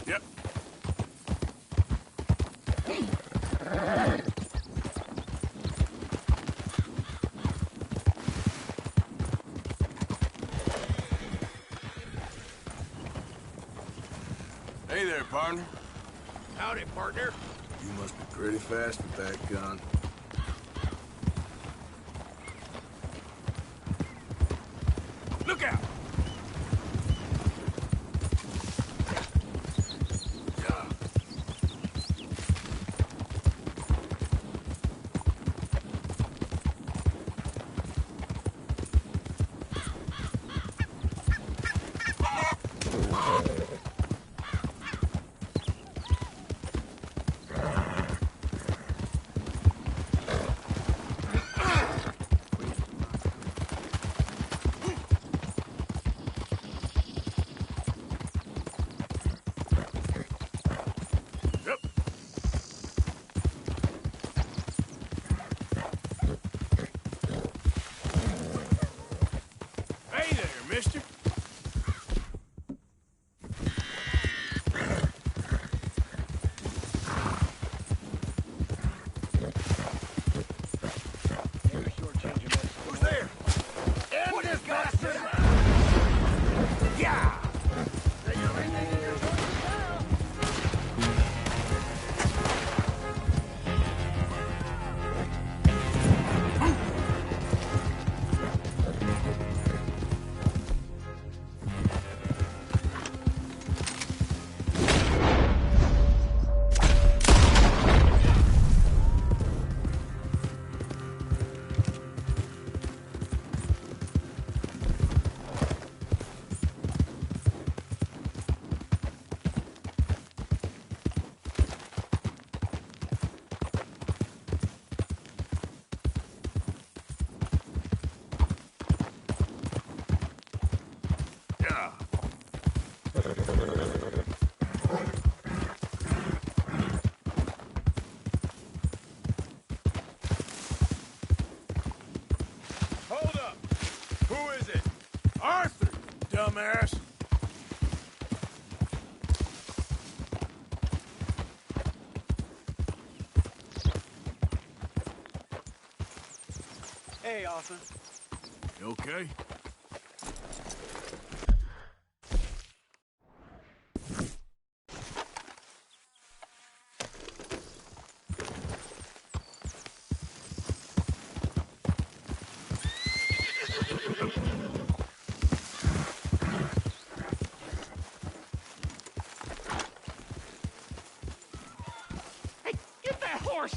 Yep. Hey there, partner. Howdy, partner. You must be pretty fast with that gun. Look out! Mister? Who's there? What is bastard? Yeah! Hold up! Who is it? Arthur, dumbass! Hey, Arthur. You okay?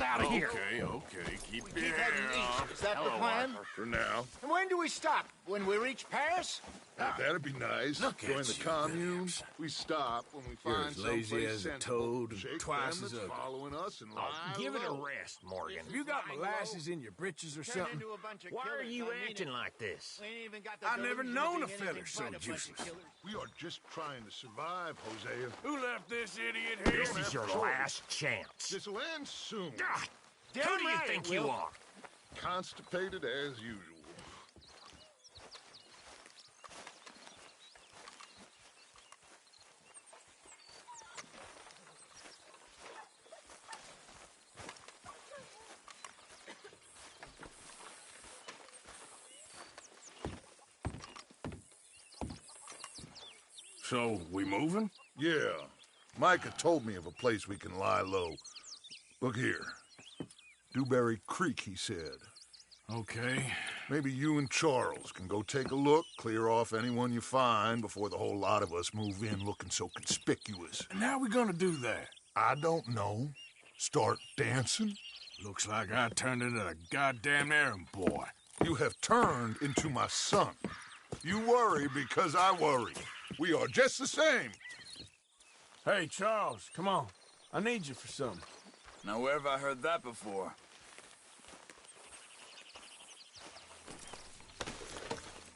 Out of here. Okay. Keep We keep heading east. Is that the plan? For now. And when do we stop? When we reach Paris? That'd be nice. Look Join at the you, commune. Williams. We stop when we You're find as lazy someplace as a sensible. toad and Shake twice them as that's ugly. following us and lie Give it a low. rest, Morgan. You got molasses in your britches or something? Why are you acting like this? I never known a feller so useless. We are just trying to survive, Hosea. Who left this idiot here? This is your last chance. This'll end soon. God, who do you think you are? Constipated as usual. So, we moving? Yeah. Micah told me of a place we can lie low. Look here. Dewberry Creek, he said. Okay. Maybe you and Charles can go take a look, clear off anyone you find before the whole lot of us move in looking so conspicuous. And how we gonna do that? I don't know. Start dancing? Looks like I turned into a goddamn errand boy. You have turned into my son. You worry because I worry. We are just the same. Hey, Charles, come on. I need you for something. Now, where have I heard that before?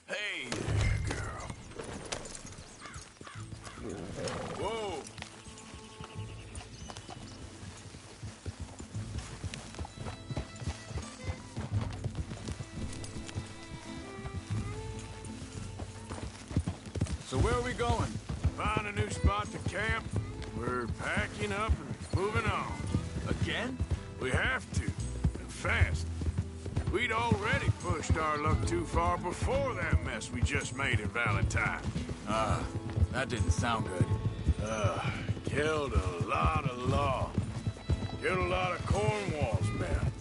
Hey there, girl. Whoa! So where are we going? Find a new spot to camp. We're packing up and moving on. Again? We have to, and fast. We'd already pushed our luck too far before that mess we just made in Valentine. That didn't sound good. Killed a lot of law. Killed a lot of Cornwall's men.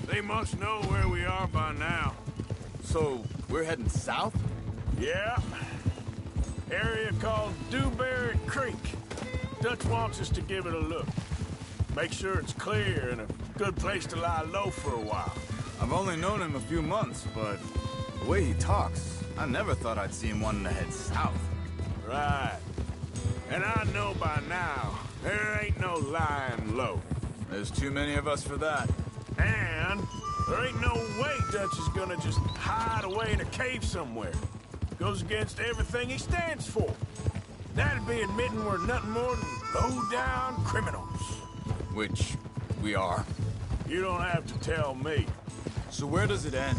They must know where we are by now. So, we're heading south? Yeah. Area called Dewberry Creek. Dutch wants us to give it a look. Make sure it's clear and a good place to lie low for a while. I've only known him a few months, but the way he talks, I never thought I'd see him wanting to head south. Right. And I know by now, there ain't no lying low. There's too many of us for that. And there ain't no way Dutch is gonna just hide away in a cave somewhere. Goes against everything he stands for. That'd be admitting we're nothing more than low-down criminals. Which we are. You don't have to tell me. So where does it end?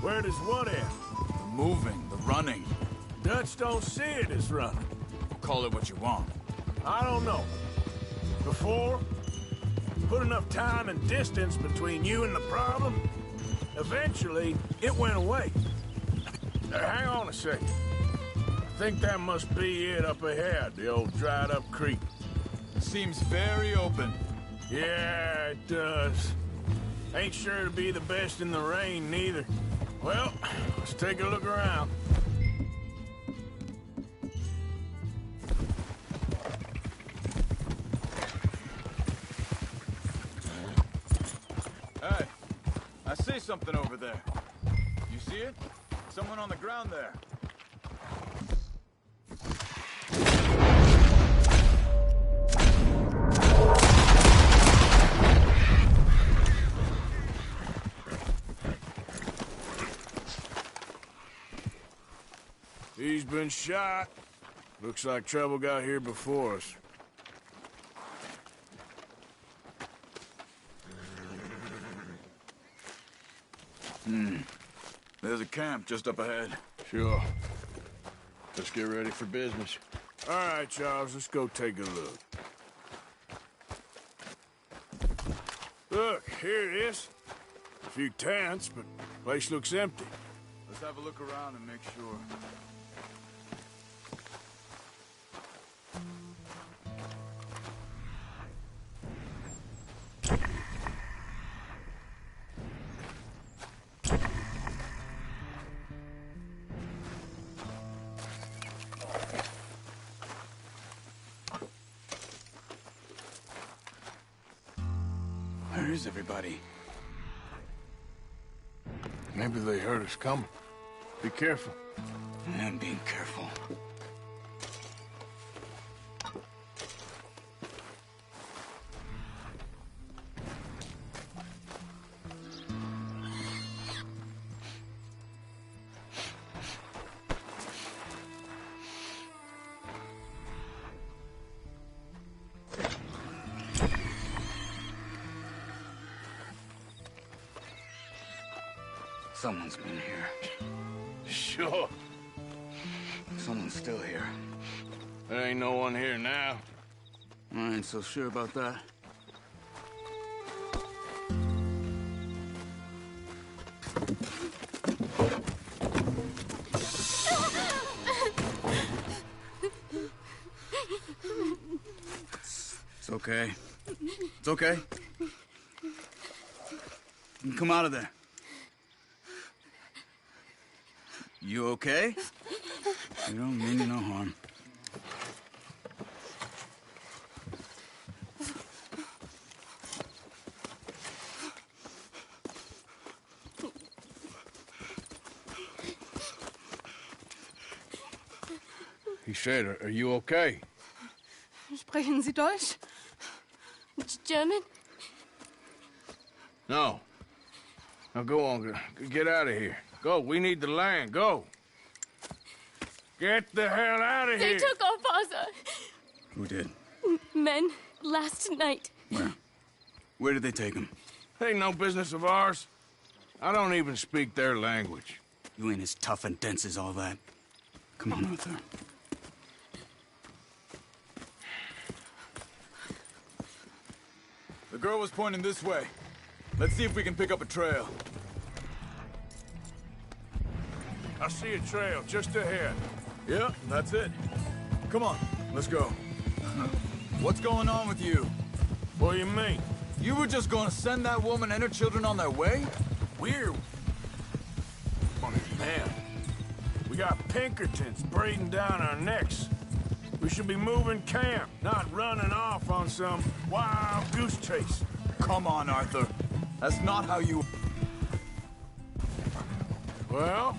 Where does what end? The moving, the running. Dutch don't see it as running. Call it what you want. I don't know. Before, put enough time and distance between you and the problem, eventually it went away. Hang on a second. I think that must be it up ahead, the old dried-up creek. Seems very open. Yeah, it does. Ain't sure to be the best in the rain, neither. Well, let's take a look around. Hey, I see something over there. You see it? Someone on the ground there. He's been shot. Looks like trouble got here before us. There's a camp just up ahead. Sure. Let's get ready for business. All right, Charles, let's go take a look. Look, here it is. A few tents, but the place looks empty. Let's have a look around and make sure. Where is everybody? Maybe they heard us coming. Be careful. I'm being careful. Someone's been here. Sure. Someone's still here. There ain't no one here now. I ain't so sure about that. It's okay. It's okay. You can come out of there. You okay? You don't mean you no harm. He said, are you okay? Sprechen Sie Deutsch? German? No. Now go on, get out of here. Go, we need the land, go. Get the hell out of They here. took our father. Who did? Men, last night. Where? Where did they take him? Ain't no business of ours. I don't even speak their language. You ain't as tough and dense as all that. Come on, Arthur. The girl was pointing this way. Let's see if we can pick up a trail. I see a trail just ahead. Yeah, that's it. Come on, let's go. What's going on with you? What do you mean? You were just gonna send that woman and her children on their way? We're... Man, we got Pinkertons breathing down our necks. We should be moving camp, not running off on some wild goose chase. Come on, Arthur. That's not how you... Well,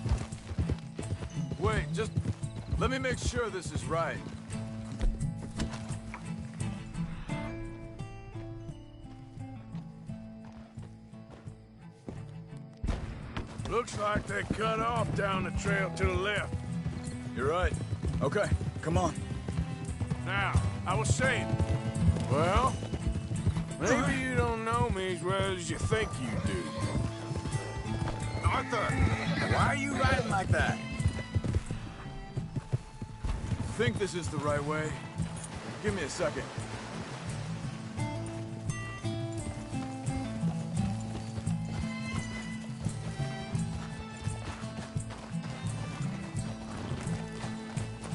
Wait, just... let me make sure this is right. looks like they cut off down the trail to the left. You're right. Okay, come on. Now, I was saying, well, maybe you don't know me as well as you think you do. Arthur, why are you riding like that? Think this is the right way? Give me a second.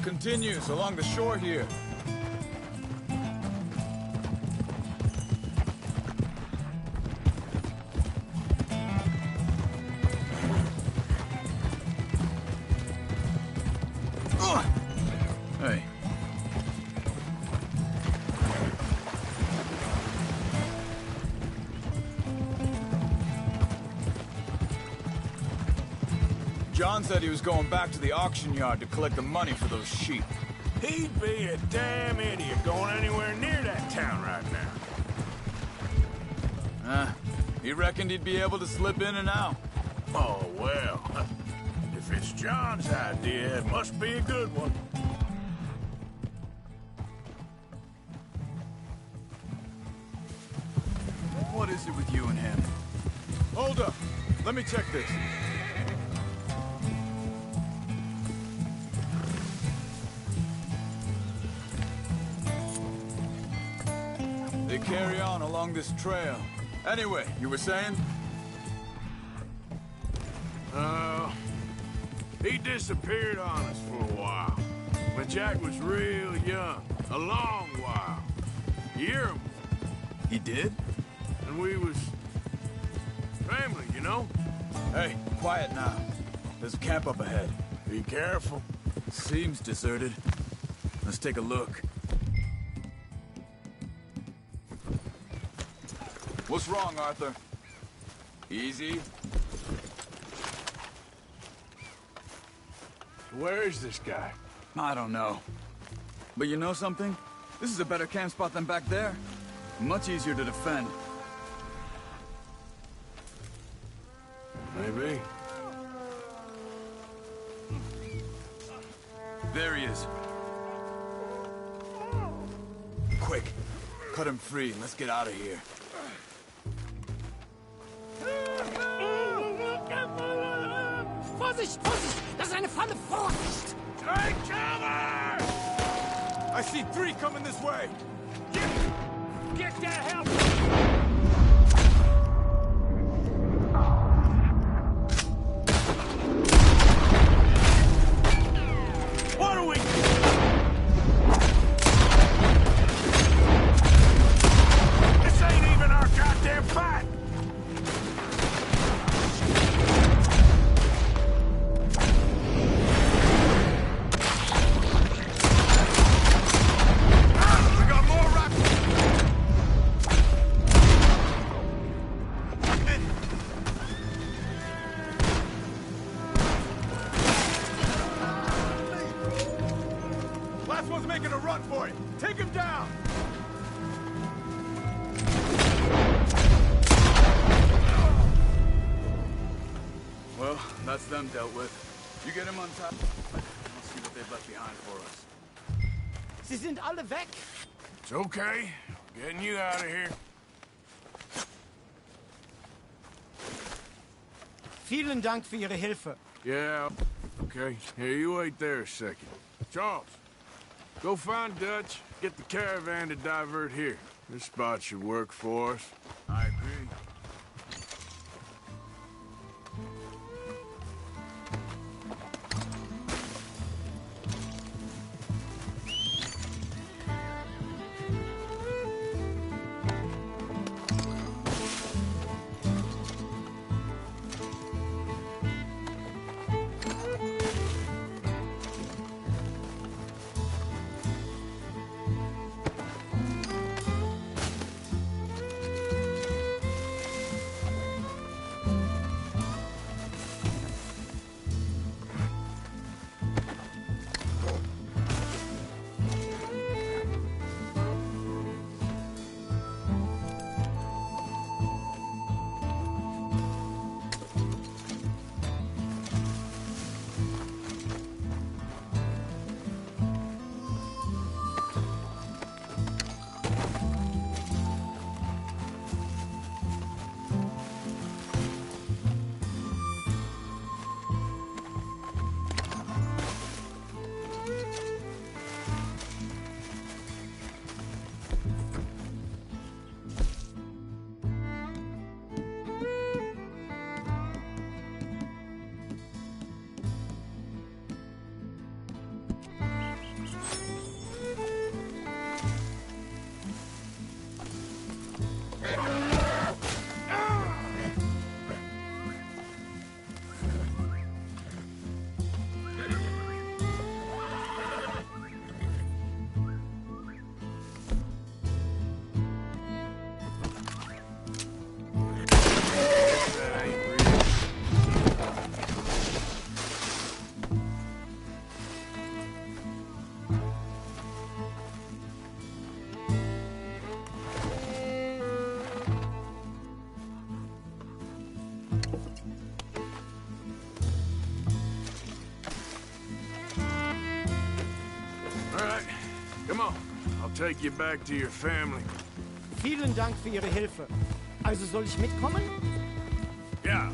Continues along the shore here. Hey. John said he was going back to the auction yard to collect the money for those sheep. He'd be a damn idiot going anywhere near that town right now. He reckoned he'd be able to slip in and out. Oh, well. If it's John's idea, it must be a good one. What is it with you and him? Hold up. Let me check this. They carry on along this trail. Anyway, you were saying? He disappeared on us for a while. When Jack was real young. A long while. A year or more. He did? And we was... family, you know? Hey, quiet now. There's a camp up ahead. Be careful. Seems deserted. Let's take a look. What's wrong, Arthur? Easy. Where is this guy? I don't know. But you know something? This is a better camp spot than back there. Much easier to defend. Maybe. There he is. Quick. Cut him free and let's get out of here. Vorsicht, Vorsicht! Das ist eine Falle! Vorsicht! Take cover! I see 3 coming this way! Get that help! What are we... This ain't even our goddamn fight! making a run for it! Take him down! Well, that's them dealt with. You get him on top. We'll see what they've left behind for us. Sie sind alle weg. It's okay. Getting you out of here. Vielen Dank für Ihre Hilfe. Yeah, okay. Here, you wait there a second. Charles, go find Dutch. Get the caravan to divert here. This spot should work for us. I agree. Take you back to your family. Vielen Dank für Ihre Hilfe. Also soll ich mitkommen? Ja.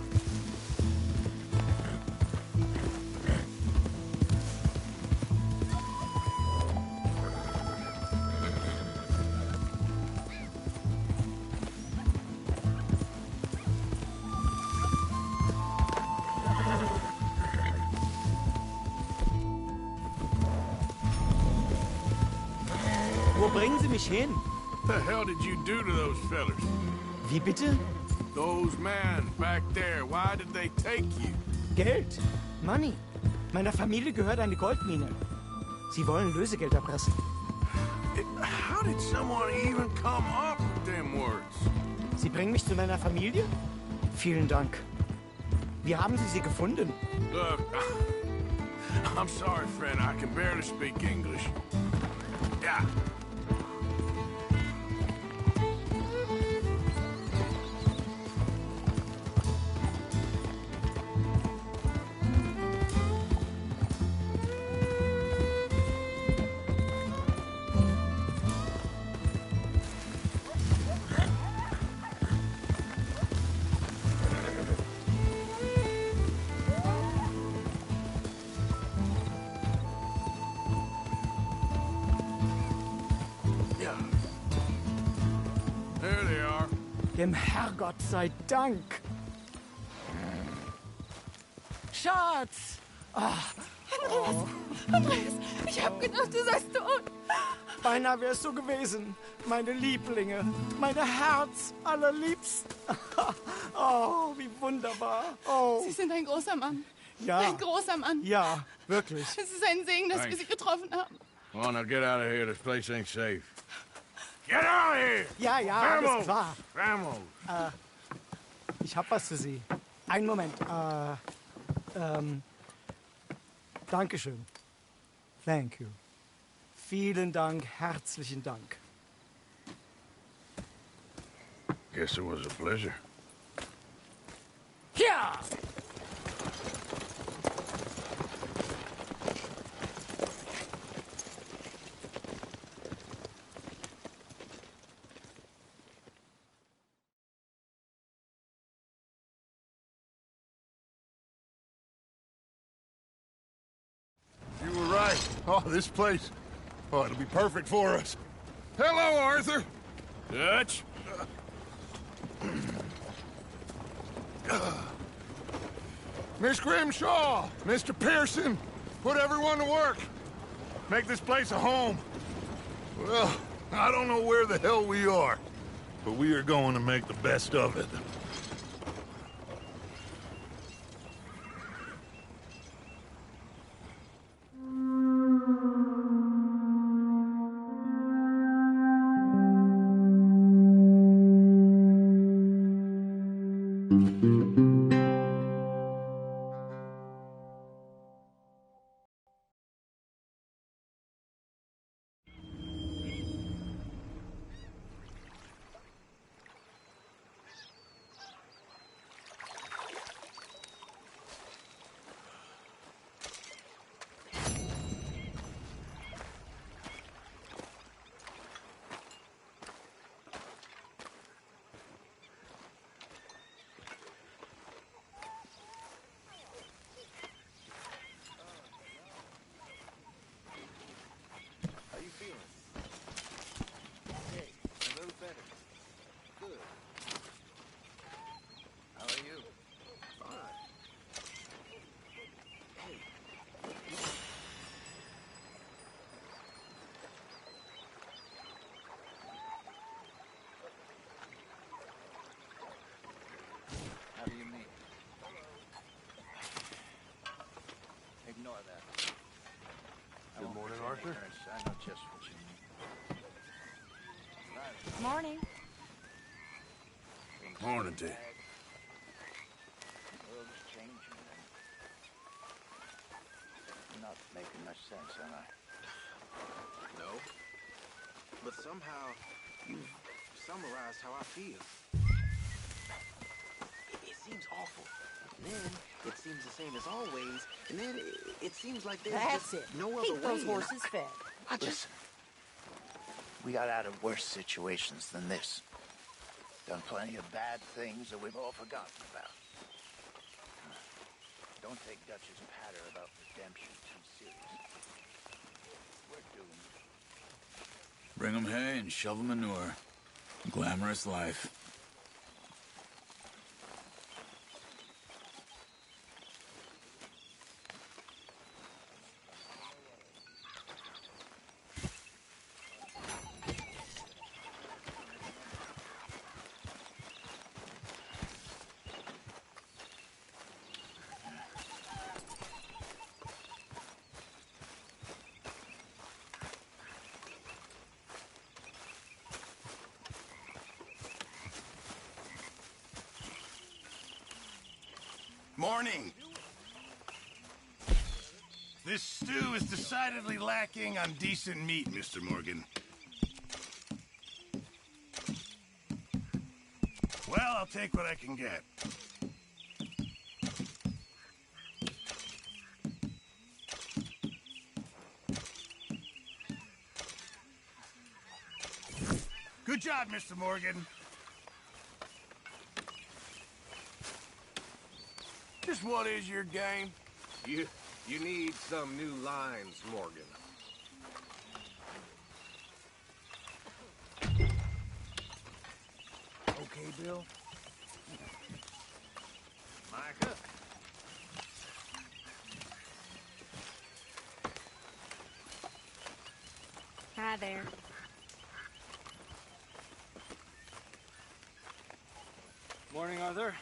Wo bringen Sie mich hin? What the hell did you do to those fellers? Wie bitte? Those men back there, why did they take you? Geld. Money. Meiner Familie gehört eine Goldmine. Sie wollen Lösegeld erpressen. How did someone even come up with them words? Sie bringen mich zu meiner Familie? Vielen Dank. Wie haben Sie sie gefunden? Look, I'm sorry, friend. I can barely speak English. Yeah. Dem Herrgott sei Dank. Schatz! Andreas, ich hab gedacht, du seist tot. Beinahe wär's so gewesen. Meine Lieblinge, meine Herz allerliebst. Oh, wie wunderbar. Oh. Sie sind ein großer Mann. Ja. Ein großer Mann. Ja, wirklich. Es ist ein Segen, dass wir Sie getroffen haben. Come on, now get out of here. This place ain't safe. Get out of here! Ja, ja, alles klar. Vamos! Ich hab was für Sie. Einen Moment. Dankeschön. Thank you. Vielen Dank, herzlichen Dank. Guess it was a pleasure. Ja! You were right. Oh, this place. Oh, it'll be perfect for us. Hello, Arthur. Dutch? Miss Grimshaw, Mr. Pearson, put everyone to work. Make this place a home. Well, I don't know where the hell we are, but we are going to make the best of it. Good morning, Arthur. I know just what you mean. Morning. Morning, T. The world is changing, and not making much sense, am I? No. But somehow, you've summarized how I feel. It seems awful. And then, it seems the same as always. And then, it seems like there's That's just it. no other Keep way. those horses fed. I just... We got out of worse situations than this. Done plenty of bad things that we've all forgotten about. Don't take Dutch's patter about redemption too serious. We're doomed. Bring 'em hay and shovel manure. Glamorous life. Morning. This stew is decidedly lacking on decent meat, Mr. Morgan. Well, I'll take what I can get. Good job, Mr. Morgan. Just what is your game? You need some new lines, Morgan. Okay, Bill? Micah? Hi there. Morning, Arthur.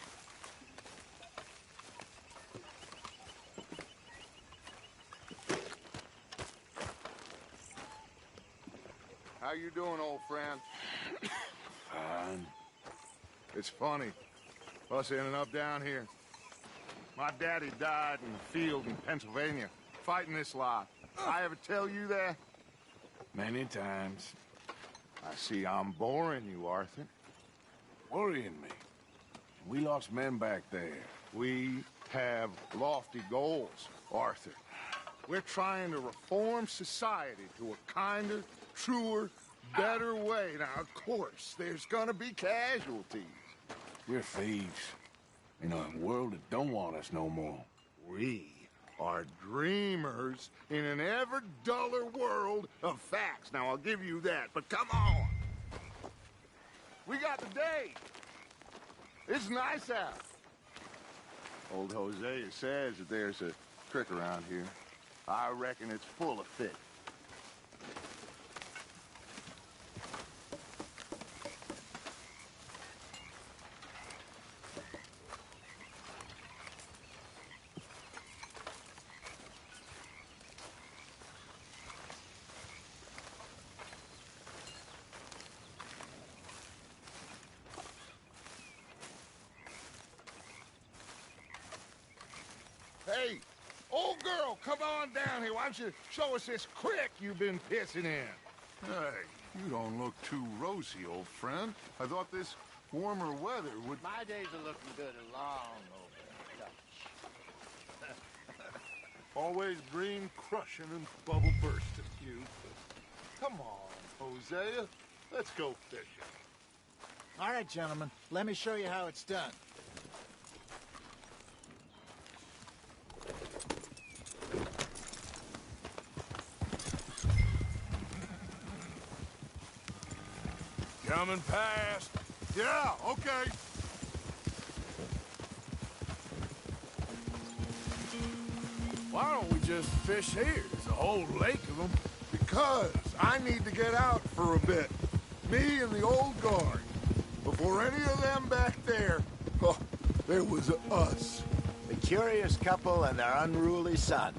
How you doing, old friend? Fine. It's funny. Us ending up down here. My daddy died in the field in Pennsylvania, fighting this lot. I ever tell you that? Many times. I see I'm boring you, Arthur. Worrying me. We lost men back there. We have lofty goals, Arthur. We're trying to reform society to a kinder, truer, better way. Now, of course, there's gonna be casualties. We're thieves. In a world that don't want us no more. We are dreamers in an ever duller world of facts. Now, I'll give you that, but come on. We got the day. It's nice out. Old Hosea says that there's a creek around here. I reckon it's full of fish. Hey, old girl, come on down here. Why don't you show us this creek you've been pissing in? Hey, you don't look too rosy, old friend. I thought this warmer weather would... My days are looking good and long over, Dutch. Always green crushing and bubble bursting, you. Come on, Hosea. Let's go fishing. All right, gentlemen. Let me show you how it's done. Coming past. Yeah, okay. Why don't we just fish here? There's a whole lake of them. Because I need to get out for a bit. Me and the old guard. Before any of them back there, oh, there was us. The curious couple and their unruly son.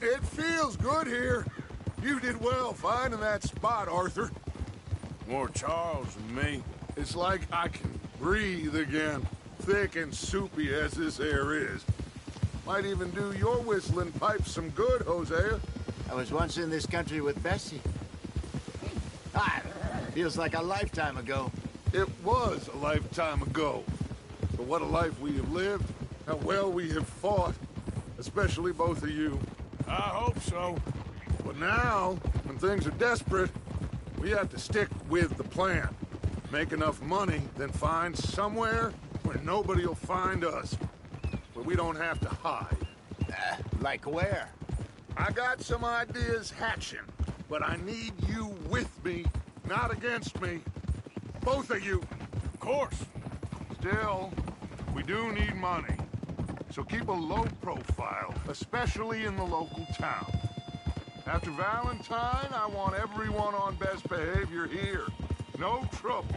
It feels good here. You did well finding that spot, Arthur. More Charles than me. It's like I can breathe again, thick and soupy as this air is. Might even do your whistling pipes some good, Hosea. I was once in this country with Bessie. Feels like a lifetime ago. It was a lifetime ago. But what a life we have lived, how well we have fought, especially both of you. I hope so. But now, when things are desperate, we have to stick with the plan. Make enough money, then find somewhere where nobody will find us. Where we don't have to hide. Like where? I got some ideas hatching, but I need you with me, not against me. Both of you. Of course. Still, we do need money. So keep a low profile, especially in the local town. After Valentine, I want everyone on best behavior here. No trouble.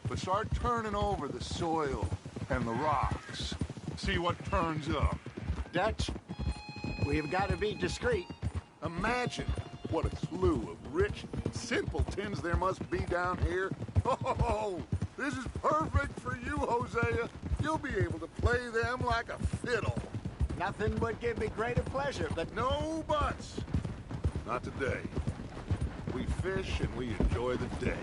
But start turning over the soil and the rocks. See what turns up. Dutch, we've got to be discreet. Imagine what a slew of rich simpletons there must be down here. Oh, this is perfect for you, Hosea. You'll be able to play them like a fiddle. Nothing would give me greater pleasure, but... No buts. Not today. We fish and we enjoy the day.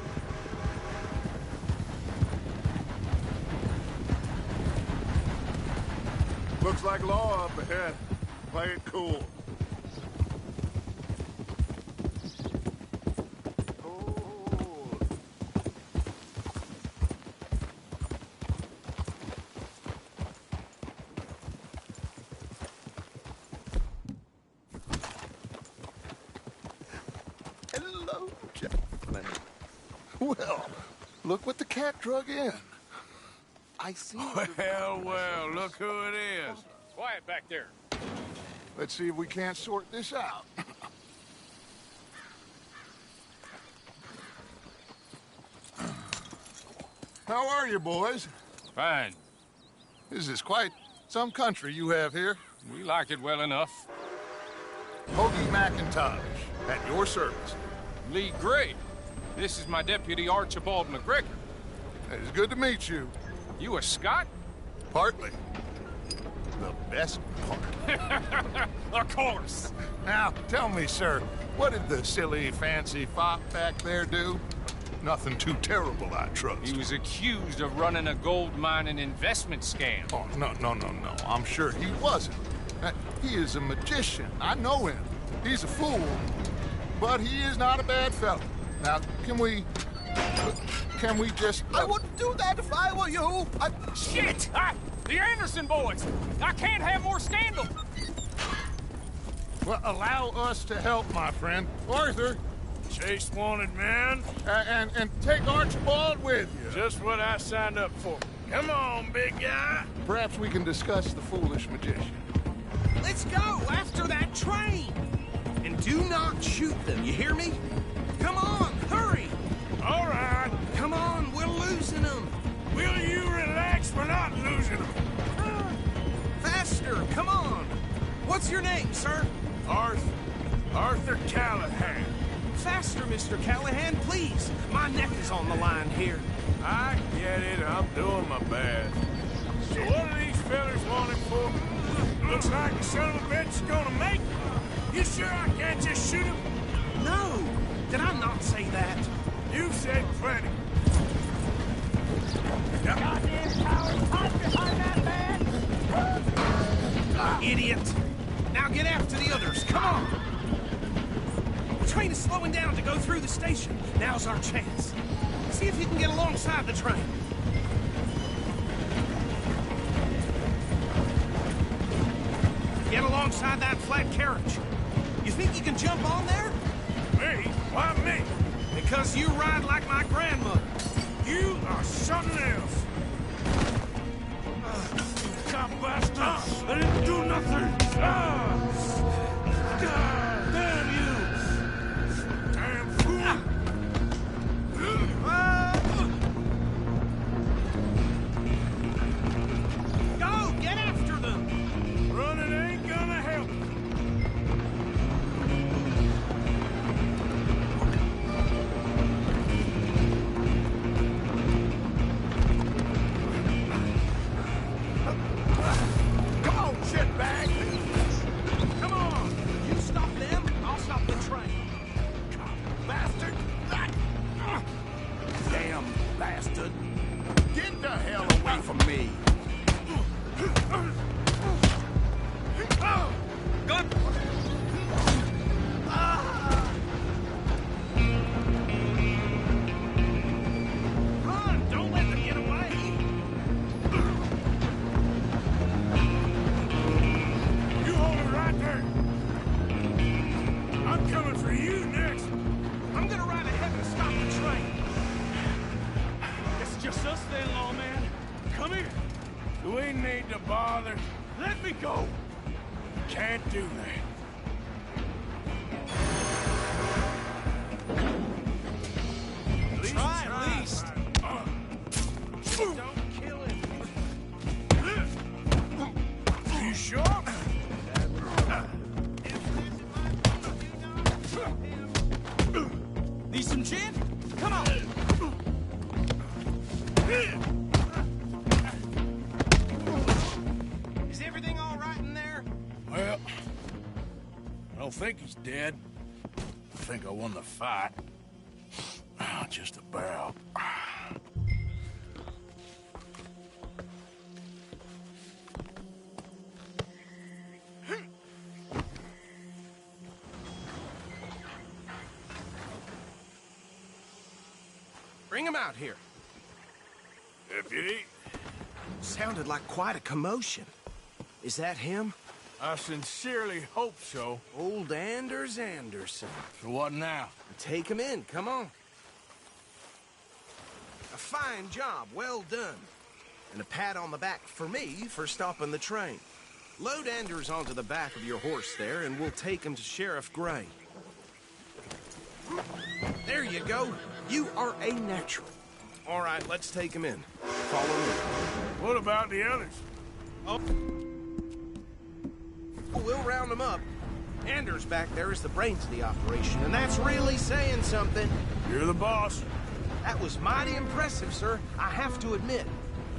Looks like law up ahead. Play it cool. Hello, gentlemen. Well, look what the cat drug in. I see. Well, look who it is. Quiet back there. Let's see if we can't sort this out. How are you, boys? Fine. This is quite some country you have here. We like it well enough. Hoagie McIntosh, at your service. Lee Gray. This is my deputy, Archibald McGregor. It's good to meet you. You a Scot? Partly. The best part. Of course. Now, tell me, sir, what did the silly, fancy fop back there do? Nothing too terrible, I trust. He was accused of running a gold mining investment scam. Oh, no. I'm sure he wasn't. He is a magician. I know him. He's a fool, but he is not a bad fellow. Now, can we just... I wouldn't do that if I were you. Shit! The Anderson boys! I can't have more scandal! Well, allow us to help, my friend. Arthur! Chase wanted man. And take Archibald with you. Just what I signed up for. Come on, big guy. Perhaps we can discuss the foolish magician. Let's go after that train. And do not shoot them, you hear me? Come on, hurry. All right. Come on, we're losing them. Will you relax? We're not losing them. Faster, come on. What's your name, sir? Arthur Callahan. Faster, Mr. Callahan, please. My neck is on the line here. I get it. I'm doing my best. So what are these fellas wanting for? Looks like the son of a bitch is gonna make it. You sure I can't just shoot him? No. Did I not say that? You said plenty. Goddamn cowards, hide behind that man! Idiot! Now get after the others, come on! The train is slowing down to go through the station. Now's our chance. See if you can get alongside the train. Get alongside that flat carriage. You think you can jump on there? Me? Why me? Because you ride like my grandmother. You are something else. God bastard! I didn't do nothing! God damn you! Damn fool! Go! Get after them! Running ain't gonna help. Come on, shitbag! Come on! You stop them, I'll stop the train. Bastard! Damn bastard! Get the hell away from me! Good! Run! Don't let them get away! You hold it right there. I'm coming for you next. I'm gonna ride ahead and stop the train. It's just us then, lawman. Come here. We need to bother. Let me go! Can't do that. Try at least. Don't kill him. You sure? Need some gin? Come on. Is everything all right in there? Well, I don't think he's dead. I think I won the fight. Just about. Bring him out here. Deputy? Sounded like quite a commotion. Is that him? I sincerely hope so. Old Anders Anderson. So what now? Take him in, come on. A fine job, well done. And a pat on the back for me for stopping the train. Load Anders onto the back of your horse there, and we'll take him to Sheriff Gray. There you go. You are a natural. All right, let's take him in. Follow me. What about the others? Oh. We'll round them up. Anders back there is the brains of the operation, and that's really saying something. You're the boss. That was mighty impressive, sir. I have to admit.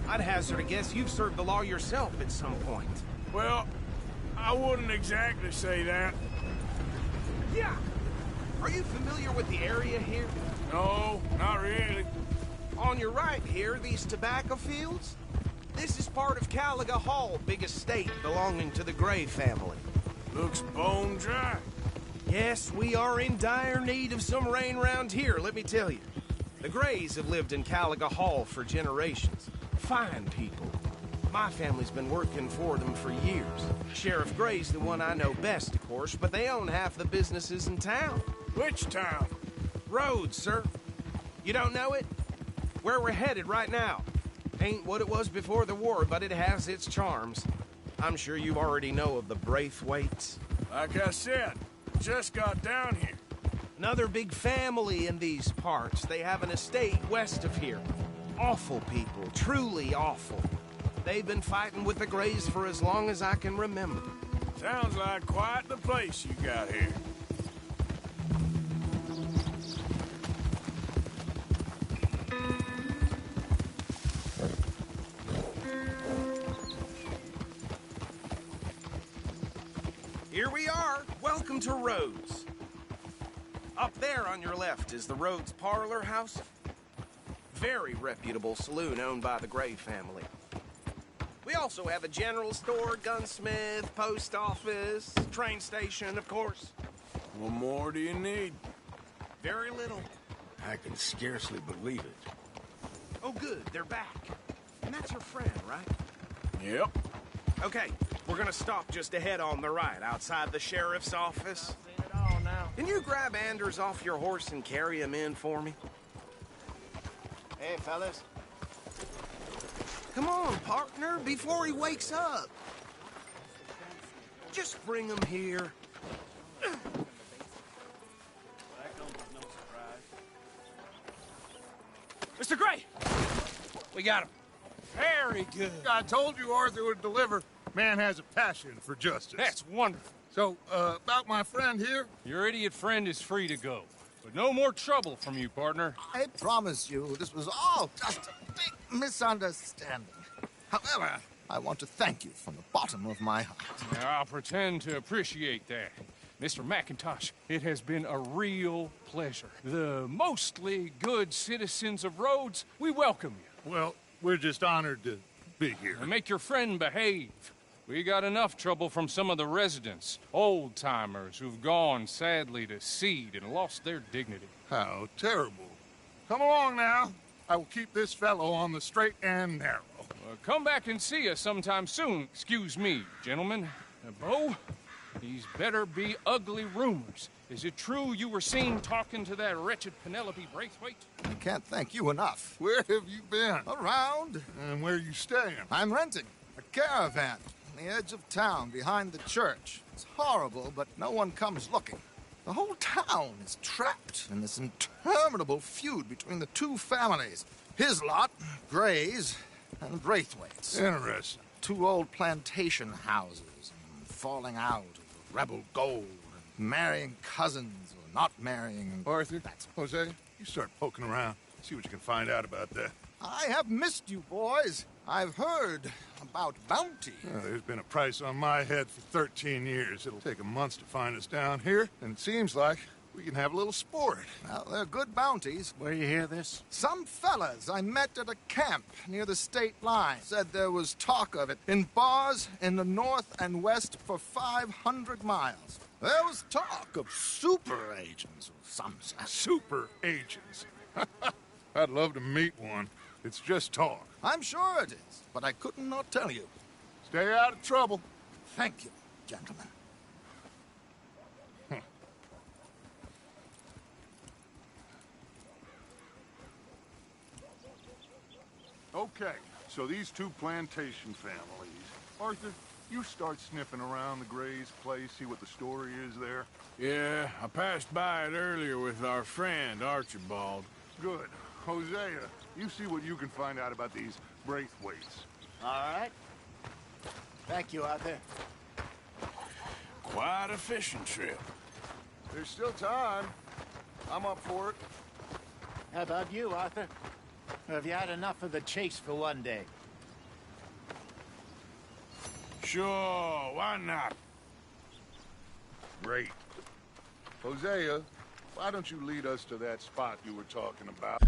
I'd hazard a guess you've served the law yourself at some point. Well, I wouldn't exactly say that. Yeah. Are you familiar with the area here? No, not really. On your right here, these tobacco fields? This is part of Caliga Hall, big estate belonging to the Gray family. Looks bone dry. Yes, we are in dire need of some rain round here, let me tell you. The Grays have lived in Caliga Hall for generations. Fine people. My family's been working for them for years. Sheriff Gray's the one I know best, of course, but they own half the businesses in town. Which town? Rhodes, sir. You don't know it? Where we're headed right now. Ain't what it was before the war, but it has its charms. I'm sure you already know of the Braithwaites. Like I said, just got down here. Another big family in these parts. They have an estate west of here. Awful people, truly awful. They've been fighting with the Grays for as long as I can remember. Sounds like quite the place you got here. Here we are. Welcome to Rhodes. Up there on your left is the Rhodes Parlor House. Very reputable saloon owned by the Gray family. We also have a general store, gunsmith, post office, train station, of course. What more do you need? Very little. I can scarcely believe it. Oh, good. They're back. And that's your friend, right? Yep. Okay, we're gonna stop just ahead on the right, outside the sheriff's office. Can you grab Anders off your horse and carry him in for me? Hey, fellas. Come on, partner, before he wakes up. Just bring him here. Mr. Gray! We got him. Very good. I told you Arthur would deliver. Man has a passion for justice. That's wonderful. So, about my friend here? Your idiot friend is free to go. But no more trouble from you, partner. I promise you, this was all just a big misunderstanding. However, I want to thank you from the bottom of my heart. I'll pretend to appreciate that. Mr. McIntosh, it has been a real pleasure. The mostly good citizens of Rhodes, we welcome you. Well, we're just honored to be here. And make your friend behave. We got enough trouble from some of the residents, old-timers who've gone, sadly, to seed and lost their dignity. How terrible. Come along now. I will keep this fellow on the straight and narrow. Come back and see us sometime soon. Excuse me, gentlemen. Bo, these better be ugly rumors. Is it true you were seen talking to that wretched Penelope Braithwaite? I can't thank you enough. Where have you been? Around. And where are you staying? I'm renting a caravan on the edge of town behind the church. It's horrible, but no one comes looking. The whole town is trapped in this interminable feud between the two families. His lot, Gray's, and Braithwaite's. Interesting. Two old plantation houses, and falling out of rebel gold, and marrying cousins or not marrying. Arthur, Jose, you start poking around. See what you can find out about that. I have missed you, boys. I've heard about bounty. There's been a price on my head for 13 years. It'll take a month to find us down here, and it seems like we can have a little sport. Well, they're good bounties. Where you hear this? Some fellas I met at a camp near the state line said there was talk of it in bars in the north and west for 500 miles. There was talk of super agents of some sort. Super agents? I'd love to meet one. It's just talk. I'm sure it is, but I couldn't not tell you. Stay out of trouble. Thank you, gentlemen. Okay, so these two plantation families. Arthur, you start sniffing around the Gray's place, see what the story is there. Yeah, I passed by it earlier with our friend, Archibald. Good. Hosea, you see what you can find out about these Braithwaites. All right. Thank you, Arthur. Quite a fishing trip. There's still time. I'm up for it. How about you, Arthur? Or have you had enough of the chase for one day? Sure, why not? Great. Hosea, why don't you lead us to that spot you were talking about?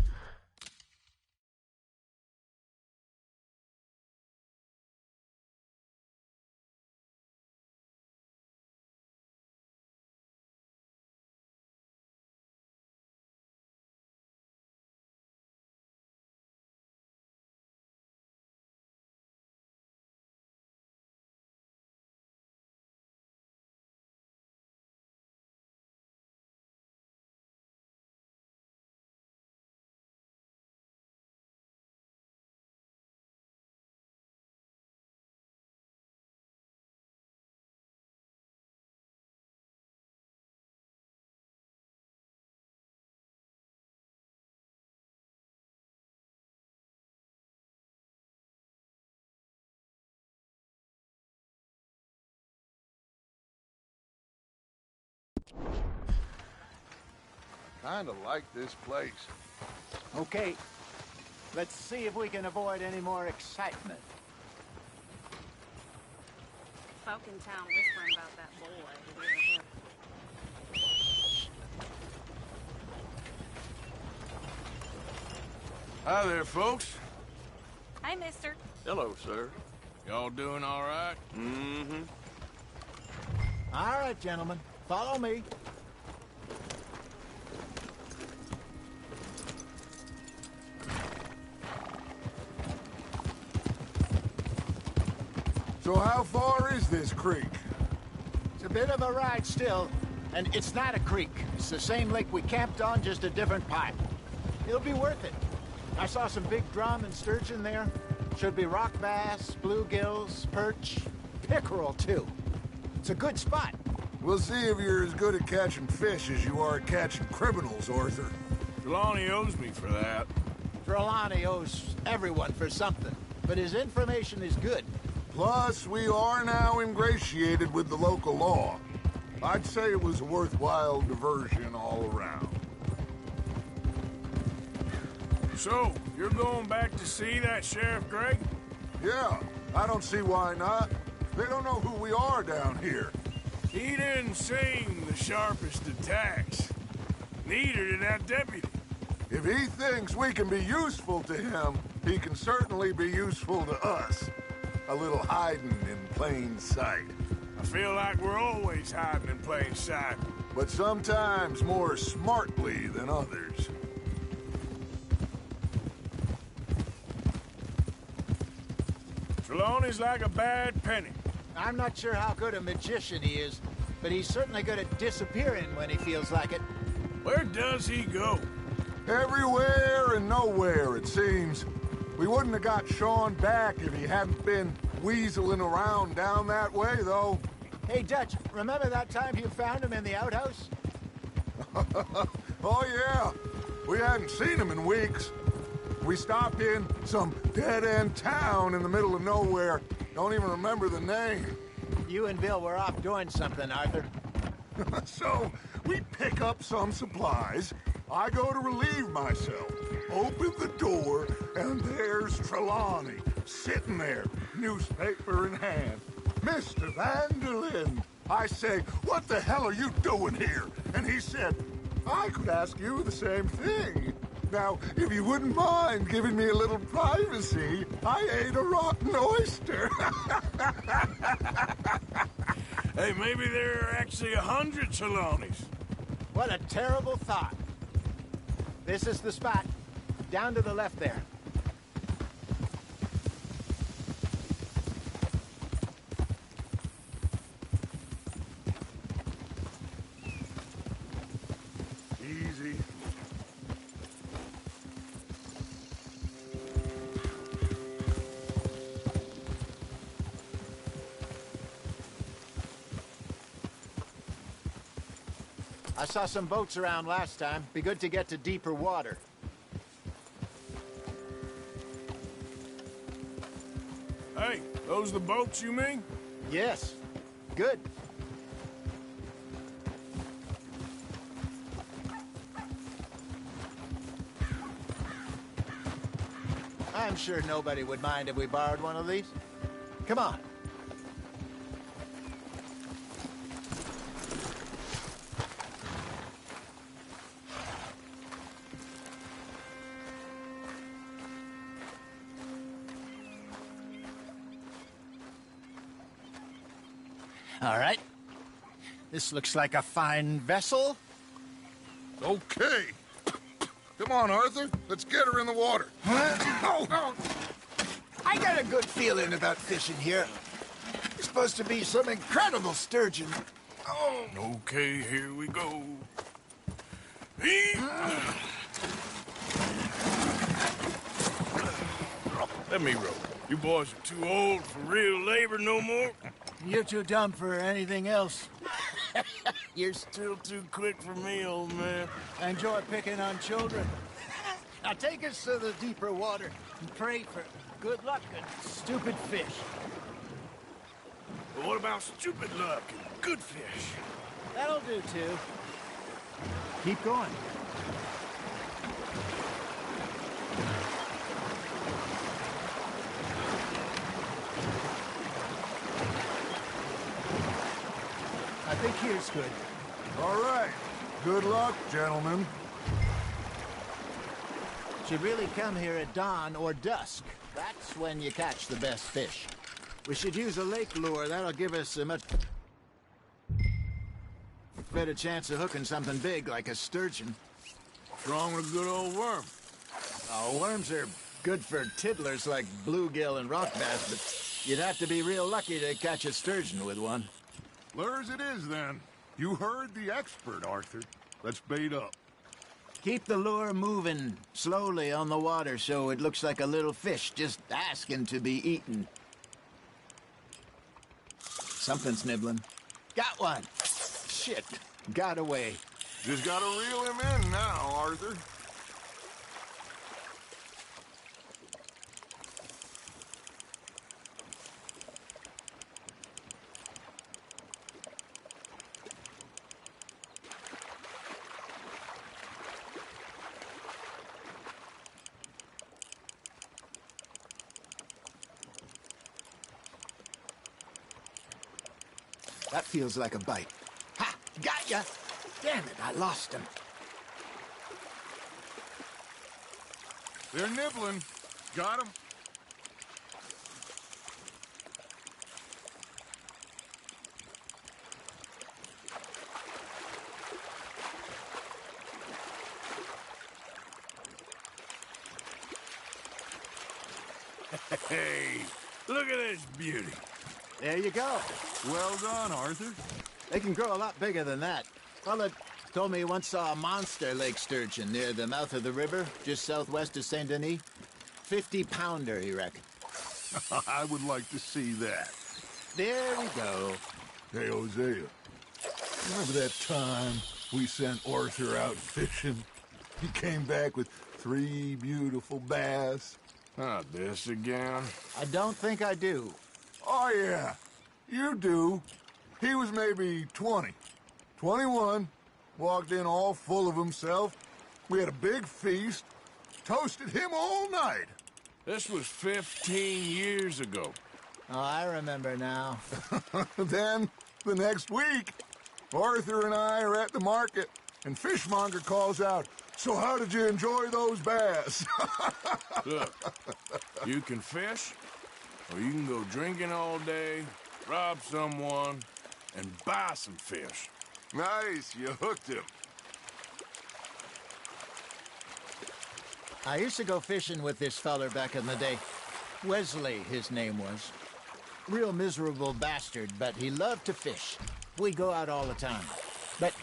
Kinda like this place. Okay, let's see if we can avoid any more excitement. Folk in town whispering about that boy. Hi there, folks. Hey, mister. Hello, sir. Y'all doing all right? Mm-hmm. All right, gentlemen, follow me. So how far is this creek? It's a bit of a ride still, and it's not a creek. It's the same lake we camped on, just a different pipe. It'll be worth it. I saw some big drum and sturgeon there. Should be rock bass, bluegills, perch, pickerel, too. It's a good spot. We'll see if you're as good at catching fish as you are at catching criminals, Arthur. Trelawney owes me for that. Trelawney owes everyone for something, but his information is good. Plus, we are now ingratiated with the local law. I'd say it was a worthwhile diversion all around. So, you're going back to see that Sheriff Greg? Yeah, I don't see why not. They don't know who we are down here. He didn't seem the sharpest attacks. Neither did that deputy. If he thinks we can be useful to him, he can certainly be useful to us. A little hiding in plain sight. I feel like we're always hiding in plain sight. But sometimes more smartly than others. Trelawney's like a bad penny. I'm not sure how good a magician he is, but he's certainly good at disappearing when he feels like it. Where does he go? Everywhere and nowhere, it seems. We wouldn't have got Sean back if he hadn't been weaseling around down that way, though. Hey, Dutch, remember that time you found him in the outhouse? Oh, yeah. We hadn't seen him in weeks. We stopped in some dead-end town in the middle of nowhere. Don't even remember the name. You and Bill were off doing something, Arthur. So, we pick up some supplies. I go to relieve myself. Open the door, and there's Trelawney, sitting there, newspaper in hand. Mr. Vanderlyn. I say, what the hell are you doing here? And he said, I could ask you the same thing. Now, if you wouldn't mind giving me a little privacy, I ate a rotten oyster. Hey, maybe there are actually 100 Trelawneys. What a terrible thought. This is the spot. Down to the left there. Easy. I saw some boats around last time. Be good to get to deeper water. Hey, those the boats you mean? Yes. Good. I'm sure nobody would mind if we borrowed one of these. Come on. All right. This looks like a fine vessel. Okay. Come on, Arthur. Let's get her in the water. Oh. I got a good feeling about fishing here. It's supposed to be some incredible sturgeon. Oh. Okay, here we go. Let me row. You boys are too old for real labor no more. You're too dumb for anything else. You're still too quick for me, old man. I enjoy picking on children. Now take us to the deeper water and pray for good luck and stupid fish. But what about stupid luck and good fish? That'll do, too. Keep going. I think here's good. All right. Good luck, gentlemen. Should really come here at dawn or dusk. That's when you catch the best fish. We should use a lake lure. That'll give us a much better chance of hooking something big like a sturgeon. What's wrong with a good old worm? Oh, worms are good for tiddlers like bluegill and rock bass, but you'd have to be real lucky to catch a sturgeon with one. Lures it is, then. You heard the expert, Arthur. Let's bait up. Keep the lure moving slowly on the water so it looks like a little fish just asking to be eaten. Something's nibbling. Got one. Shit. Got away. Just gotta reel him in now, Arthur. That feels like a bite. Ha! Got ya! Damn it, I lost him. They're nibbling. Got him. Hey, look at this beauty. There you go. Well done, Arthur. They can grow a lot bigger than that. Fella told me he once saw a monster lake sturgeon near the mouth of the river, just southwest of Saint Denis. 50-pounder, he reckoned. I would like to see that. There we go. Hey, Hosea. Remember that time we sent Arthur out fishing? He came back with 3 beautiful bass. Not this again. I don't think I do. Oh, yeah. You do. He was maybe 20. 21. Walked in all full of himself. We had a big feast. Toasted him all night. This was 15 years ago. Oh, I remember now. Then, the next week, Arthur and I are at the market, and Fishmonger calls out, "So how did you enjoy those bass?" Look, you can fish, or you can go drinking all day, rob someone, and buy some fish. Nice, you hooked him. I used to go fishing with this feller back in the day. Wesley, his name was. Real miserable bastard, but he loved to fish. We'd go out all the time. But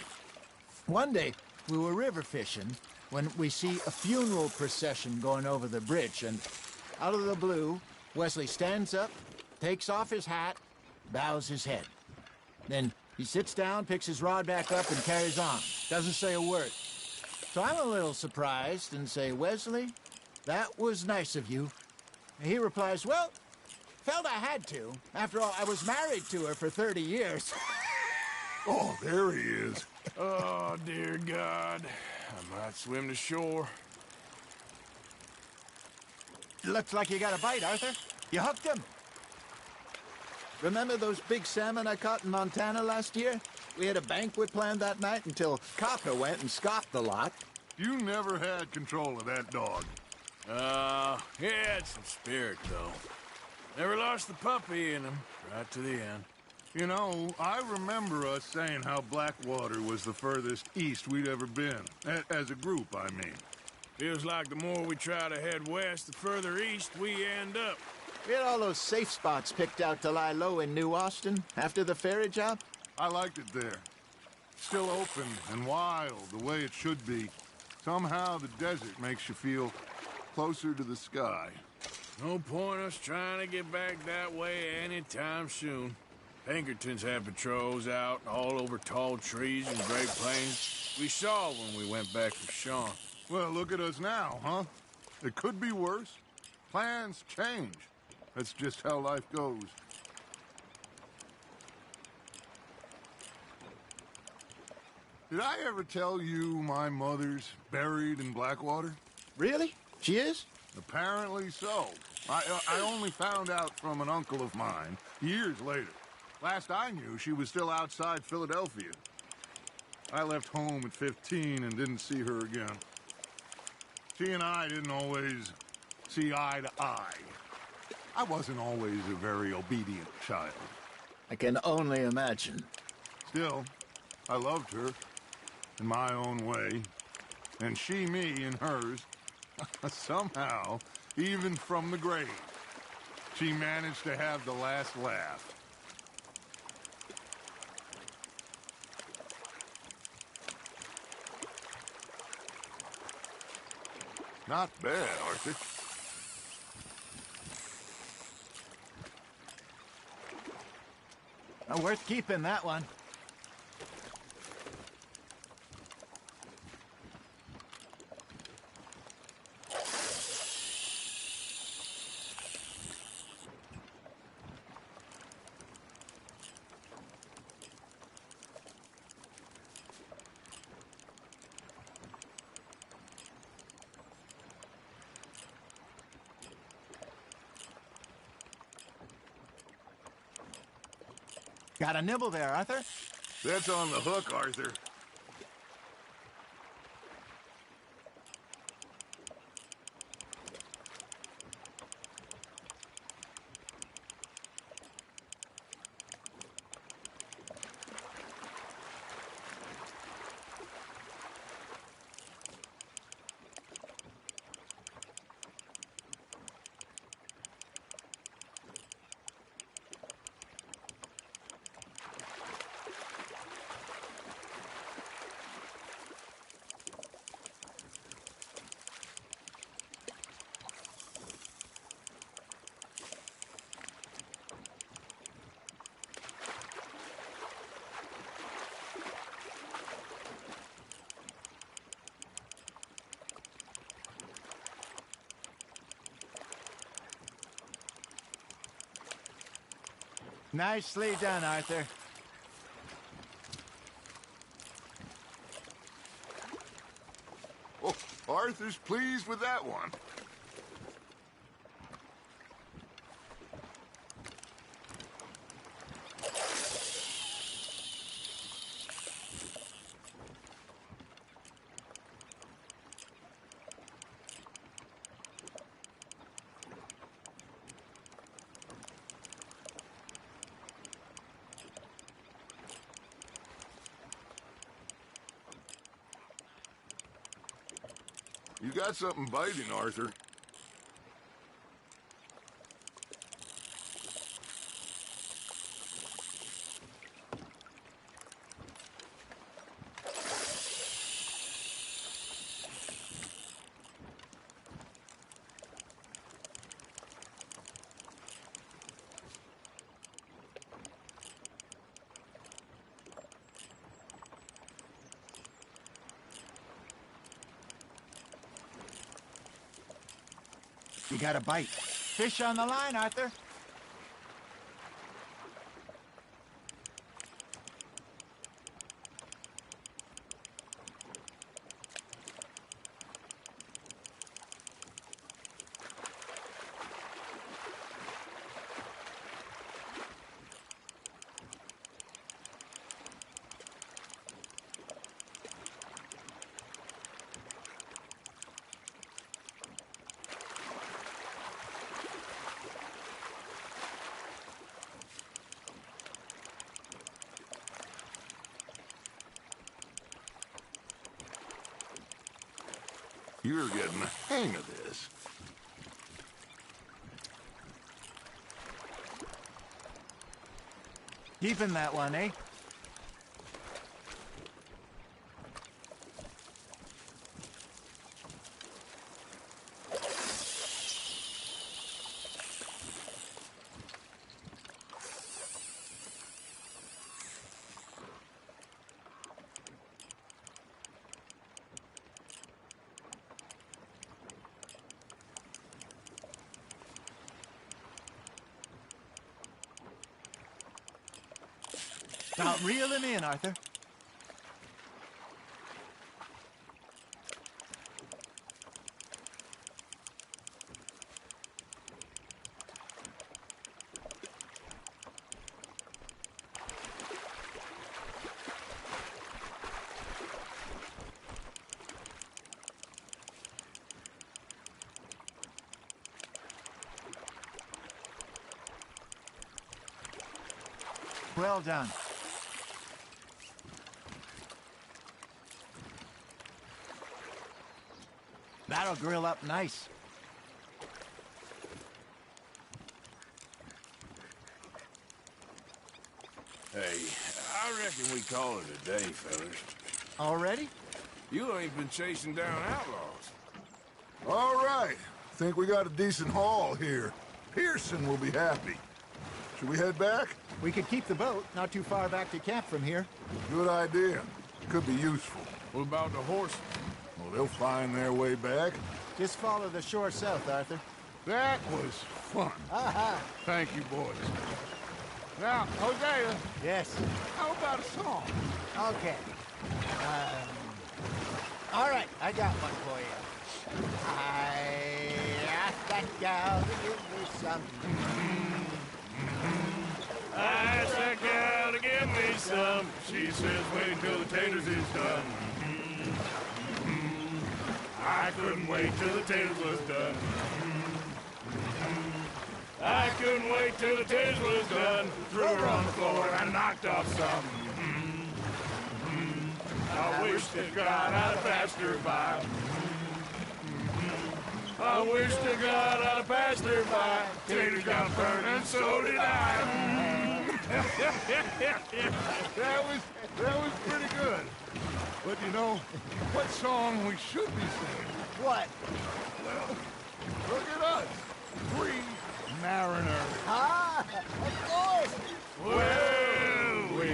one day, we were river fishing when we see a funeral procession going over the bridge, and out of the blue, Wesley stands up, takes off his hat, bows his head. Then he sits down, picks his rod back up, and carries on. Doesn't say a word. So I'm a little surprised and say, "Wesley, that was nice of you." And he replies, "Well, felt I had to. After all, I was married to her for 30 years. Oh, there he is. Oh, dear God. I might swim to shore. Looks like you got a bite, Arthur. You hooked him. Remember those big salmon I caught in Montana last year? We had a banquet planned that night until Copper went and scoffed the lot. You never had control of that dog. He had some spirit, though. Never lost the puppy in him, right to the end. You know, I remember us saying how Blackwater was the furthest east we'd ever been. As a group, I mean. Feels like the more we try to head west, the further east we end up. We had all those safe spots picked out to lie low in New Austin after the ferry job. I liked it there. Still open and wild, the way it should be. Somehow the desert makes you feel closer to the sky. No point us trying to get back that way anytime soon. Pinkertons have patrols out all over tall trees and Great Plains. We saw when we went back to Sean. Well, look at us now, huh? It could be worse. Plans change. That's just how life goes. Did I ever tell you my mother's buried in Blackwater? Really? She is? Apparently so. I only found out from an uncle of mine years later. Last I knew, she was still outside Philadelphia. I left home at 15 and didn't see her again. She and I didn't always see eye to eye. I wasn't always a very obedient child. I can only imagine. Still, I loved her in my own way, and she me in hers. Somehow, even from the grave, she managed to have the last laugh. Not bad, Arthur. Worth keeping, that one. Got a nibble there, Arthur? That's on the hook, Arthur. Nicely done, Arthur. Oh, Arthur's pleased with that one. You got something biting, Arthur. You got a bite. Fish on the line, Arthur. You're getting the hang of this. Keeping that one, eh? Now reel him in, Arthur. Well done. That'll grill up nice. Hey, I reckon we call it a day, fellas. Already? You ain't been chasing down outlaws. All right. Think we got a decent haul here. Pearson will be happy. Should we head back? We could keep the boat not too far back to camp from here. Good idea. Could be useful. What about the horses? Well, they'll find their way back. Just follow the shore south, Arthur. That was fun. Aha! Thank you, boys. Now, Hosea. Yes? How about a song? Okay. All right, I got one for you. I asked that gal to give me some. I asked that gal to give me some. She says, wait until the taters is done. I couldn't wait till the taters was done. I couldn't wait till the taters was done. Threw her on the floor and knocked off some. I wish to God I'd passed her by. I wish to God I'd passed her by. Taters got burned and so did I. That was pretty good. But you know, what song we should be singing? What? Well, look at us. 3 mariners. Ah, of course. Well, we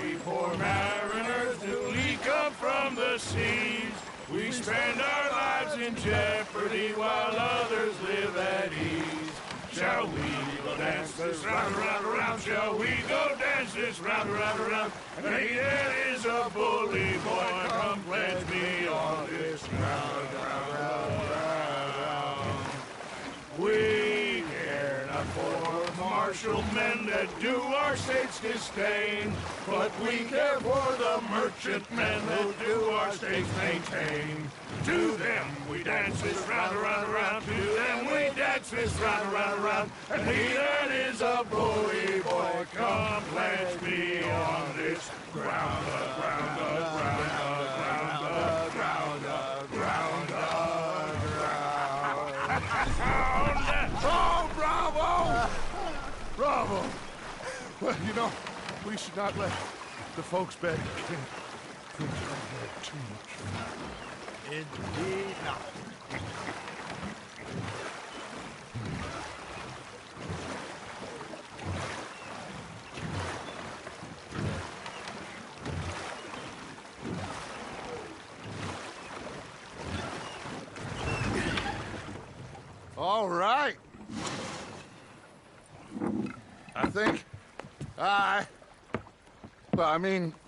3 poor mariners newly come from the seas. We spend our lives in jeopardy while others live at ease. Shall we go dance this round, around, around? Shall we go dance this round, around, around? And he that is a bully boy, come pledge me on this ground, ground. We care not for martial men that do our state's disdain, but we care for the merchant men who do our state's maintain. To them we dance this round, around, around. To them we dance this round, around, around. And he that is a bully boy, come pledge me on this ground, ground, ground, ground, ground, ground, ground. Oh, bravo! Bravo! Well, you know, we should not let the folks back in camp think I had too much fun. Indeed not. All right. I think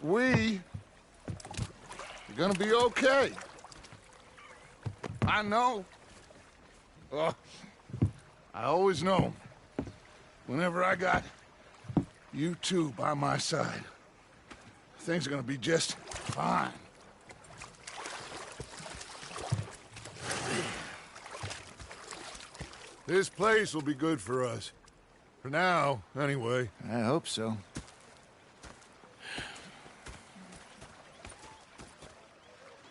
we are gonna be okay. I know. I always know. Whenever I got you two by my side, things are gonna be just fine. This place will be good for us. For now, anyway. I hope so.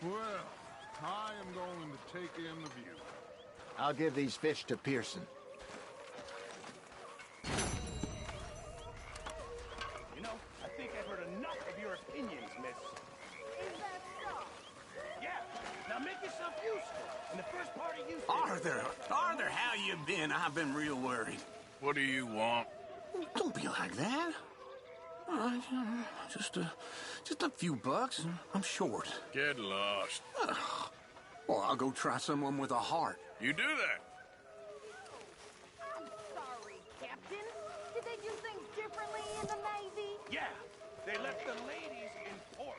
Well, I am going to take in the view. I'll give these fish to Pearson. You know, I think I've heard enough of your opinions, miss. Is that so? Yeah. Now make yourself useful. In the first part of you... Arthur, how you been? I've been real worried. What do you want? Don't be like that. All right, just a few bucks, and I'm short. Get lost. Well, I'll go try someone with a heart. You do that. I'm sorry, Captain. Did they do things differently in the Navy? Yeah. They left the ladies in port.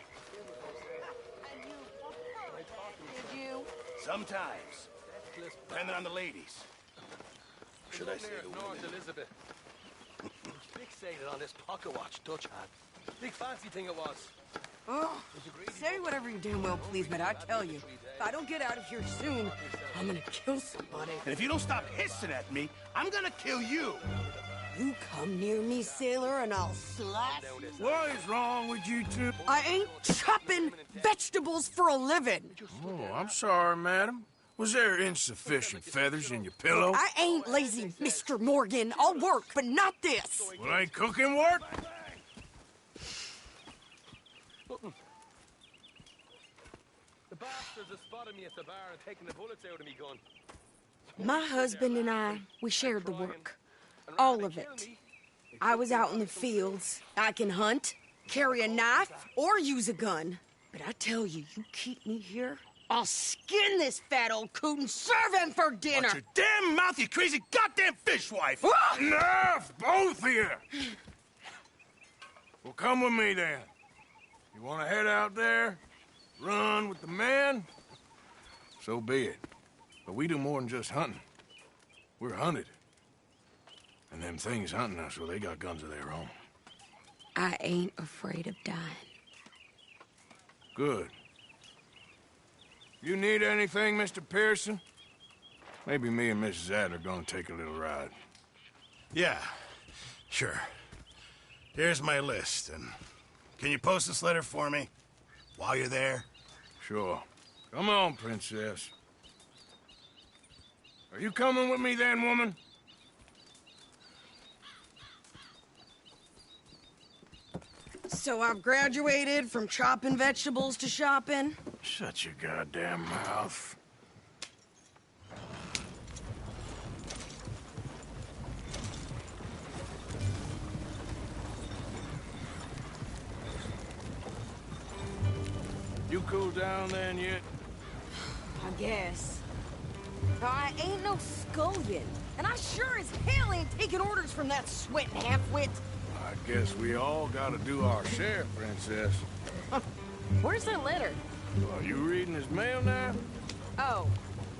And you preferred that, did you? Sometimes. Depending on the ladies. Should I say the women? Elizabeth. Fixated on this pocket watch Dutch had. Big fancy thing it was. Oh, say whatever you damn well please, but I tell you, if I don't get out of here soon, I'm gonna kill somebody. And if you don't stop hissing at me, I'm gonna kill you. You come near me, sailor, and I'll slice you. What is wrong with you two? I ain't chopping vegetables for a living. Oh, I'm sorry, madam. Was there insufficient feathers in your pillow? I ain't lazy, Mr. Morgan. I'll work, but not this. Well, ain't cooking work? The bastards have spotted me at the bar and taken the bullets out of me gun. My husband and I, we shared the work. All of it. I was out in the fields. I can hunt, carry a knife, or use a gun. But I tell you, you keep me here, I'll skin this fat old coot and serve him for dinner. Watch your damn mouth, you crazy goddamn fishwife! Enough, both of you! Well, come with me then. You want to head out there, run with the men? So be it. But we do more than just hunting. We're hunted. And them things hunting us, well, they got guns of their own. I ain't afraid of dying. Good. You need anything, Mr. Pearson? Maybe me and Mrs. Adler are gonna take a little ride. Yeah, sure. Here's my list, and can you post this letter for me while you're there? Sure. Come on, princess. Are you coming with me then, woman? So I've graduated from chopping vegetables to shopping? Shut your goddamn mouth. You cool down then yet? I guess. I ain't no scullion, and I sure as hell ain't taking orders from that sweating half-wit. I guess we all gotta do our share, princess. Where's that letter? Are you reading his mail now? Oh,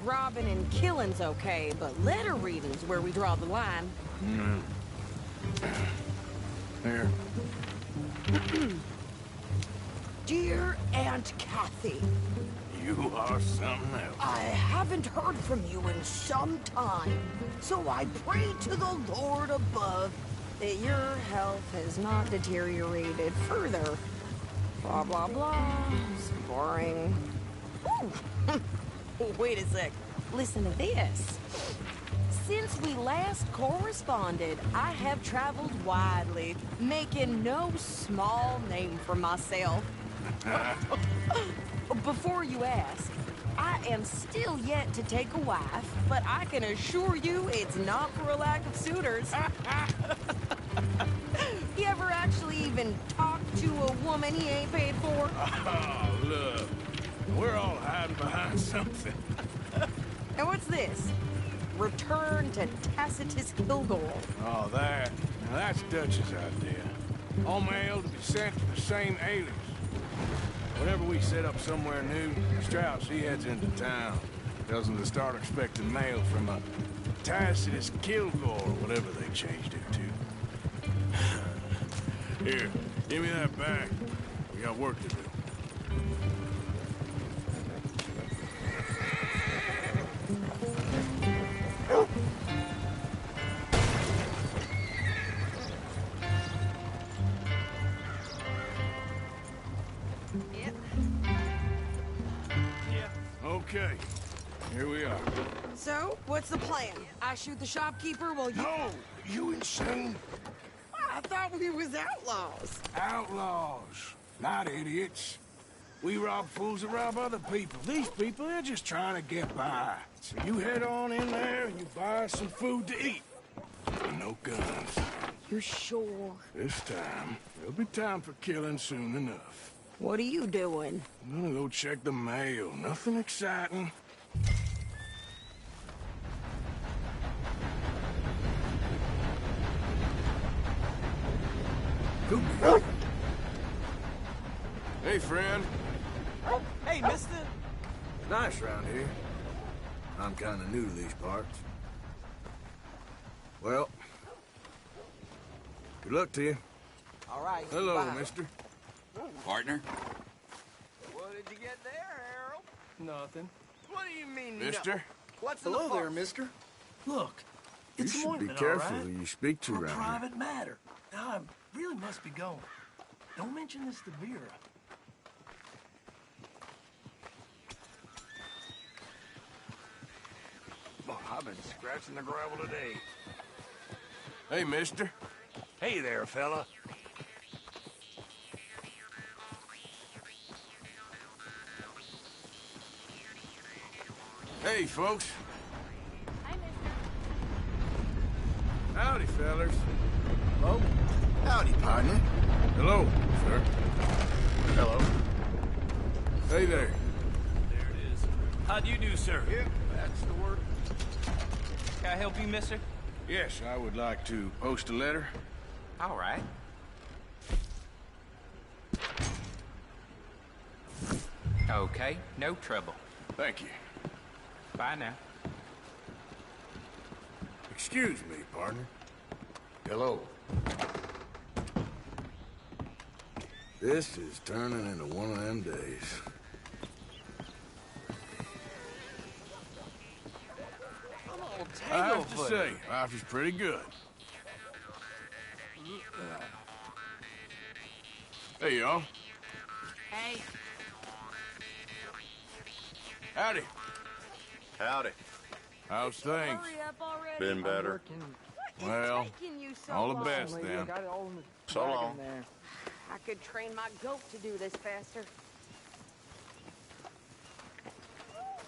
robbing and killing's okay, but letter reading's where we draw the line. Here. Dear Aunt Kathy. You are something else. I haven't heard from you in some time, so I pray to the Lord above that your health has not deteriorated further. Blah, blah, blah. It's boring. Ooh. Wait a sec. Listen to this. Since we last corresponded, I have traveled widely, making no small name for myself. Before you ask, I am still yet to take a wife, but I can assure you it's not for a lack of suitors. You ever actually even talk to a woman he ain't paid for? Oh, look. We're all hiding behind something. And what's this? Return to Tacitus Kilgore. Oh, that. Now, that's Dutch's idea. All mail to be sent to the same alias. Whenever we set up somewhere new, Strauss, he heads into town. Tells them to start expecting mail from a Tacitus Kilgore, or whatever they changed it to. Here, give me that back. We got work to do. Okay, here we are. So, what's the plan? I shoot the shopkeeper while you... No! You insane? I thought we was outlaws. Outlaws, not idiots. We rob fools that rob other people. These people, they're just trying to get by. So you head on in there and you buy us some food to eat. And no guns. You're sure? This time, there'll be time for killing soon enough. What are you doing? I'm gonna go check the mail. Nothing exciting. Hey, friend. Hey, mister. Nice round here. I'm kind of new to these parts. Well, good luck to you. All right. Hello, bye. mister. Partner. What did you get there, Harold? Nothing. What do you mean, Mister? no? What's in Hello the there, box? mister. Look, You it's an should be ointment, careful all right? who you speak to For a around here. private matter. Now, I really must be going. Don't mention this to Vera. Oh, I've been scratching the gravel today. Hey, mister. Hey there, fella. Hey, folks. Hi, mister. Howdy, fellers. Hello? Howdy, partner. Hello, sir. Hello. Hey there. There it is. How do you do, sir? Yep, that's the word. Can I help you, mister? Yes, I would like to post a letter. All right. Okay, no trouble. Thank you. Bye now. Excuse me, partner. Hello. This is turning into one of them days. I have to say, life is pretty good. Hey, y'all. Hey. Howdy. Howdy. How's things? Hurry up already. Been better. Well, Taking you so all the long. best then. So long. I could train my goat to do this faster.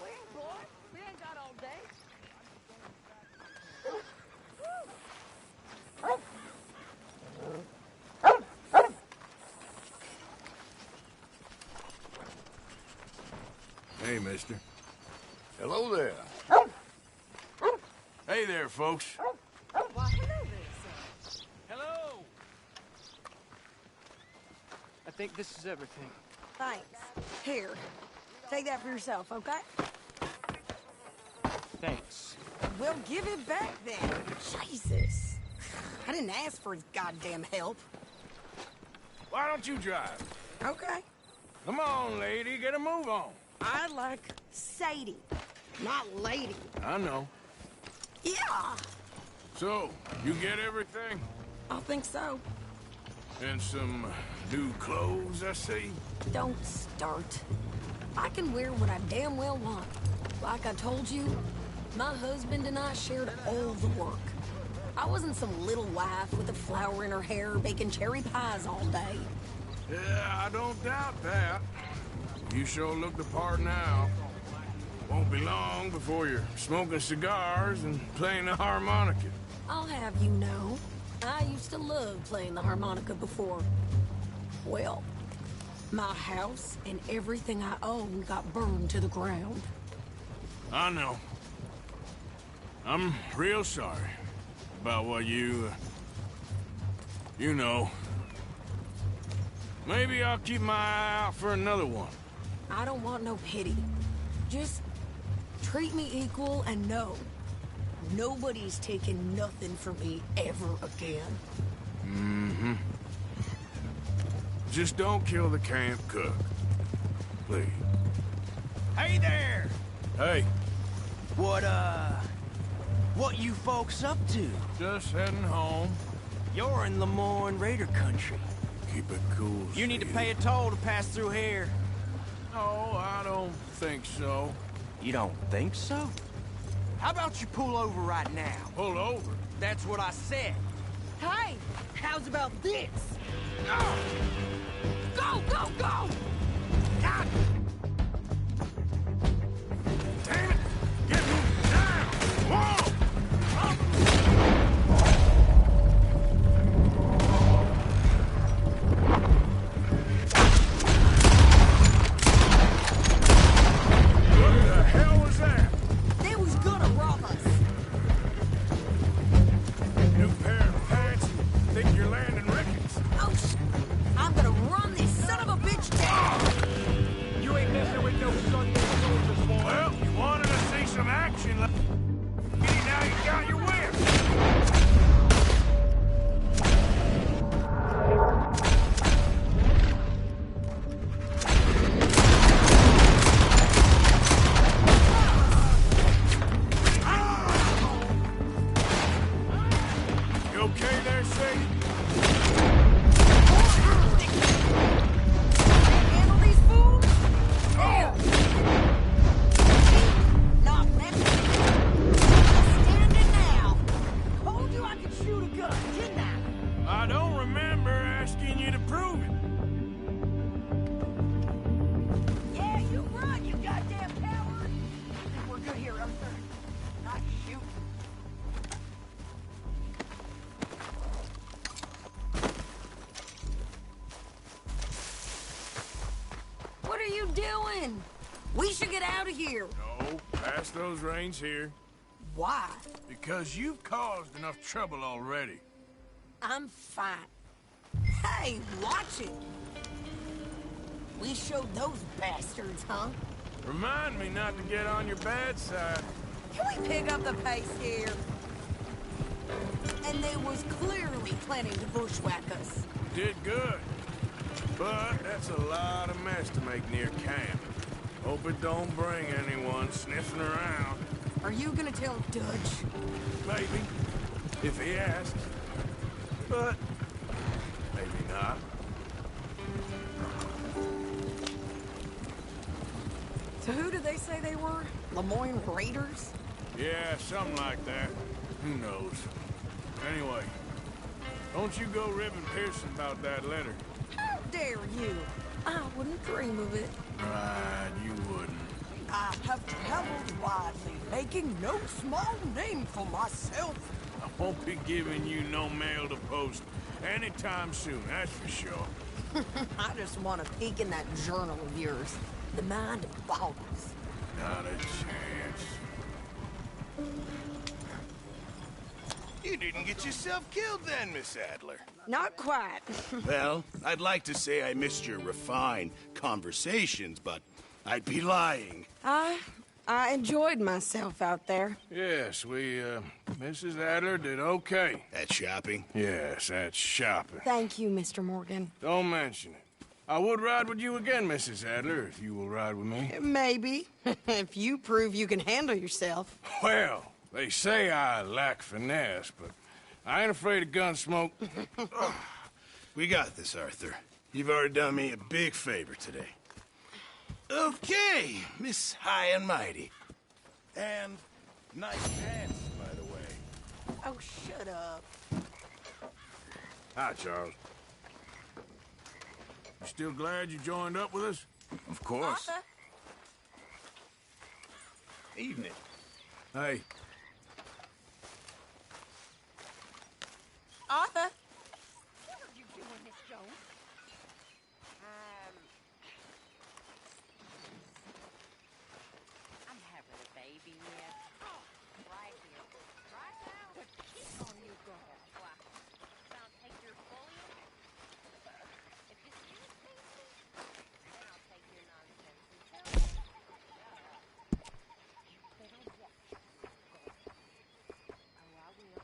Wait, boy. We ain't got all day. Hey, mister. Hello there. Hey there, folks. Why, hello there, sir. Hello. I think this is everything. Thanks. Here, take that for yourself, okay? Thanks. Well, give it back then. Jesus. I didn't ask for his goddamn help. Why don't you drive? Okay. Come on, lady, get a move on. I like Sadie, not lady. I know. Yeah, So, you get everything? I think so. And some new clothes, I see? Don't start. I can wear what I damn well want. Like I told you, my husband and I shared all the work. I wasn't some little wife with a flower in her hair baking cherry pies all day. Yeah, I don't doubt that. You sure look the part now. Won't be long before you're smoking cigars and playing the harmonica. I'll have you know, I used to love playing the harmonica before. Well, my house and everything I own got burned to the ground. I know. I'm real sorry about what you know. Maybe I'll keep my eye out for another one. I don't want no pity. Just treat me equal and know nobody's taking nothing from me ever again. Mm-hmm. Just don't kill the camp cook. Please. Hey there! Hey. What you folks up to? Just heading home. You're in Lemoyne Raider country. Keep it cool. You need to pay a toll to pass through here. No, I don't think so. You don't think so? How about you pull over right now? Pull over? That's what I said. Hey, how's about this? Go, go, go! God. Damn it! Get me down! Whoa! What the hell was that? They was gonna rob us. New pair of pants? Think you're landing Ricketts? Oh, I'm gonna run this son of a bitch down! You ain't messing with no Sunday soldiers, boy. Well, you wanted to see some action. Now you got your whip. You okay there, Sadie? Handle these fools? There! Not left. Standing now. Told you I could shoot a gun, didn't I? I don't remember asking you to prove it. Yeah, you run, you goddamn coward! I think we're good here, Arthur. Not shoot. What are you doing? We should get out of here. No, pass those reins here. Why? Because you've caused enough trouble already. I'm fine. Hey, watch it. We showed those bastards, huh? Remind me not to get on your bad side. Can we pick up the pace here? And they was clearly planning to bushwhack us. Did good. But that's a lot of mess to make near camp. Hope it don't bring anyone sniffing around. Are you gonna tell Dutch? Maybe. If he asks. But maybe not. So who did they say they were? Lemoyne Raiders? Yeah, something like that. Who knows? Anyway, don't you go ribbing Pearson about that letter. How dare you? I wouldn't dream of it. Right, you wouldn't. I have traveled widely, making no small name for myself. I won't be giving you no mail to post anytime soon, that's for sure. I just want to peek in that journal of yours. The mind boggles. Not a chance. You didn't get yourself killed then, Miss Adler. Not quite. Well, I'd like to say I missed your refined conversations, but I'd be lying. I enjoyed myself out there. Yes, Mrs. Adler did okay. At shopping? Yes, at shopping. Thank you, Mr. Morgan. Don't mention it. I would ride with you again, Mrs. Adler, if you will ride with me. Maybe. If you prove you can handle yourself. Well, they say I lack finesse, but I ain't afraid of gun smoke. We got this, Arthur. You've already done me a big favor today. Okay, Miss High and Mighty. And nice pants, by the way. Oh, shut up. Hi, Charles. You still glad you joined up with us? Of course. Arthur? Evening. Hey. Arthur? What are you doing, Miss Jones? I'm having a baby here. Right here. Right now. But keep on you go. Why? I'll take your bullying. If you see it, then I'll take your nonsense and tell you. You better watch. Oh, I will.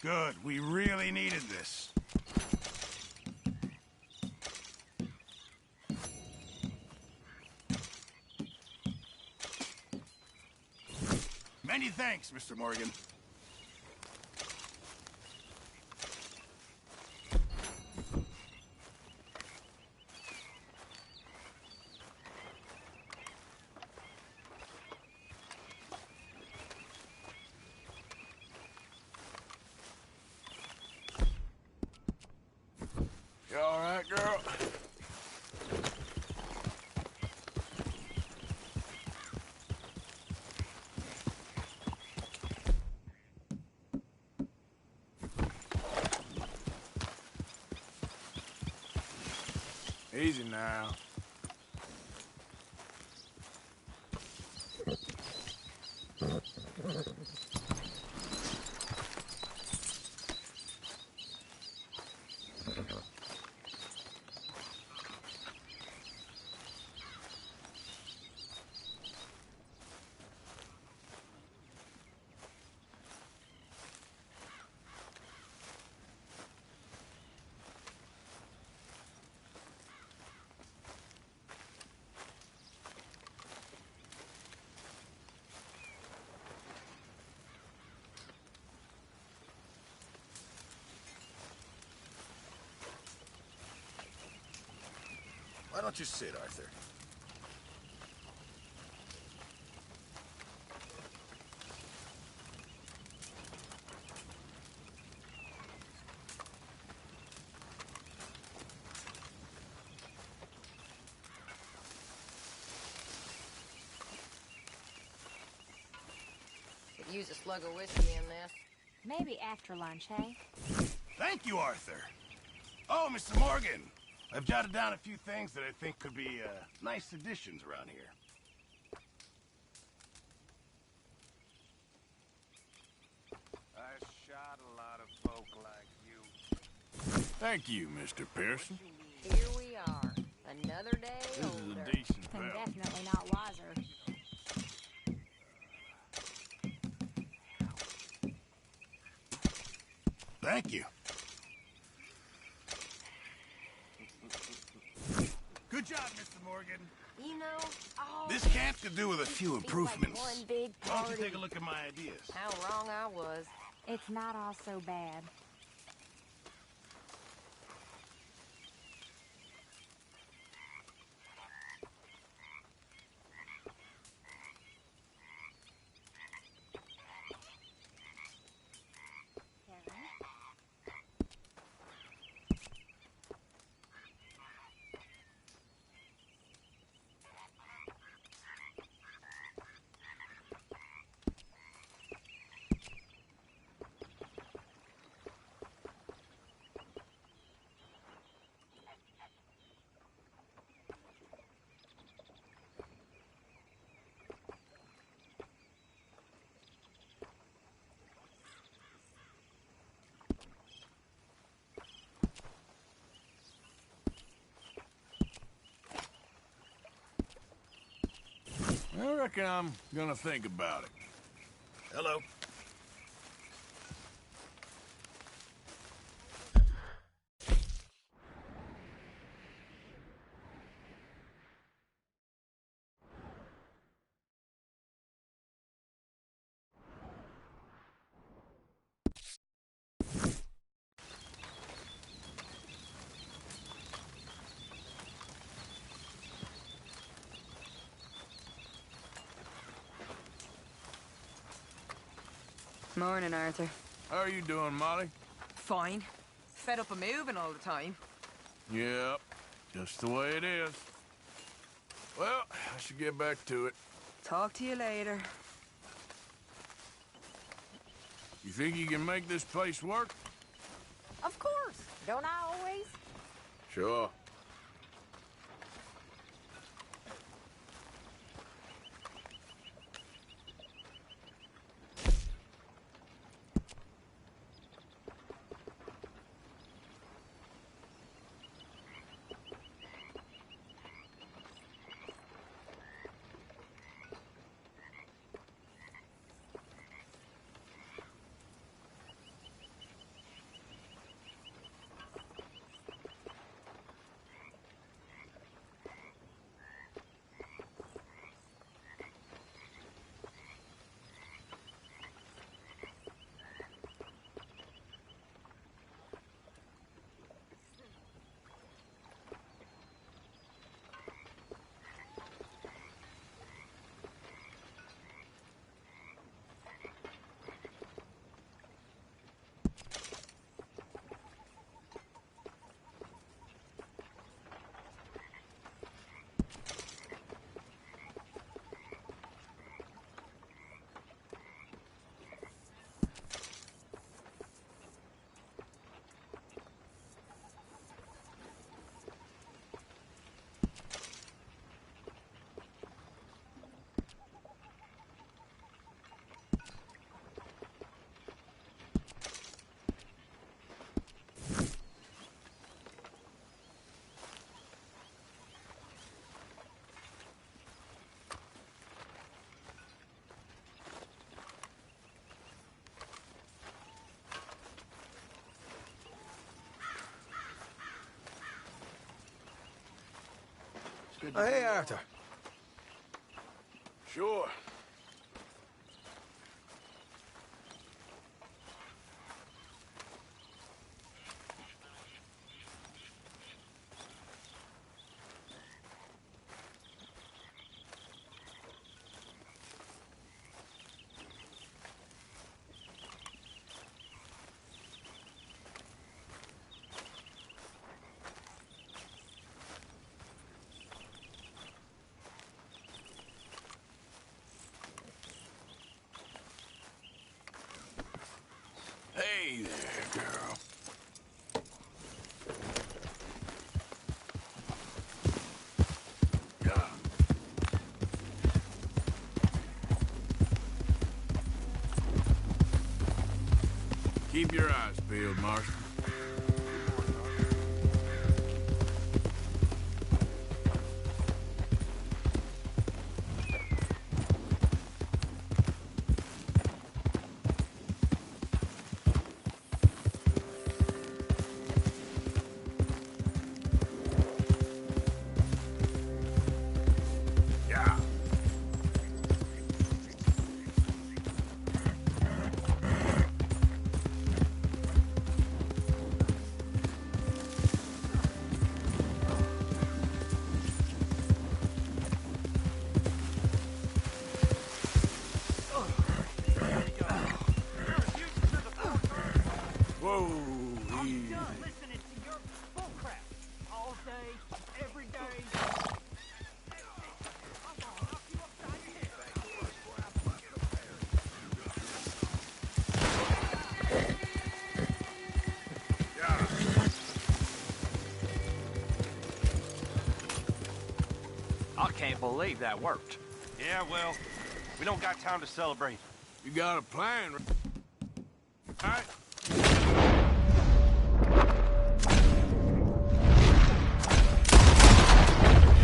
Good. We really needed this. Many thanks, Mr. Morgan. You all right, girl? Easy now. Why don't you sit, Arthur? Could use a slug of whiskey in this. Maybe after lunch, hey? Thank you, Arthur. Oh, Mr. Morgan. I've jotted down a few things that I think could be nice additions around here. I shot a lot of folk like you. Thank you, Mr. Pearson. Here we are. Another day This is older. a decent And bell. definitely not wiser. Thank you. Good job, Mr. Morgan. You know, all This camp could do with a few improvements. Like one big Why don't party. you take a look at my ideas? How wrong I was. It's not all so bad. I reckon I'm gonna think about it. Hello. Morning, Arthur. How are you doing, Molly? Fine. Fed up of moving all the time. Yep, just the way it is. Well, I should get back to it. Talk to you later. You think you can make this place work? Of course. Don't I always? Sure. Good to Hey, Arthur. Sure. Hey there, girl. Keep your eyes peeled, Marshal. Whoa, I'm easy. done listening to your bullcrap all day, every day. I can't believe that worked. Yeah, well, we don't got time to celebrate. You got a plan, right?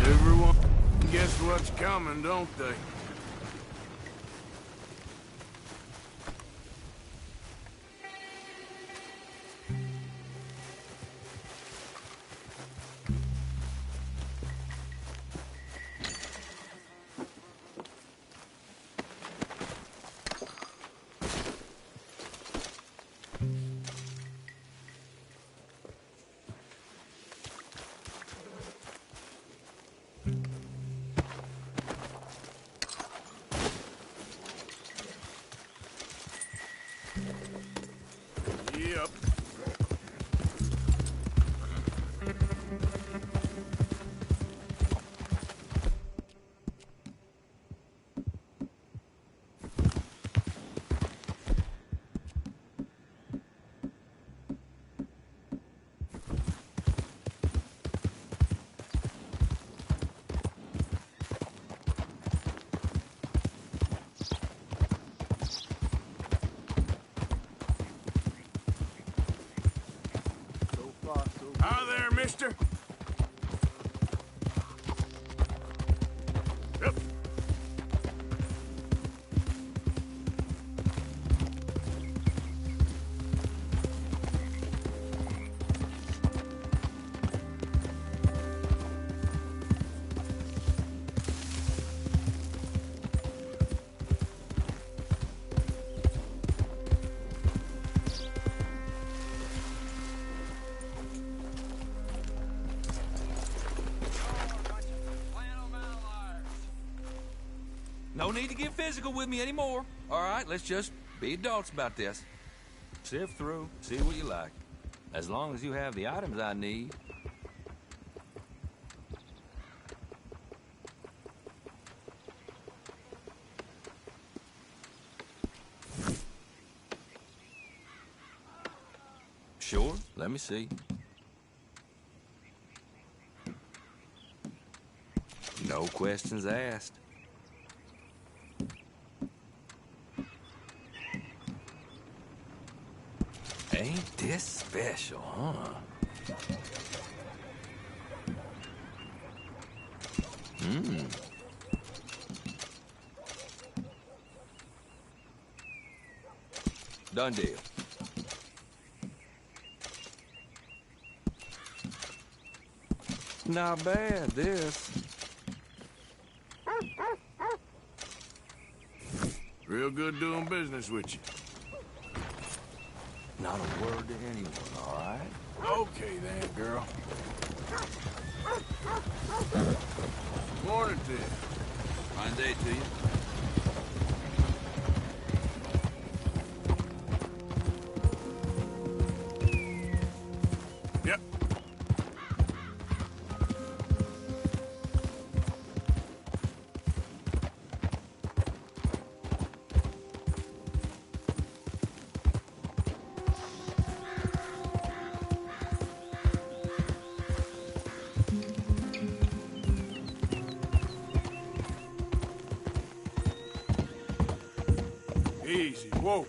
Everyone guess what's coming, don't they? Yep. Hi there, mister. Yep. No need to get physical with me anymore. All right, let's just be adults about this. Sift through, see what you like. As long as you have the items I need. Sure, let me see. No questions asked. Ain't this special, huh? Done deal. Not bad, this. Real good doing business with you. Not a word to anyone, all right? Okay then, girl. Morning to you. Fine day to you. Yep. Easy, whoa.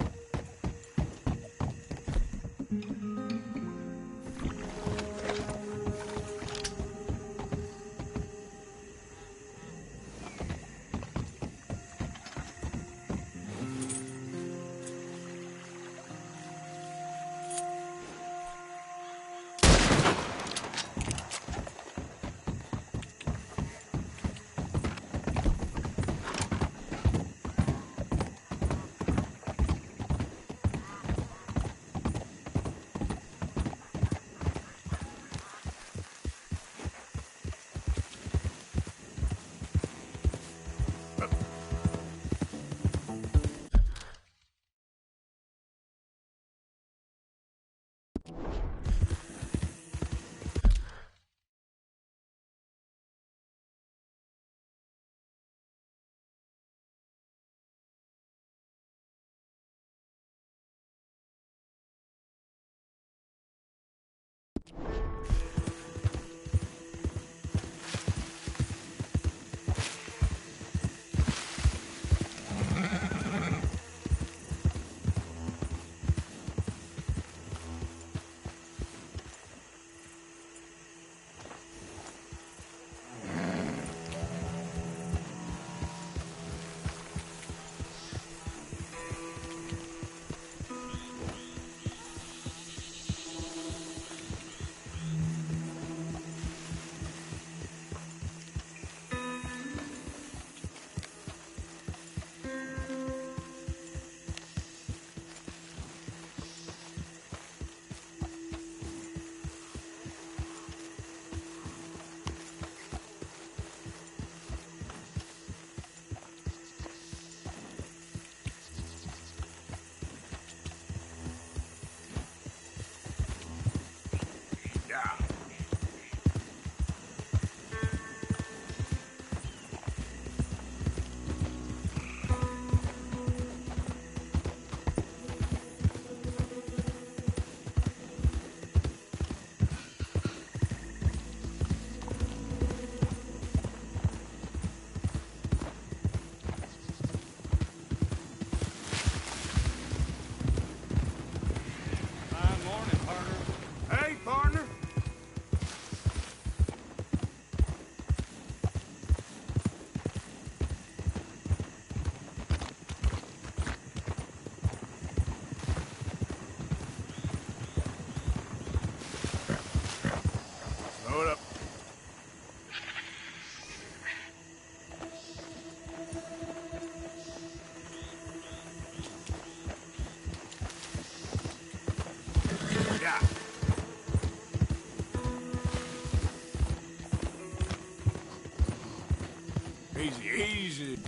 Easy, easy.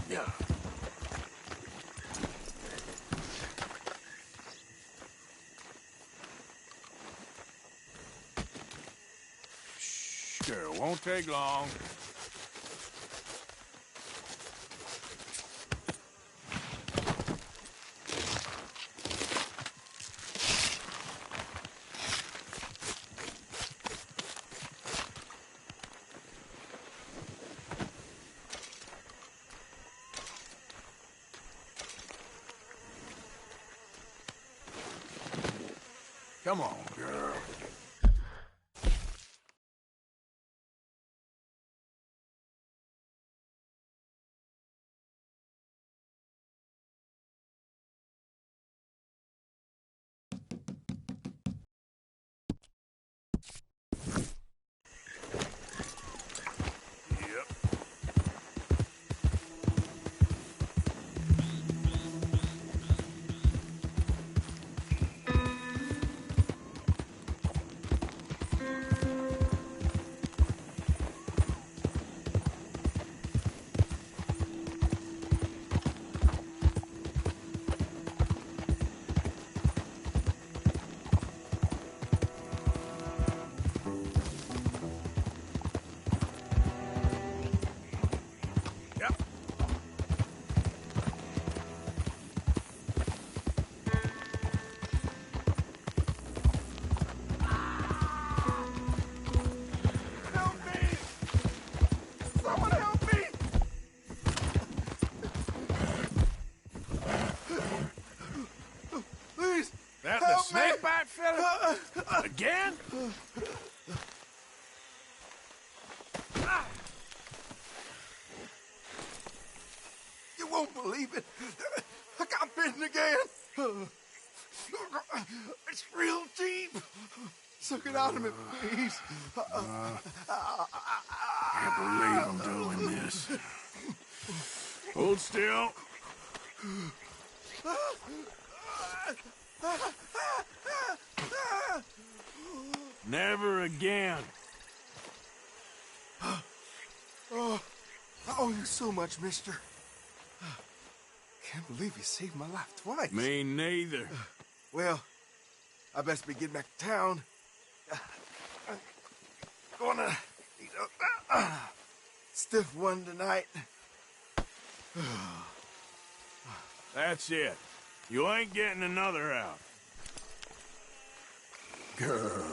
Yeah. Sure, won't take long. Come on, girl. I got bitten again. It's real deep. Suck it out of me, please. Can't believe I'm doing this. Hold still. Never again. Oh, I owe you so much, mister. Can't believe you saved my life twice. Me neither. Well, I best be getting back to town. Gonna eat a stiff one tonight. That's it. You ain't getting another out. Girl.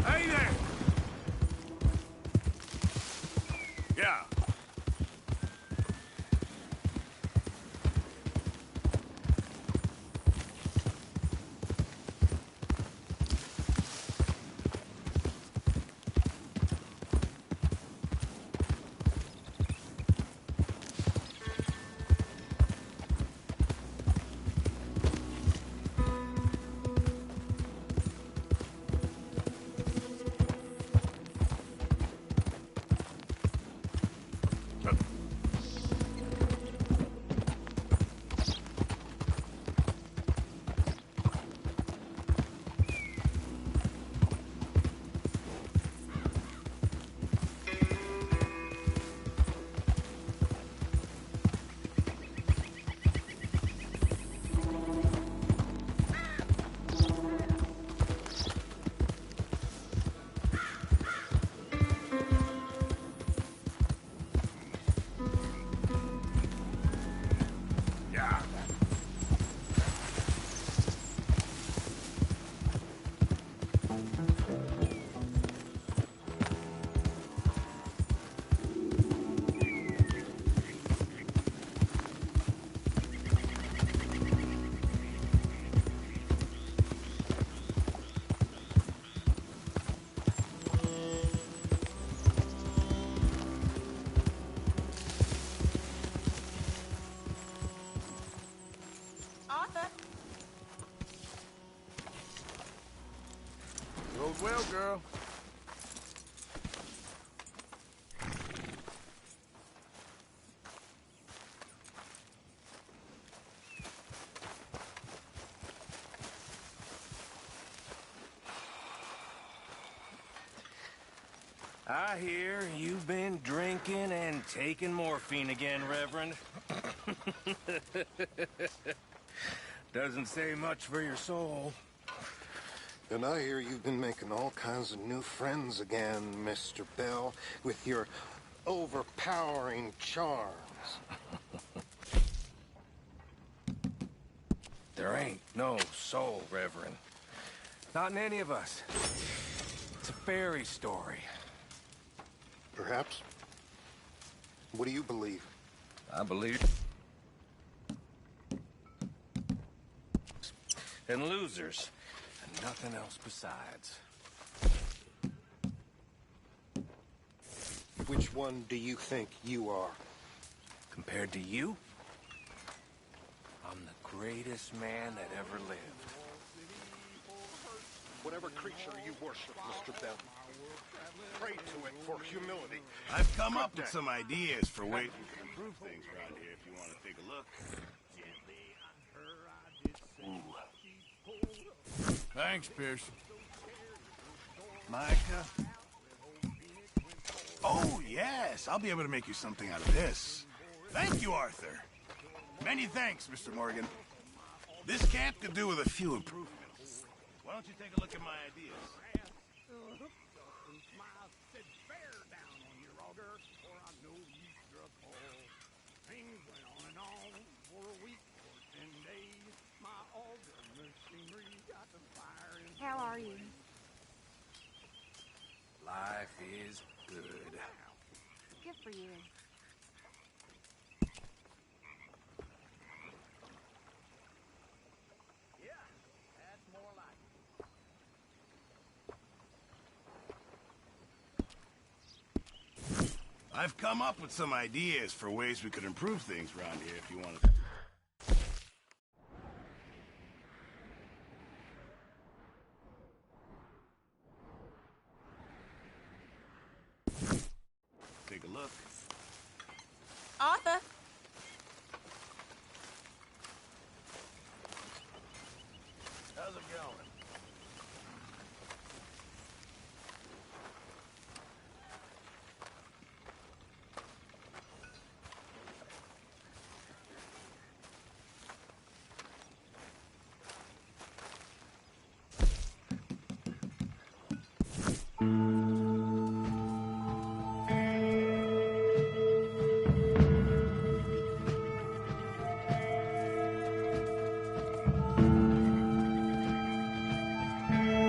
Hey there! Yeah. Goes well, girl. I hear you've been drinking and taking morphine again, Reverend. Doesn't say much for your soul. And I hear you've been making all kinds of new friends again, Mr. Bell, with your overpowering charms. There ain't no soul, Reverend. Not in any of us. It's a fairy story. Perhaps. What do you believe? I believe. And losers. And nothing else besides. Which one do you think you are? Compared to you, I'm the greatest man that ever lived. Whatever creature you worship, Mr. Bell, pray to it for humility. I've come up with some ideas for ways we can improve things around here if you want to take a look. Thanks, Pearson. Micah? Oh, yes. I'll be able to make you something out of this. Thank you, Arthur. Many thanks, Mr. Morgan. This camp could do with a few improvements. Why don't you take a look at my ideas? Smile said bear down on your auger, or I know you struck all. Things went on and on for a week or 10 days. My auger machinery got the fire in. How are you? Life is good. Good for you. Yeah, that's more like it. I've come up with some ideas for ways we could improve things around here if you want to. Take a look. Arthur! How's it going?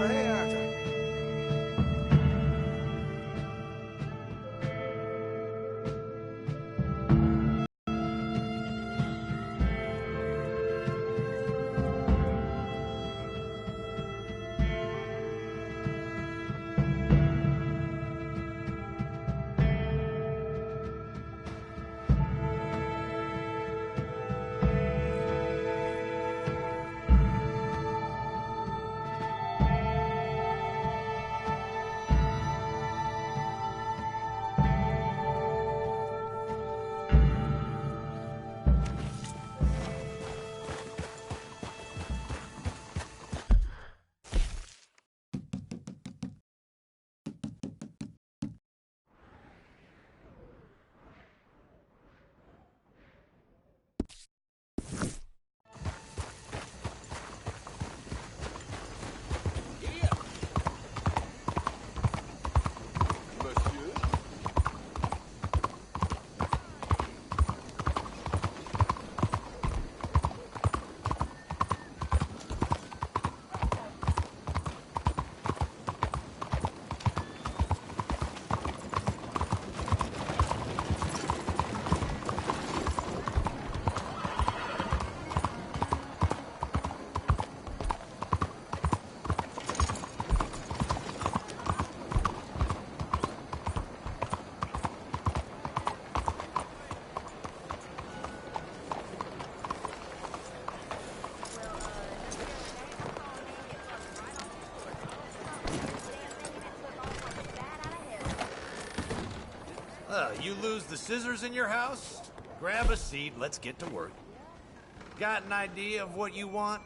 Hey, Arthur. You lose the scissors in your house? Grab a seat, let's get to work. Got an idea of what you want?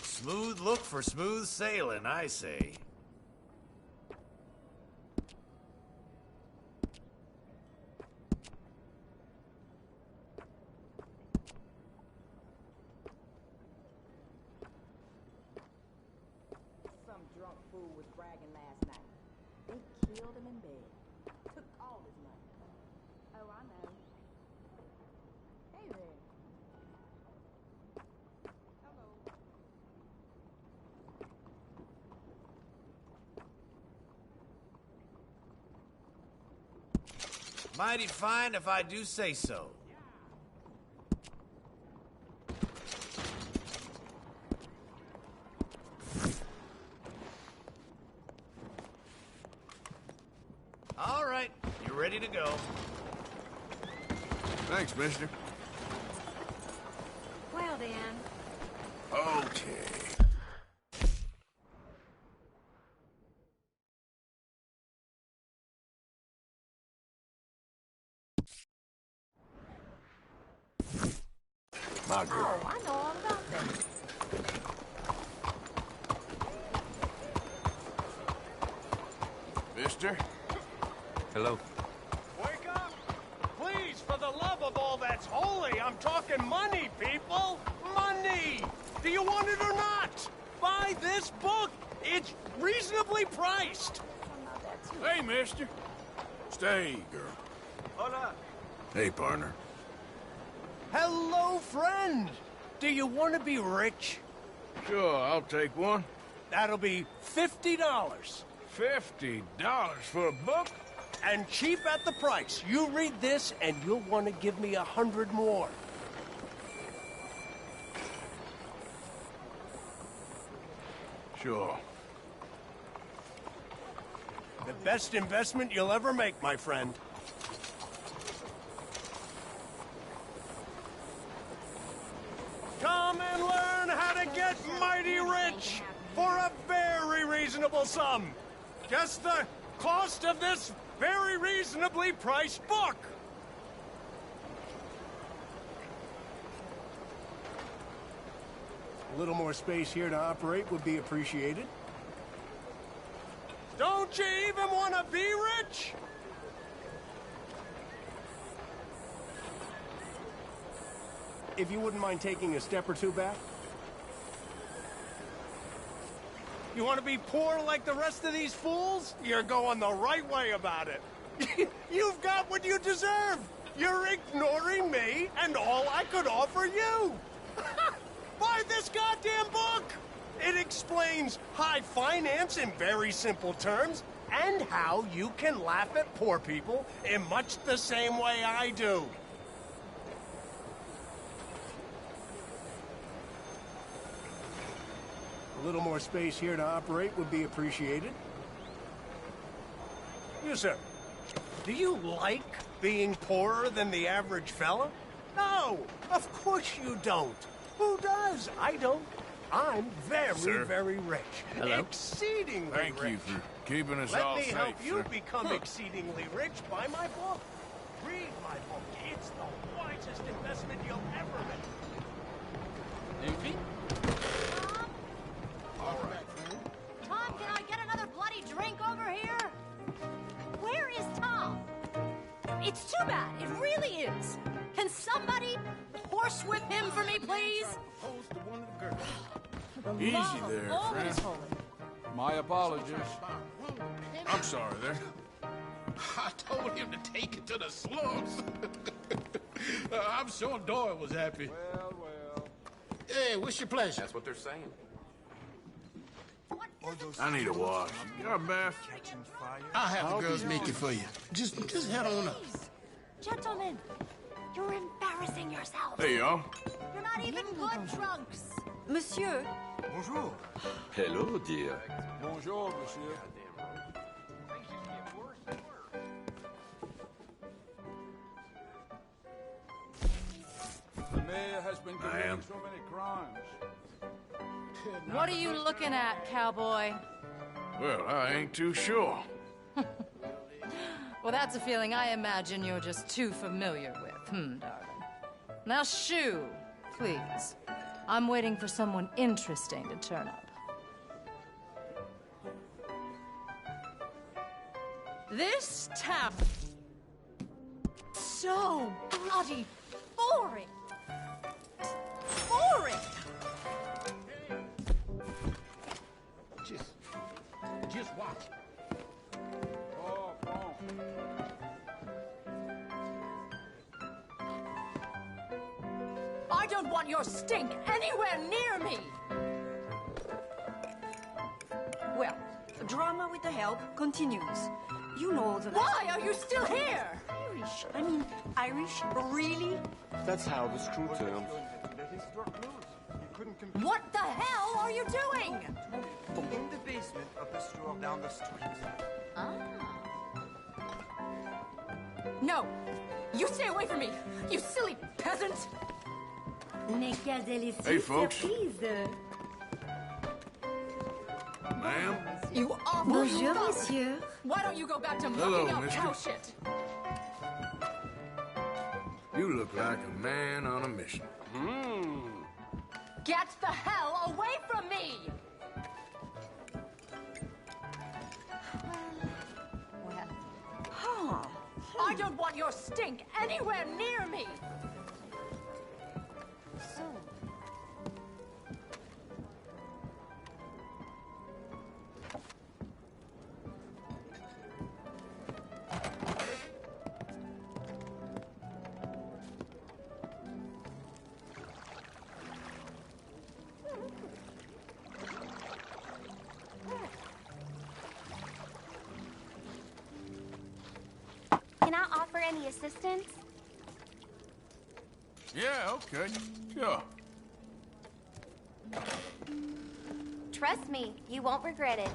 Smooth look for smooth sailing, I say. Some drunk fool was bragging last night. They killed him in bed. Took all his money. Oh, I know. Hey there. Mighty fine if I do say so. All right, you're ready to go. Thanks, mister. Well then. Okay. My girl. Oh, I know all about them. Mister? Hello. Wake up! Please, for the love of all that's holy, I'm talking money, people! Money! Do you want it or not? Buy this book! It's reasonably priced! Hey, mister. Stay, girl. Hola. Hey, partner. Hello, friend! Do you want to be rich? Sure, I'll take one. That'll be $50. $50 for a book? And cheap at the price. You read this, and you'll want to give me 100 more. Sure. The best investment you'll ever make, my friend. Come and learn how to get mighty rich for a very reasonable sum. Just the cost of this very reasonably priced book. A little more space here to operate would be appreciated. Don't you even want to be rich? If you wouldn't mind taking a step or two back. You want to be poor like the rest of these fools? You're going the right way about it. You've got what you deserve. You're ignoring me and all I could offer you. Buy this goddamn book. It explains high finance in very simple terms and how you can laugh at poor people in much the same way I do. A little more space here to operate would be appreciated. You, sir, do you like being poorer than the average fella? No, of course you don't. Who does? I don't. I'm very, Sir? very rich. Hello? Exceedingly Thank rich. you for keeping us Let all me safe, help you sir. become exceedingly rich by my book. Read my book. It's the wisest investment you'll ever make. Anything? Tom, can I get another bloody drink over here? Where is Tom? It's too bad. It really is. Can somebody horsewhip him for me, please? For the Easy love of there, all that friend. is holy. My apologies. I'm sorry there. I told him to take it to the slums. I'm sure Doyle was happy. Well, well. Hey, what's your pleasure? That's what they're saying. I need a wash. You got a bath? I'll have the girls make it for you. Just head on up. Gentlemen, you're embarrassing yourself. Hey, y'all. You're not even good drunks. Monsieur, Bonjour. Hello, dear. Bonjour, monsieur. The mayor has been committing so many crimes. What are you looking at, cowboy? Well, I ain't too sure. Well, that's a feeling I imagine you're just too familiar with, darling. Now, shoo, please. I'm waiting for someone interesting to turn up. This town... so bloody boring. Boring! Just watch. Oh, bon. I don't want your stink anywhere near me! well, the drama with the help continues. You know the... Why are you still here? Irish. I mean, Irish? Really? That's how the true terms. What the hell are you doing? In the basement of the store down the street. No! You stay away from me! You silly peasant! Hey, folks. Ma'am? You awful Bonjour, dog. monsieur. Why don't you go back to Hello, mucking up mister. cow shit? You look like a man on a mission. Get the hell away from me! Well. Huh. I don't want your stink anywhere near me! So. Can I offer any assistance? Yeah, okay. Sure. Trust me, you won't regret it.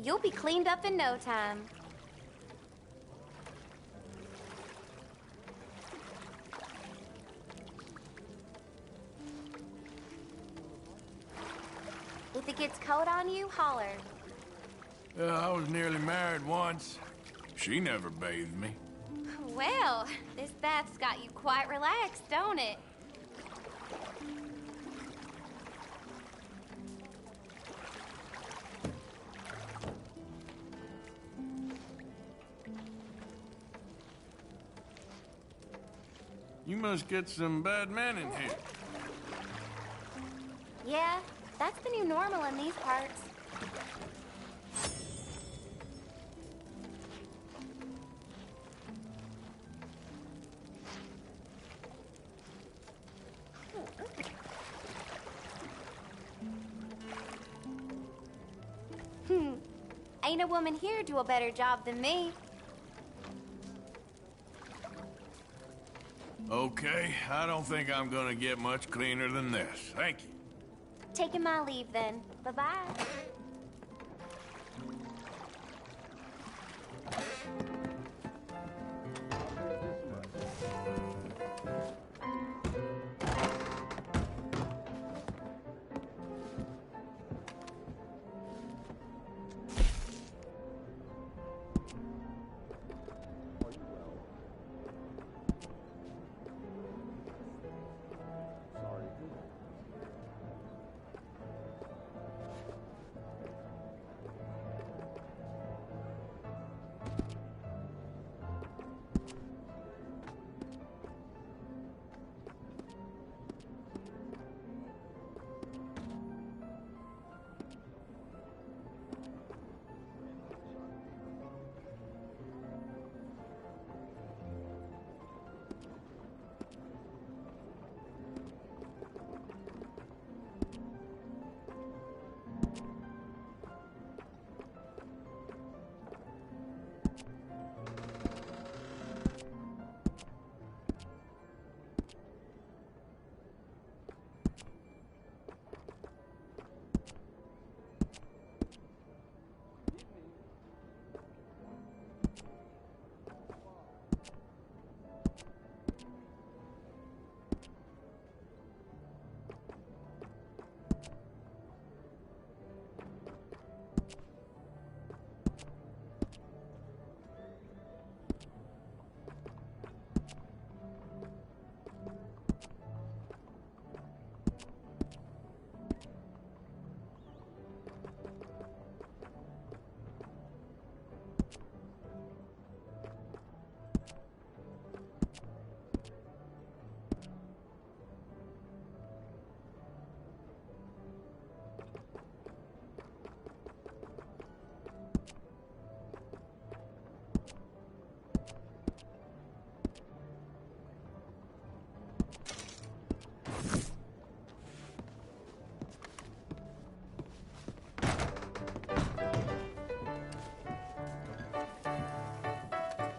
You'll be cleaned up in no time. If it gets cold on you, holler. I was nearly married once. She never bathed me. Well, this bath's got you quite relaxed, don't it? You must get some bad men in here. Yeah, that's the new normal in these parts. Ain't a woman here do a better job than me. Okay, I don't think I'm gonna get much cleaner than this. Thank you. Taking my leave then. Bye-bye.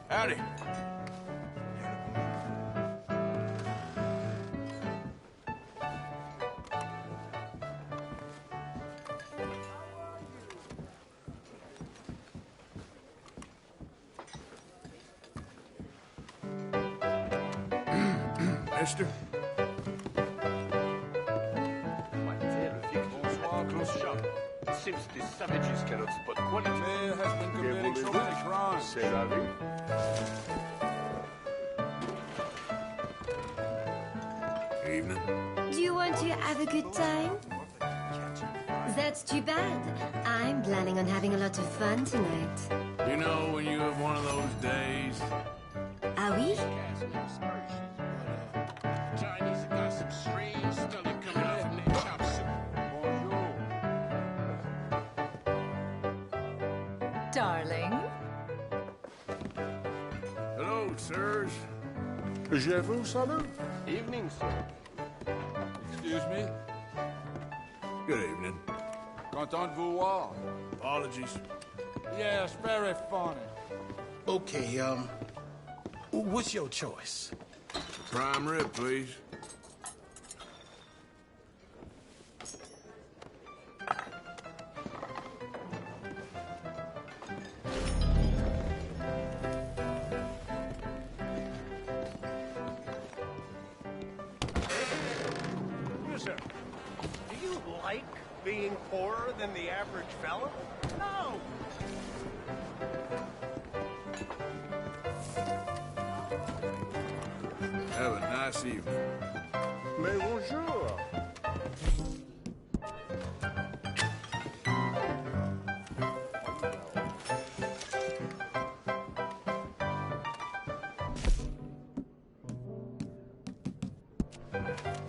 Howdy. Mister? Bonsoir, close shop. Since the savages cannot spot quality, Mayor has been committing so many crimes. C'est la vie. Evening. Do you want to have a good time? That's too bad. I'm planning on having a lot of fun tonight. You know when you have one of those days? Ah oui? Chinese got some strange stuff coming out from their chop suey. Darling? Hello, sirs. Je vous salue. Evening, sir. Excuse me? Good evening. Content de vous voir. Apologies. Yes, very funny. Okay, what's your choice? Prime rib, please. You, sir, do you like being poorer than the average fella? No. Have a nice evening. Mais bonjour.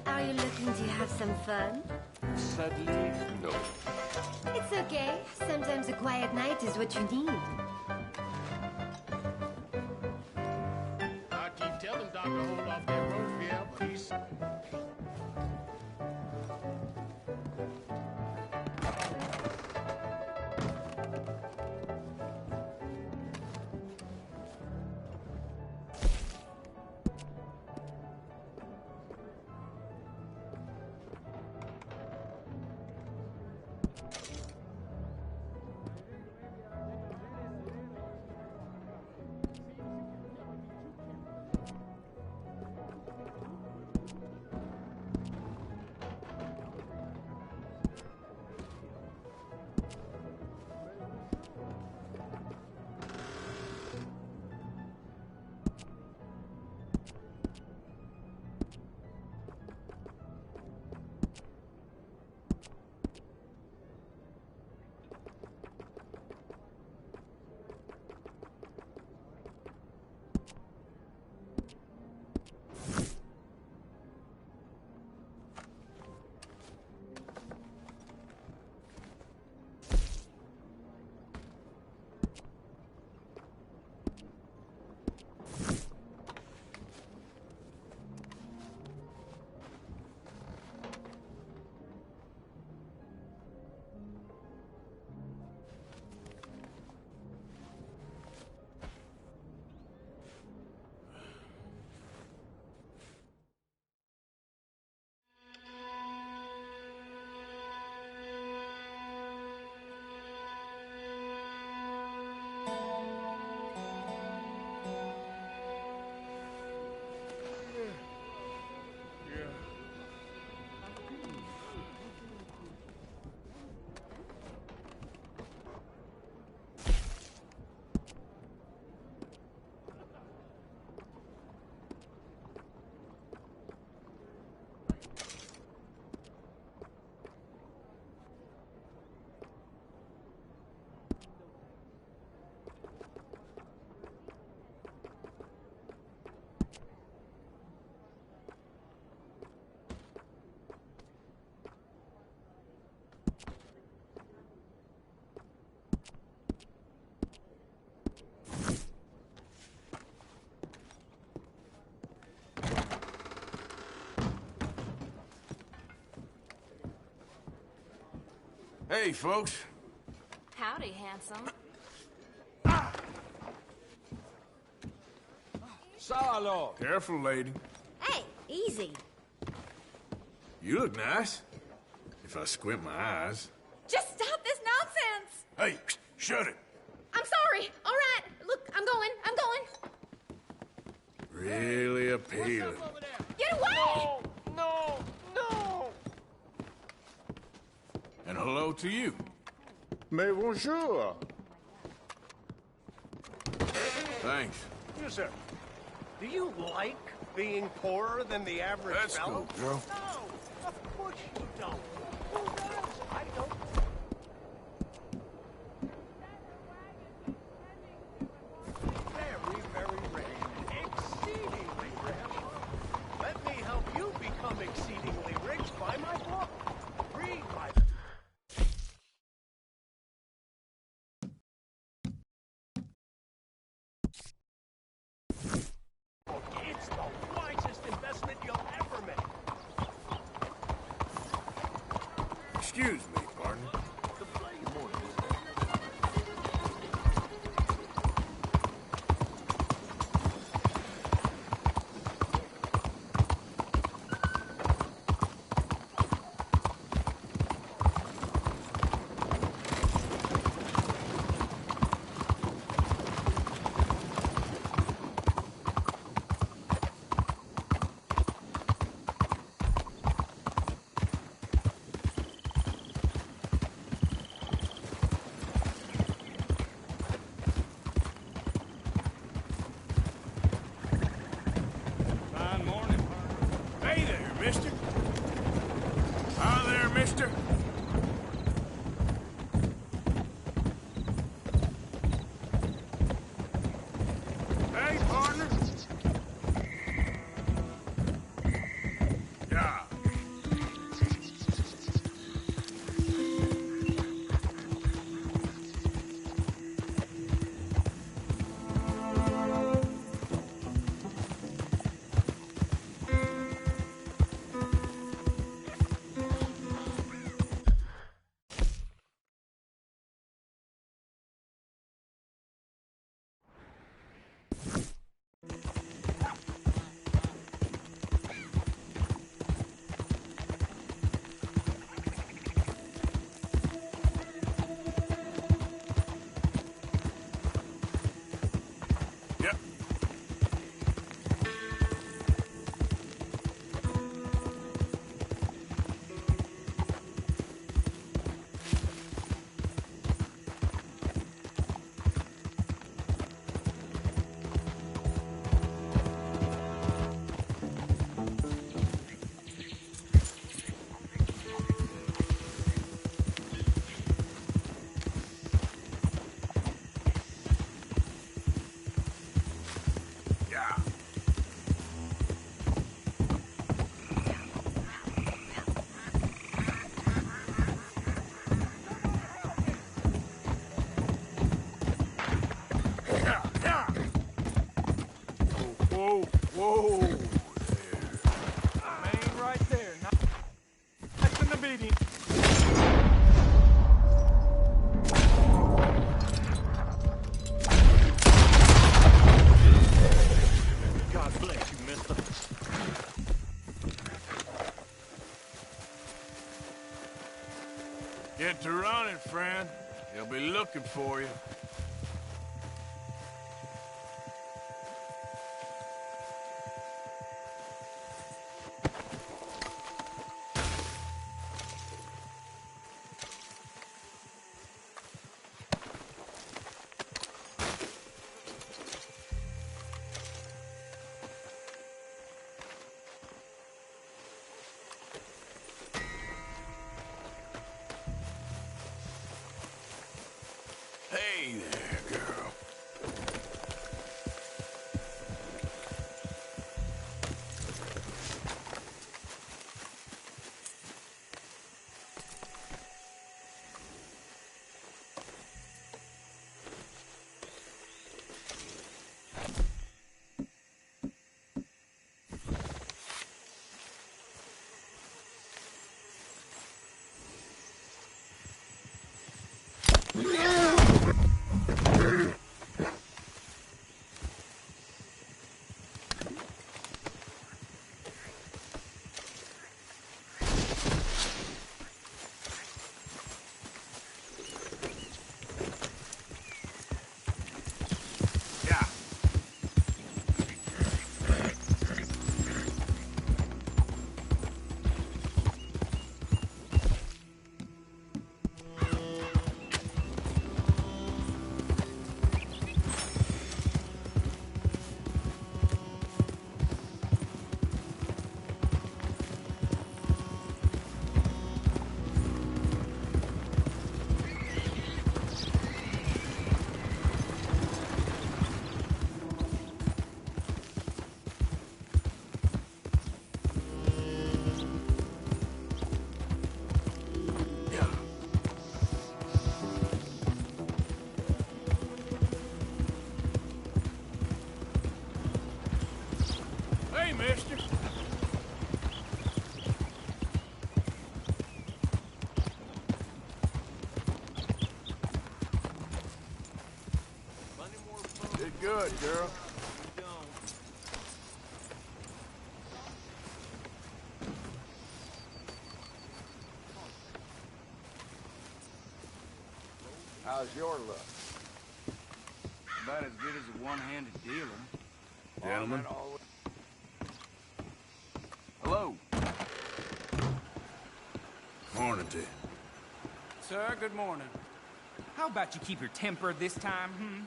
Are you looking to have some fun? Sadly, no. It's okay. Sometimes a quiet night is what you need. I keep telling Doc to hold off that road here, but he's... Hey, folks. Howdy, handsome. Salo. Careful, lady. Hey, easy. You look nice. If I squint my eyes. Just stop this nonsense. Hey, shut it. I'm sorry. All right. Look, I'm going. Really appealing. Get away! No! And hello to you. Mais bonjour. Thanks. You, sir. Do you like being poorer than the average That's fellow? cool, Joe. No, of course you don't. Who does? I don't. Very, very rich. Exceedingly rich. Let me help you become exceedingly rich by my book. Read my book. It's the wisest investment you'll ever make. Excuse me, partner. Fine morning, partner. Hey there, mister. Hi there, mister. Hey, partner. Yeah. Yep. Yeah. Yeah, yeah. Whoa, whoa, whoa. Man, right there. That's in the meeting. God bless you, mister. Get to running, friend. They'll be looking for you. Hey there. good, girl. How's your luck? About as good as a one-handed dealer. Gentlemen. Hello. Morning to you. Sir, good morning. How about you keep your temper this time,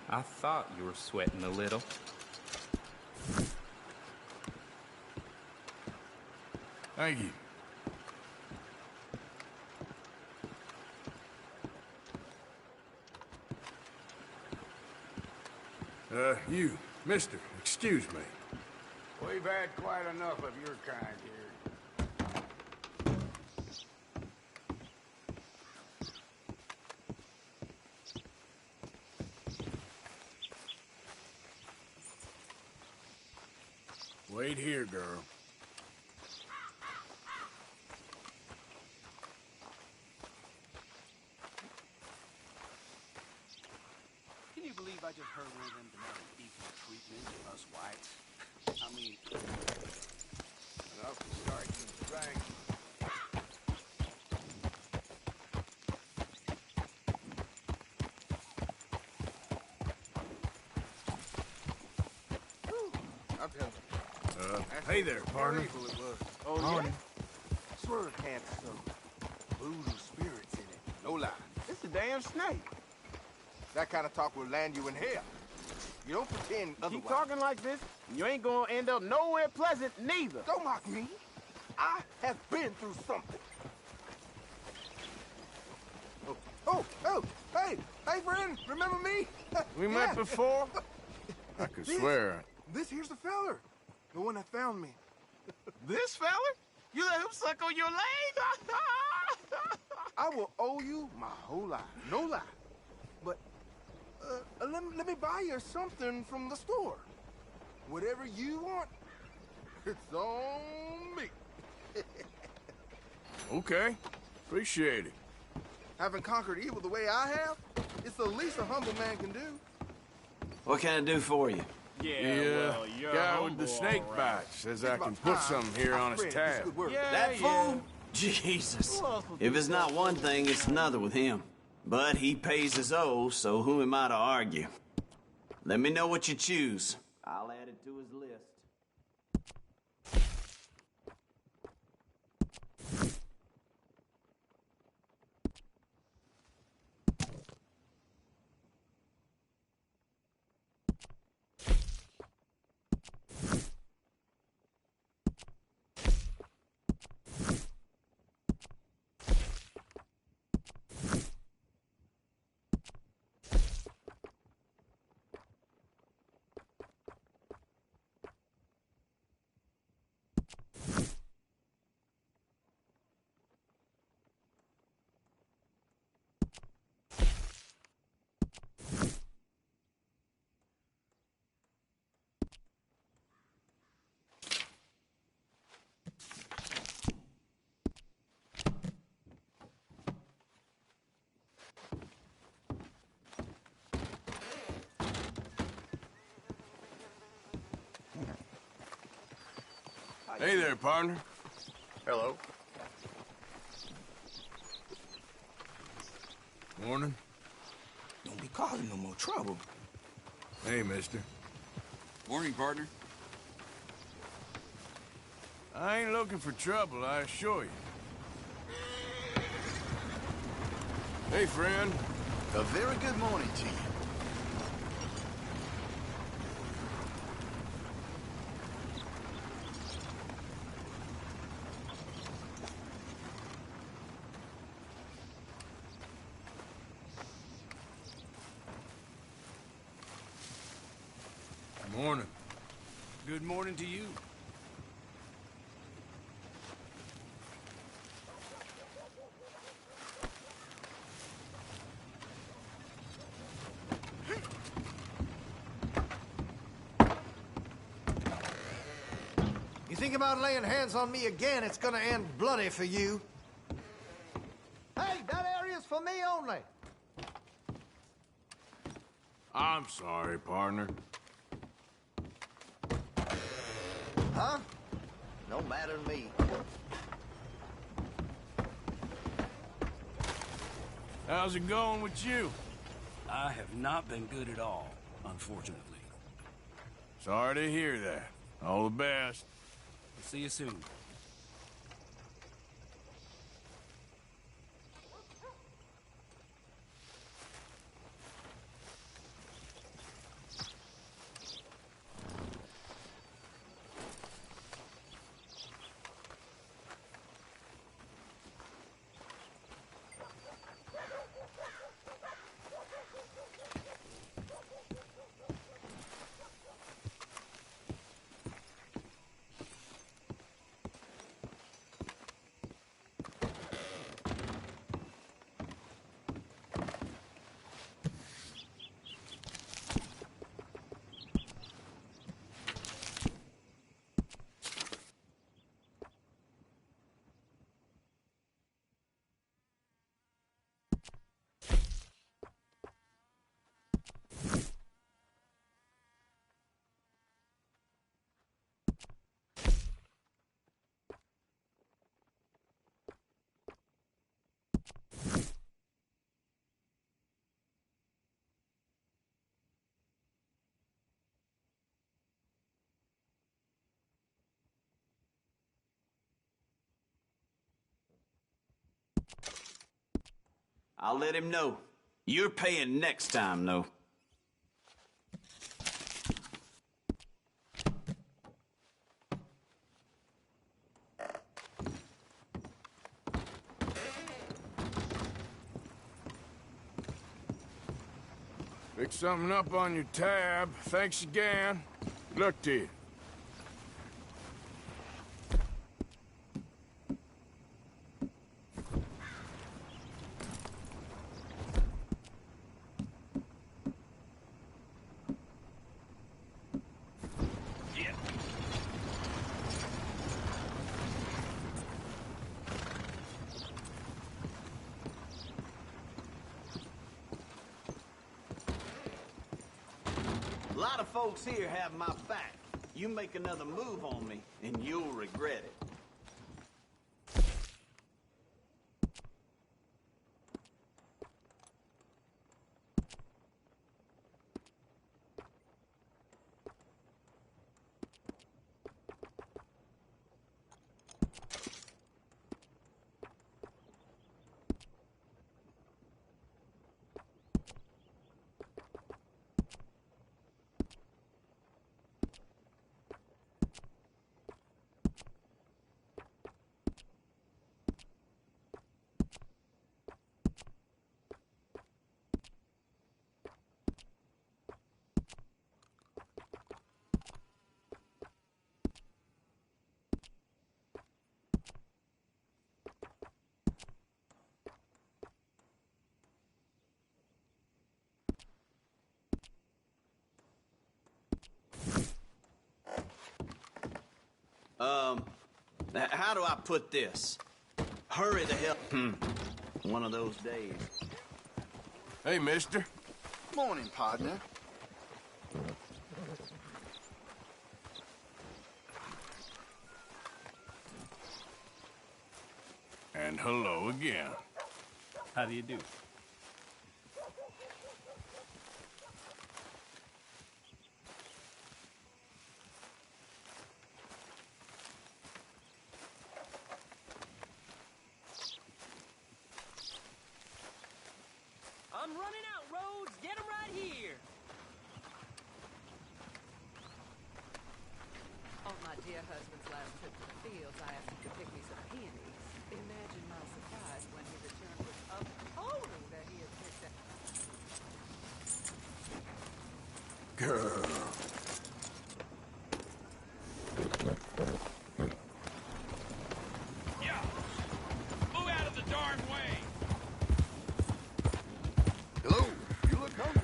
I thought you were sweating a little. Thank you. You, mister, excuse me. We've had quite enough of your kind here. Wait here, girl. Can you believe I just heard one of them demanding equal treatment to us whites? I mean, enough to start some strength. I'm telling you. Hey there, partner. Oh, yeah? Swear it can't some voodoo spirits in it. No lie. It's a damn snake. That kind of talk will land you in hell. You don't pretend otherwise. Keep talking like this, and you ain't gonna end up nowhere pleasant neither. Don't mock me. I have been through something. Hey, friend, remember me? We met before? I could swear. This here's the feller. The one that found me. This fella? You let him suck on your leg? I will owe you my whole life. No lie. But let me buy you something from the store. Whatever you want, it's on me. Okay. Appreciate it. Having conquered evil the way I have, it's the least a humble man can do. What can I do for you? Well, guy with the snake bite says I can put something here on his tab. That fool? Jesus. If it's not one thing, it's another with him. But he pays his owe, so who am I to argue? Let me know what you choose. I'll add it to his list. Hey there, partner. Hello. Morning. Don't be causing no more trouble. Hey, mister. Morning, partner. I ain't looking for trouble, I assure you. Hey, friend. A very good morning to you. Morning. Good morning to you. You think about laying hands on me again, it's gonna end bloody for you. Hey, that area's for me only. I'm sorry, partner. Huh? No matter to me. How's it going with you? I have not been good at all, unfortunately. Sorry to hear that. All the best. See you soon. I'll let him know. You're paying next time, though. Pick something up on your tab. Thanks again. Look to you. A lot of folks here have my back. You make another move on me, and you'll regret it. How do I put this? Hurry the hell. One of those days. Hey, mister. Morning, partner. And hello again. How do you do? I'm running out, Rhodes. Get him right here. On my dear husband's last trip to the fields, I asked him to pick me some peonies. Imagine my surprise when he returned with a pony that he had picked out. Girl. Yeah. Move out of the darn way. Hello, you look hungry.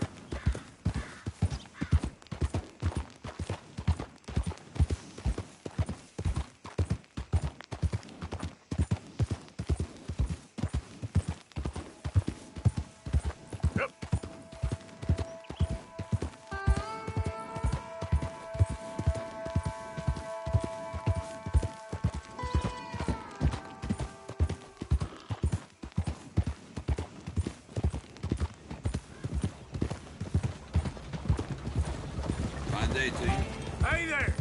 day to you. Hey there!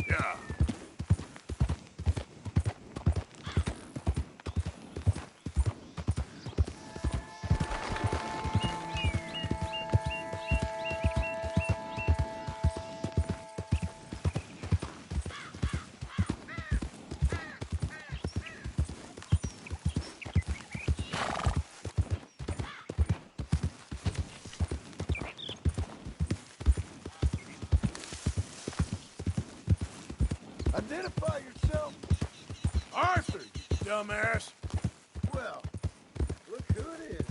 Yeah. Identify yourself. Arthur, you dumbass! Well, look who it is.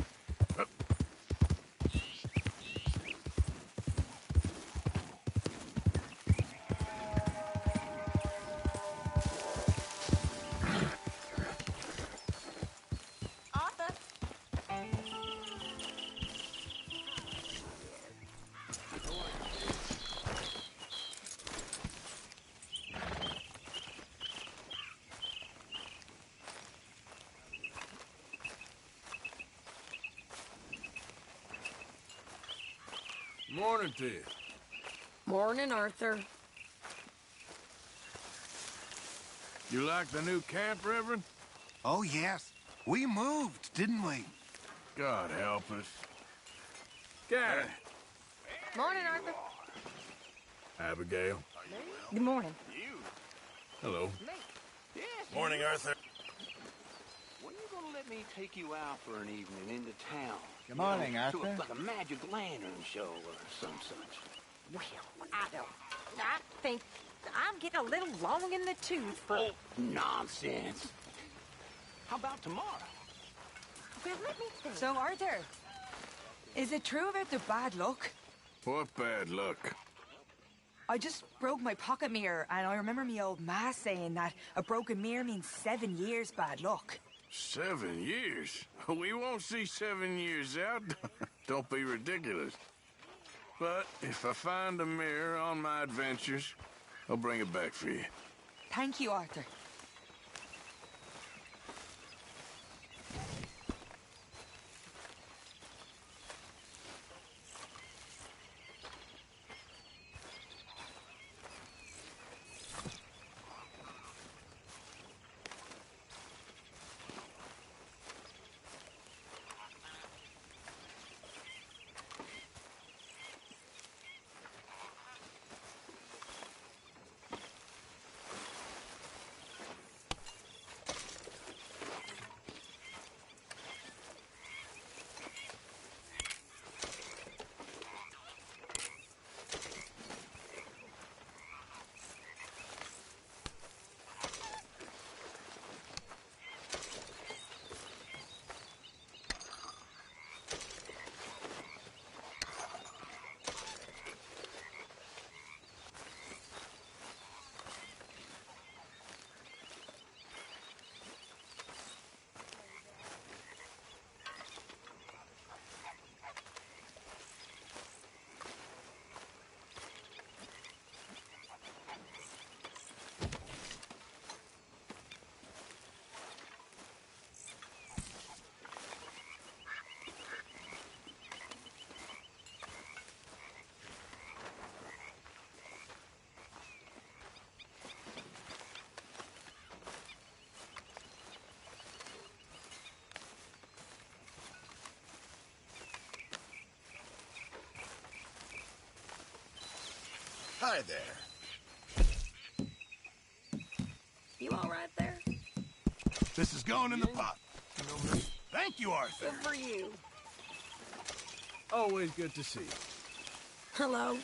Arthur. Morning to you. Morning, Arthur. You like the new camp, Reverend? Oh, yes. We moved, didn't we? God help us. Got it. Morning, Arthur. Abigail. Good morning. Hello. Morning, Arthur. When you gonna let me take you out for an evening into town? Good morning, To Arthur. like a magic lantern show or some such. Well, I think I'm getting a little long in the tooth for... Oh, nonsense. How about tomorrow? Well, let me think. So, Arthur, is it true about the bad luck? What bad luck? I just broke my pocket mirror, and I remember me old ma saying that a broken mirror means 7 years bad luck. 7 years? We won't see 7 years out. Don't be ridiculous. But if I find a mirror on my adventures, I'll bring it back for you. Thank you, Arthur. Hi there. You all right there? This is going in the pot. Thank you, Arthur. Good for you. Always good to see you. Hello.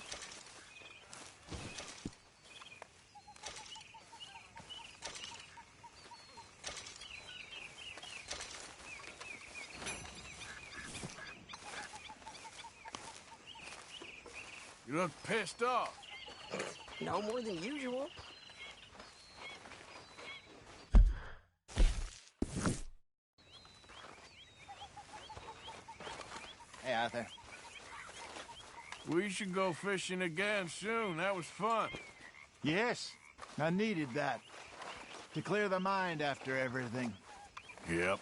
You look pissed off. No more than usual. Hey, Arthur. We should go fishing again soon. That was fun. Yes, I needed that. To clear the mind after everything. Yep.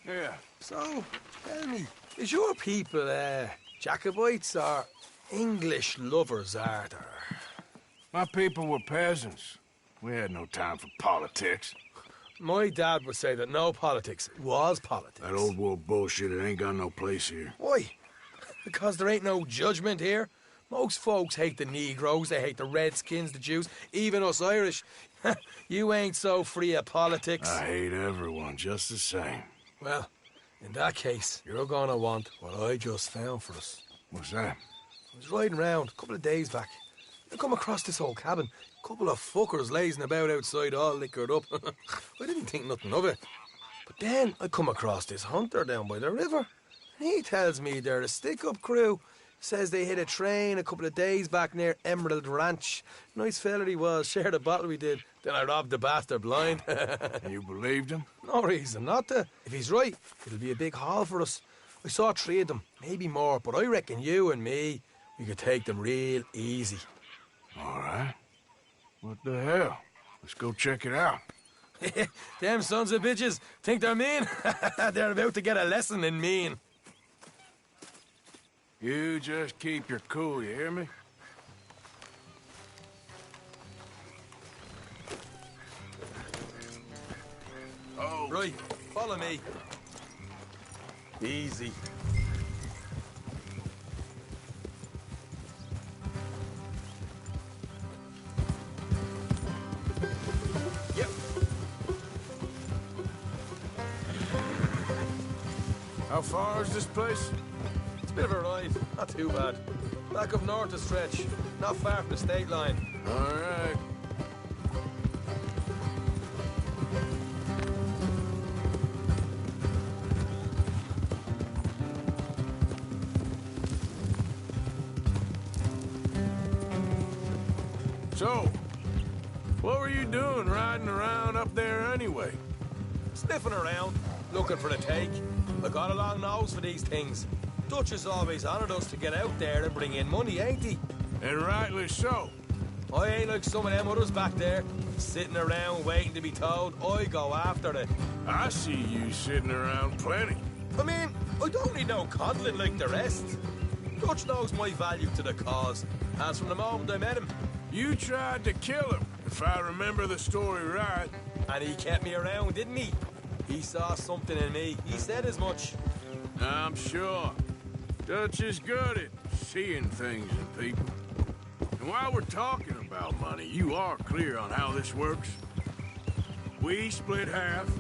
Yeah. So, tell me, is your people, Jacobites or English lovers, Arthur? My people were peasants. We had no time for politics. My dad would say that no politics was politics. That old world bullshit, it ain't got no place here. Why? Because there ain't no judgment here. Most folks hate the Negroes, they hate the Redskins, the Jews, even us Irish. You ain't so free of politics. I hate everyone just the same. Well, in that case, you're gonna want what I just found for us. What's that? I was riding around a couple of days back. I come across this old cabin. A couple of fuckers lazing about outside all liquored up. I didn't think nothing of it. But then I come across this hunter down by the river. He tells me they're a stick-up crew. Says they hit a train a couple of days back near Emerald Ranch. Nice fella he was, shared a bottle we did. Then I robbed the bastard blind. You believed him? No reason not to. If he's right, it'll be a big haul for us. I saw 3 of them, maybe more, but I reckon you and me, we could take them real easy. All right. What the hell? Let's go check it out. Them sons of bitches think they're mean. They're about to get a lesson in mean. You just keep your cool, you hear me? Oh. Right, follow me. Easy. Yep. How far is this place? It's a bit of a ride, not too bad. Back up north a stretch, not far from the state line. All right. So, what were you doing riding around up there anyway? Sniffing around, looking for the take. I got a long nose for these things. Dutch has always honoured us to get out there and bring in money, ain't he? And rightly so. I ain't like some of them others back there, sitting around waiting to be told. I go after it. I see you sitting around plenty. I mean, I don't need no coddling like the rest. Dutch knows my value to the cause, as from the moment I met him. You tried to kill him, if I remember the story right. And he kept me around, didn't he? He saw something in me. He said as much. I'm sure. Dutch is good at seeing things in people. And while we're talking about money, you are clear on how this works? We split half,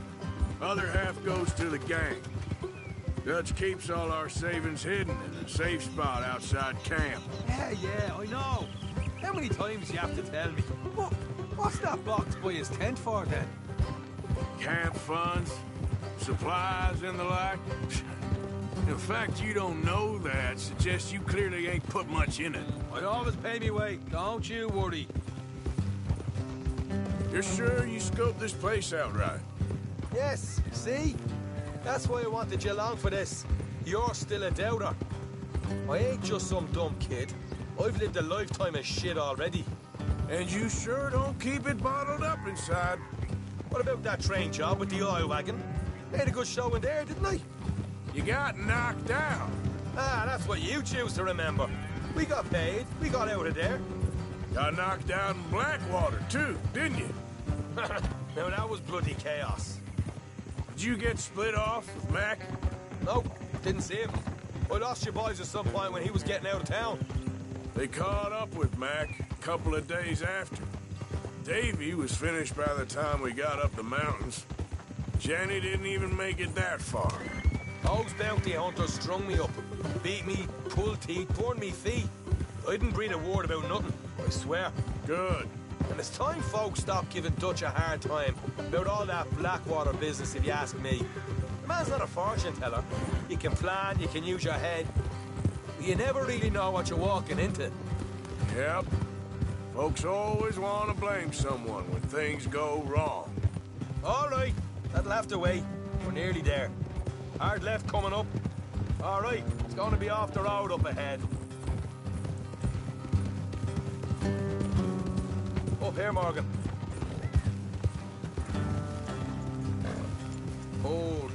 other half goes to the gang. Dutch keeps all our savings hidden in a safe spot outside camp. Yeah, I know. How many times you have to tell me? What's that box by his tent for, then? Camp funds, supplies, and the like. The fact you don't know that suggests you clearly ain't put much in it. I always pay me weight, don't you worry. You're sure you scoped this place out right? Yes, see? That's why I wanted you along for this. You're still a doubter. I ain't just some dumb kid. I've lived a lifetime of shit already. And you sure don't keep it bottled up inside. What about that train job with the oil wagon? Made a good show in there, didn't I? You got knocked out. Ah, that's what you choose to remember. We got paid. We got out of there. Got knocked out in Blackwater, too, didn't you? Now, that was bloody chaos. Did you get split off with Mac? Nope, didn't see him. I lost your boys at some point when he was getting out of town. They caught up with Mac a couple of days after. Davy was finished by the time we got up the mountains. Jenny didn't even make it that far. Those bounty hunters strung me up, beat me, pulled teeth, torn me feet. I didn't breathe a word about nothing, I swear. Good. And it's time folks stop giving Dutch a hard time about all that Blackwater business, if you ask me. The man's not a fortune teller. You can plan, you can use your head. You never really know what you're walking into. Yep. Folks always want to blame someone when things go wrong. All right, that'll have to wait. We're nearly there. Hard left coming up. All right, it's going to be off the road up ahead. Up here, Morgan. Hold.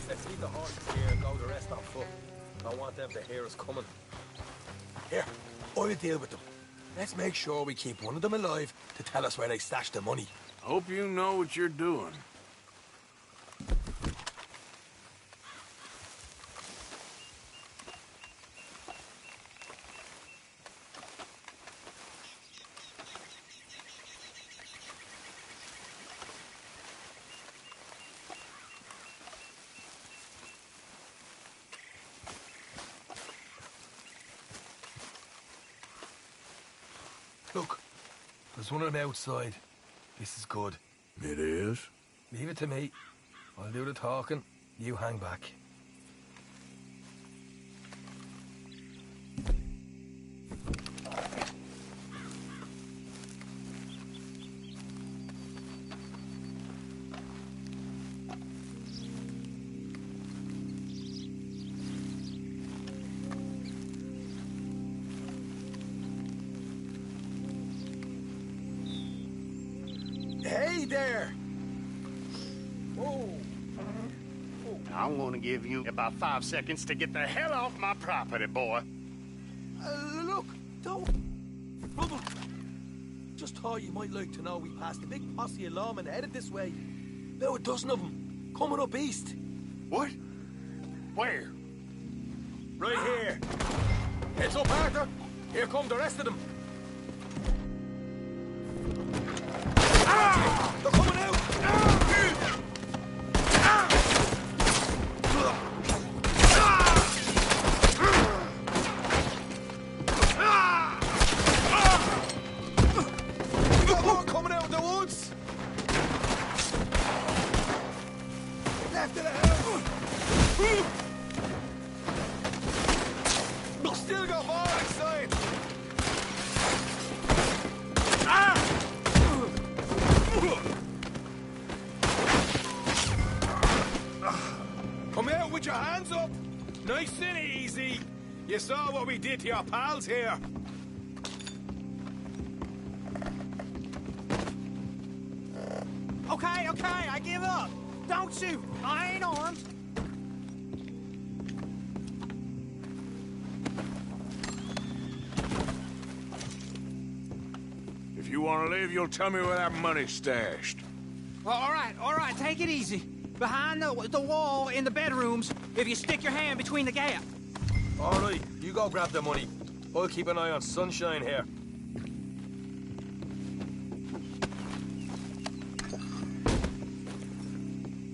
Let's leave the horses here and go the rest on foot. I want them to hear us coming. Here, I'll deal with them. Let's make sure we keep one of them alive to tell us where they stashed the money. Hope you know what you're doing. Look, there's one of them outside. This is good. It is? Leave it to me. I'll do the talking. You hang back. Hey there! I'm gonna give you about 5 seconds to get the hell off my property, boy. Look, don't... Rubble! Just thought you might like to know we passed a big posse of lawmen headed this way. About a dozen of them, coming up east. What? Where? Right here. Heads up, Arthur. Here come the rest of them. They're coming out! We got more coming out of the woods! Left of the house! Still got more inside! Come out with your hands up! Nice and easy! You saw what we did to your pals here. Okay, I give up. Don't shoot. I ain't armed. If you want to leave, you'll tell me where that money's stashed. All right, take it easy. Behind the wall in the bedrooms, if you stick your hand between the gap. All right, you go grab the money. I'll keep an eye on Sunshine here.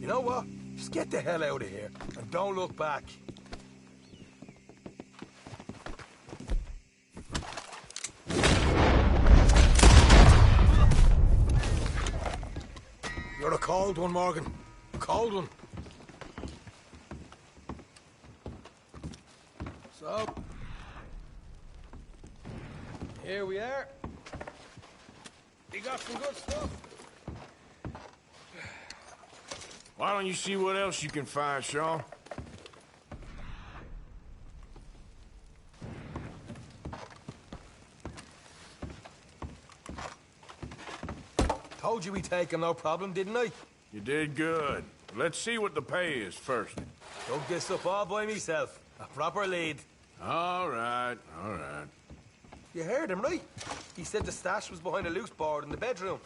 You know what? Just get the hell out of here and don't look back. You're a cold one, Morgan. A cold one. So, here we are. We got some good stuff. Why don't you see what else you can find, Sean? Told you we'd take him, no problem, didn't I? You did good. Let's see what the pay is first. Dug this up all by myself. A proper lead. All right, all right. You heard him, right? He said the stash was behind a loose board in the bedroom.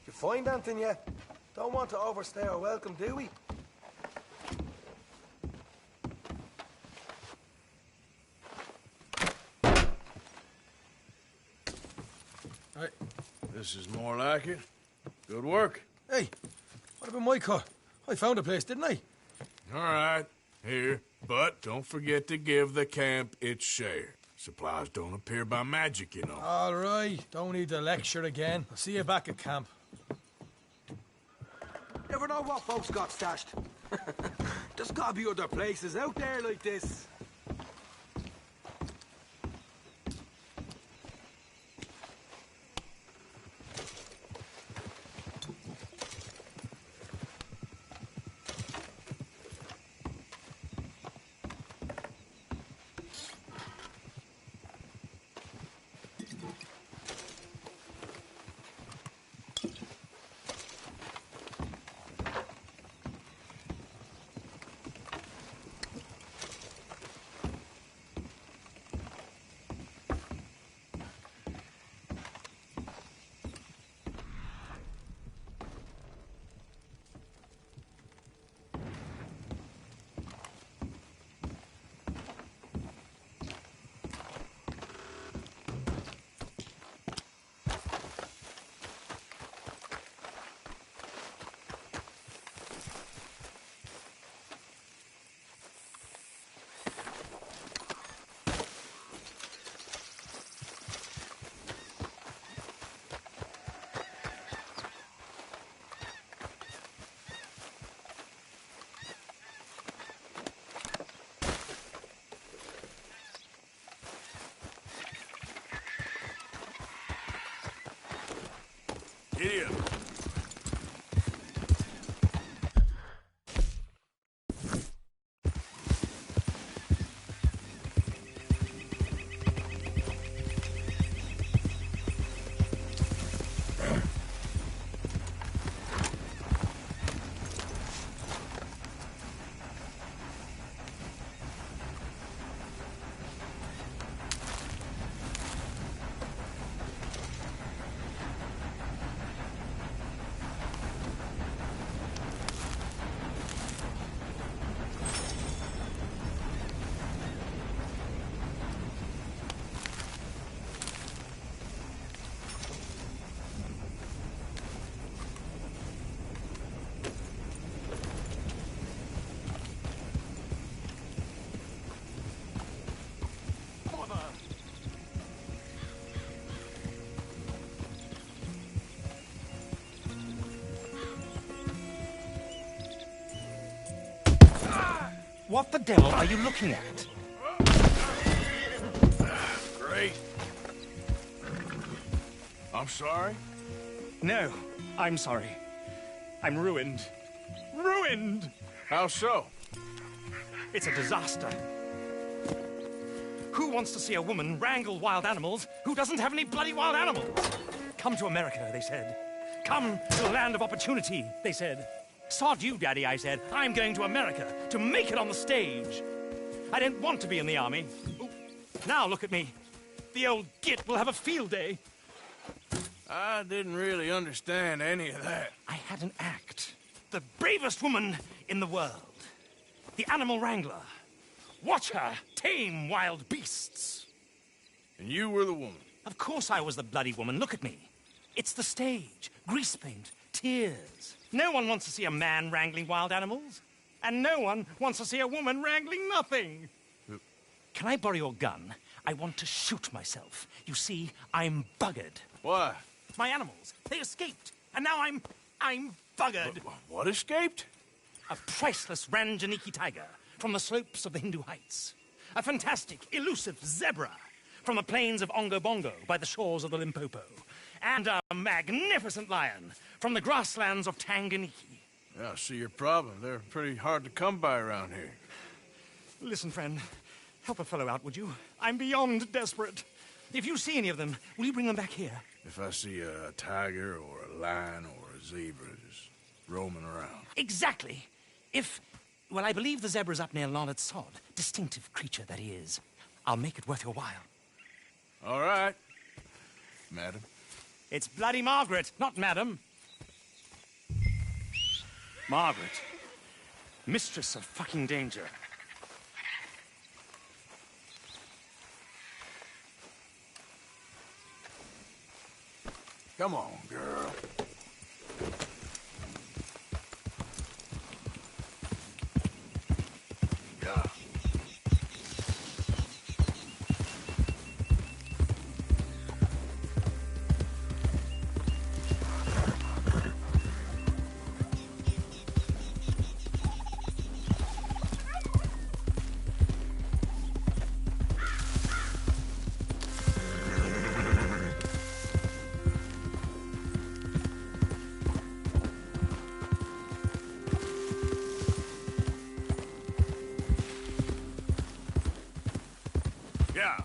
You find anything yet? Don't want to overstay our welcome, do we? Hey, this is more like it. Good work. Hey, what about my cut? I found a place, didn't I? All right, here. But don't forget to give the camp its share. Supplies don't appear by magic, you know. All right, don't need to lecture again. I'll see you back at camp. Never know what folks got stashed. There's gotta be other places out there like this. Idiot. What the devil are you looking at? Great. I'm sorry? No, I'm sorry. I'm ruined. Ruined! How so? It's a disaster. Who wants to see a woman wrangle wild animals who doesn't have any bloody wild animals? Come to America, they said. Come to the land of opportunity, they said. Sod you, Daddy, I said. I'm going to America to make it on the stage. I didn't want to be in the army. Ooh. Now look at me. The old git will have a field day. I didn't really understand any of that. I had an act. The bravest woman in the world. The animal wrangler. Watch her tame wild beasts. And you were the woman? Of course I was the bloody woman. Look at me. It's the stage. Grease paint. Tears. No one wants to see a man wrangling wild animals. And no one wants to see a woman wrangling nothing. Can I borrow your gun? I want to shoot myself. You see, I'm buggered. Why? My animals. They escaped. And now I'm buggered. What escaped? A priceless Ranjaniki tiger from the slopes of the Hindu Heights. A fantastic, elusive zebra from the plains of Ongo Bongo by the shores of the Limpopo. And a magnificent lion from the grasslands of Tanganyika. Yeah, I see your problem. They're pretty hard to come by around here. Listen, friend, help a fellow out, would you? I'm beyond desperate. If you see any of them, will you bring them back here? If I see a tiger or a lion or a zebra just roaming around. Exactly. Well, I believe the zebra's up near Larned Sod. Distinctive creature that he is. I'll make it worth your while. All right, madam. It's bloody Margaret, not madam. Margaret. Mistress of fucking danger. Come on, girl. Yeah.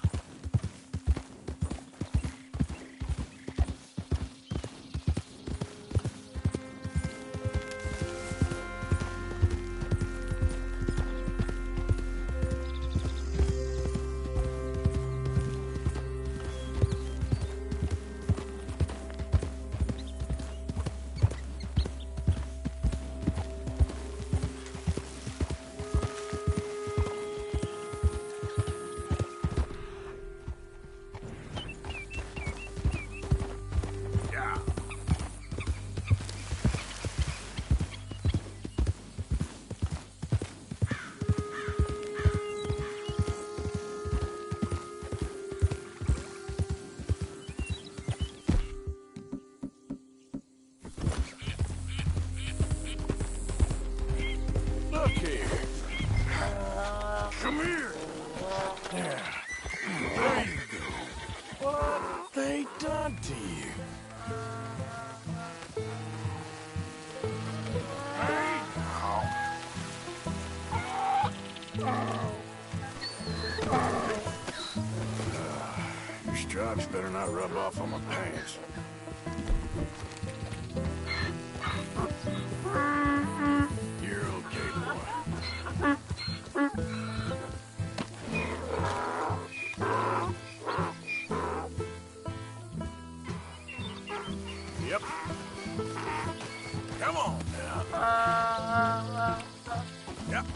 Look here. Come here. Yeah. There you go. What they done to you? Hey, your stripes better not rub off on my pants. You're okay, boy. Yep. Come on now. Yep.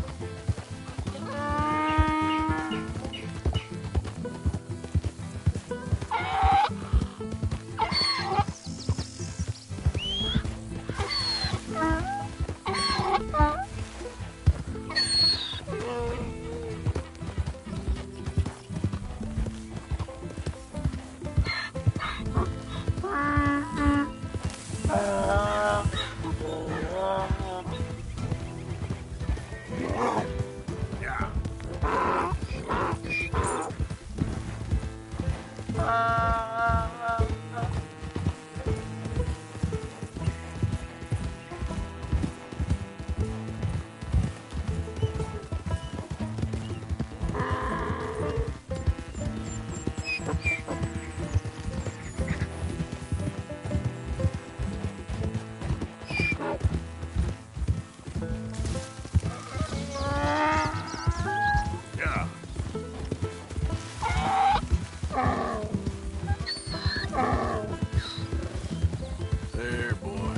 There, boy.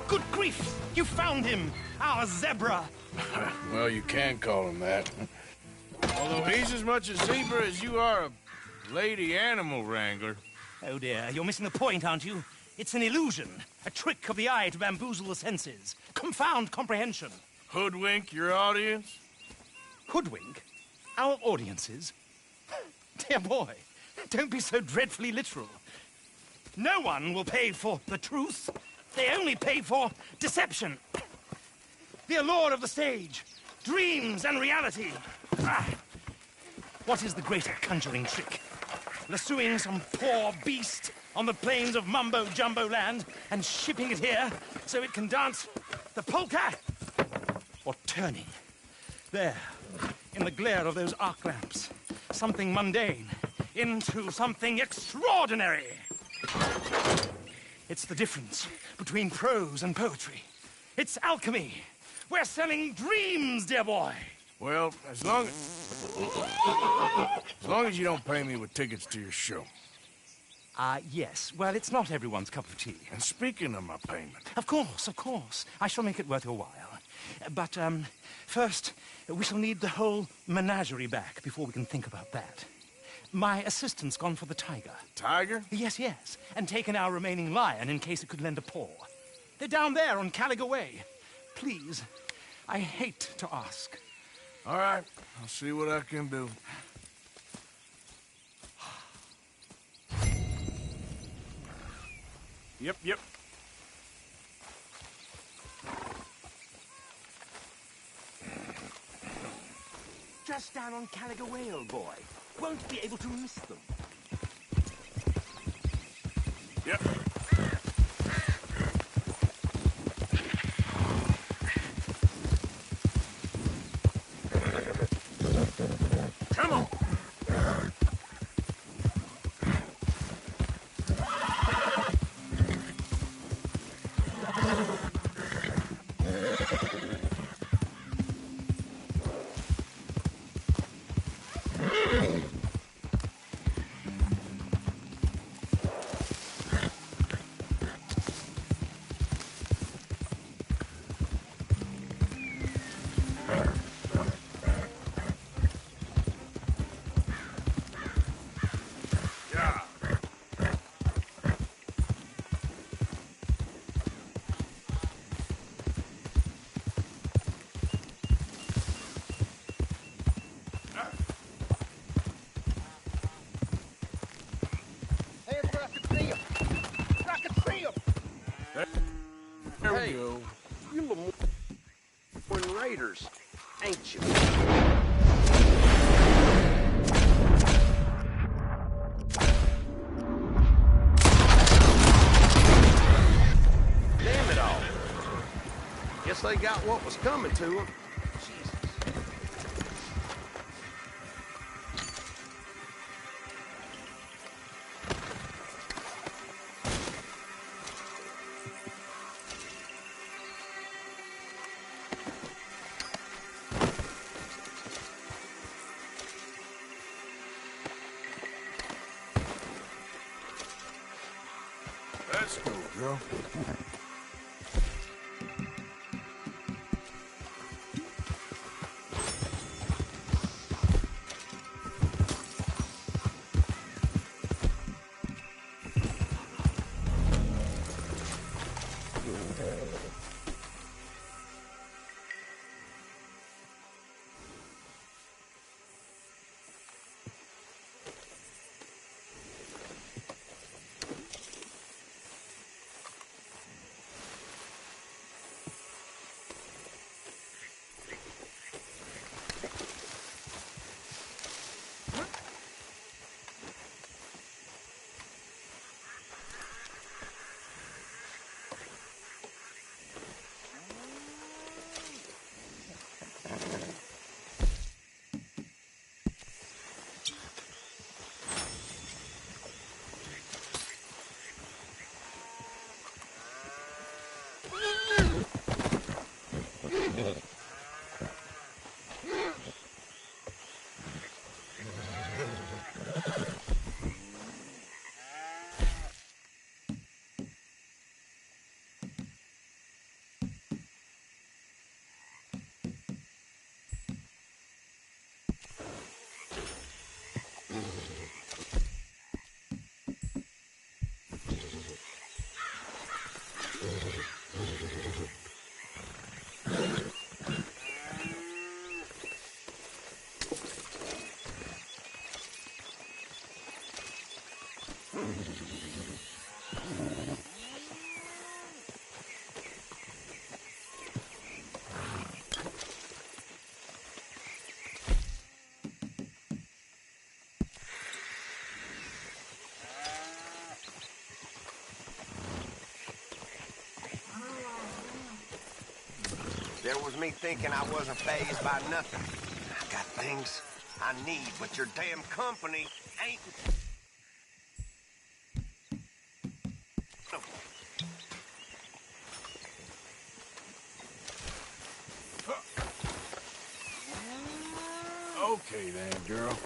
Good grief! You found him! Our zebra! Well, you can call him that. Although he's as much a zebra as you are a lady animal wrangler. Oh dear, you're missing the point, aren't you? It's an illusion. A trick of the eye to bamboozle the senses. Confound comprehension. Hoodwink your audience? Hoodwink? Our audiences? Dear boy, don't be so dreadfully literal. No one will pay for the truth. They only pay for deception. The allure of the stage, dreams and reality. What is the greater conjuring trick? Lassoing some poor beast on the plains of mumbo-jumbo land and shipping it here so it can dance the polka? Or turning, there, in the glare of those arc lamps, something mundane into something extraordinary? It's the difference between prose and poetry. It's alchemy. We're selling dreams, dear boy. Well, as long as you don't pay me with tickets to your show. Yes. Well, it's not everyone's cup of tea. And speaking of my payment... Of course, of course. I shall make it worth your while. But, first, we shall need the whole menagerie back before we can think about that. My assistant's gone for the tiger. Tiger? Yes, yes. And taken our remaining lion in case it could lend a paw. They're down there on Caliga Way. Please, I hate to ask. All right. I'll see what I can do. Yep. Just down on Caliga Way, old boy. Won't be able to miss them. Yep. Come on. Hey, you little more than raiders, ain't you? Damn it all. Guess they got what was coming to them. That's cool, Joe. There was me thinking I wasn't fazed by nothing. I got things I need, but your damn company ain't... Okay then, girl.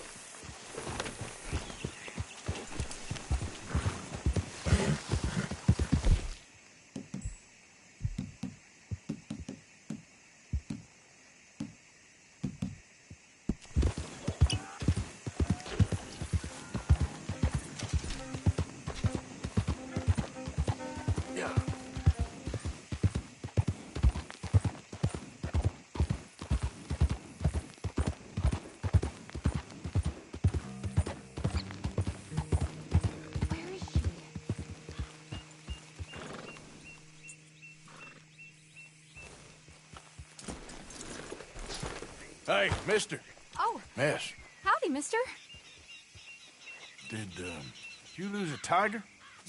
Hey, mister. Oh. Miss, Howdy, mister. did you lose a tiger?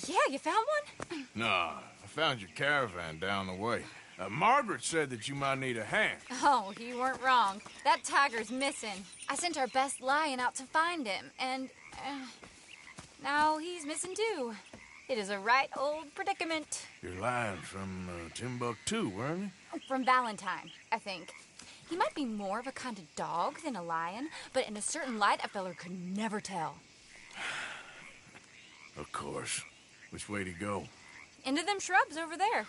Yeah, you found one? Nah, I found your caravan down the way. Margaret said that you might need a hand. Oh, you weren't wrong. That tiger's missing. I sent our best lion out to find him, and now he's missing too. It is a right old predicament. You're lying from Timbuktu, weren't you? From Valentine, I think. He might be more of a kind of dog than a lion, but in a certain light, a feller could never tell. Of course. Which way to go? Into them shrubs over there.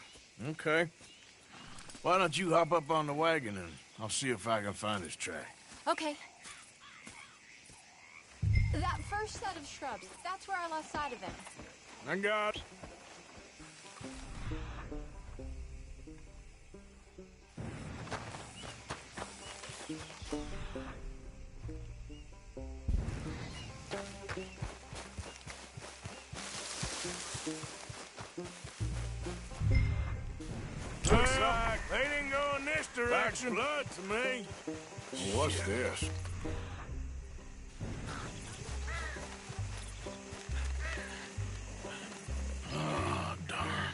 Okay. Why don't you hop up on the wagon and I'll see if I can find his track. Okay. That first set of shrubs, that's where I lost sight of him. I got it. Looks like they didn't go in this direction. Blood to me. What's this? Oh, darn.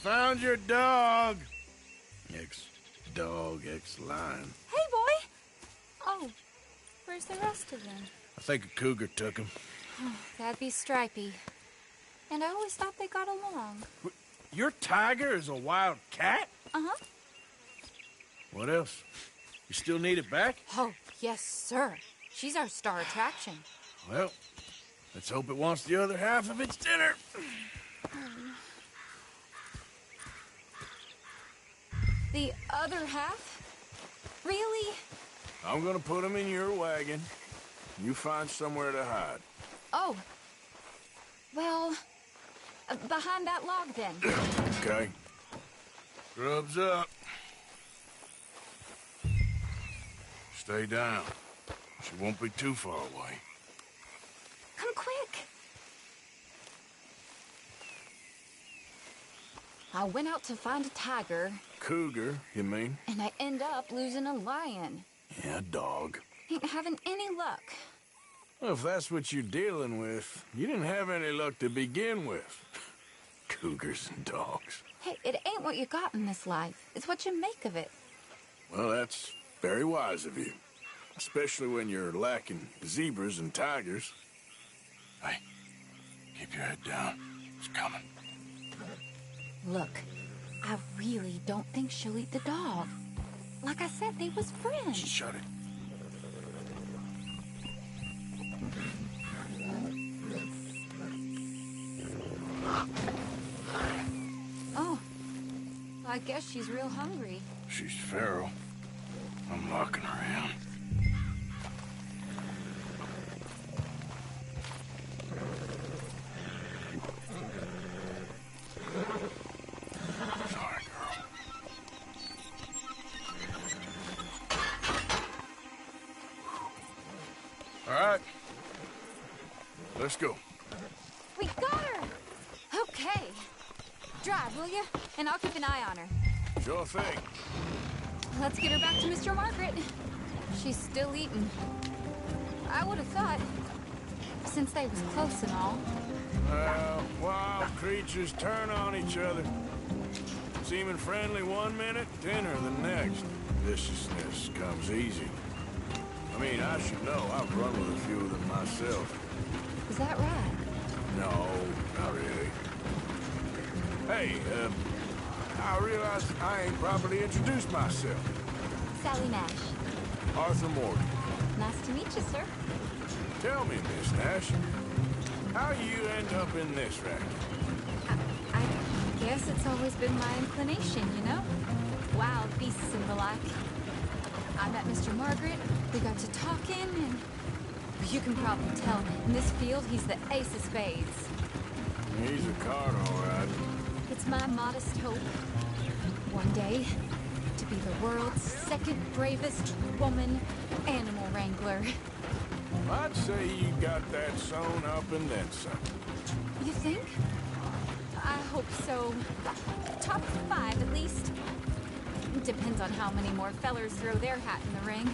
Found your dog. Ex-dog, ex-lion. Hey, boy! Oh, where's the rest of them? I think a cougar took him. That'd be Stripey. And I always thought they got along. Your tiger is a wild cat? Uh-huh. What else? You still need it back? Oh, yes, sir. She's our star attraction. Well, let's hope it wants the other half of its dinner. The other half? Really? I'm gonna put him in your wagon. You find somewhere to hide. Oh. Well, behind that log, then. Okay. Grub's up. Stay down. She won't be too far away. Come quick. I went out to find a tiger. Cougar, you mean? And I end up losing a lion. Yeah, dog. Ain't having any luck. Well, if that's what you're dealing with, you didn't have any luck to begin with. Cougars and dogs. Hey, it ain't what you got in this life. It's what you make of it. Well, that's very wise of you. Especially when you're lacking zebras and tigers. Hey, keep your head down. It's coming. Look, I really don't think she'll eat the dog. Like I said, they was friends. Shut it. Oh, I guess she's real hungry. She's feral. I'm locking her in. Sorry, girl. All right. Let's go. We got her! Okay. Drive, will you? And I'll keep an eye on her. Sure thing. Let's get her back to Mr. Margaret. She's still eating. I would have thought, since they was close and all. Well, wild creatures turn on each other. Seeming friendly one minute, dinner the next. Viciousness comes easy. I mean, I should know. I've run with a few of them myself. Is that right? No, not really. Hey, I realize I ain't properly introduced myself. Sally Nash. Arthur Morgan. Nice to meet you, sir. Tell me, Miss Nash, how you end up in this racket? I guess it's always been my inclination, you know? Wild beasts and the like. I met Mr. Margaret, we got to talking, and you can probably tell, in this field, he's the ace of spades. He's a card, all right. It's my modest hope, one day, to be the world's second bravest woman animal wrangler. I'd say you got that sewn up and then some. You think? I hope so. Top 5, at least. Depends on how many more fellers throw their hat in the ring.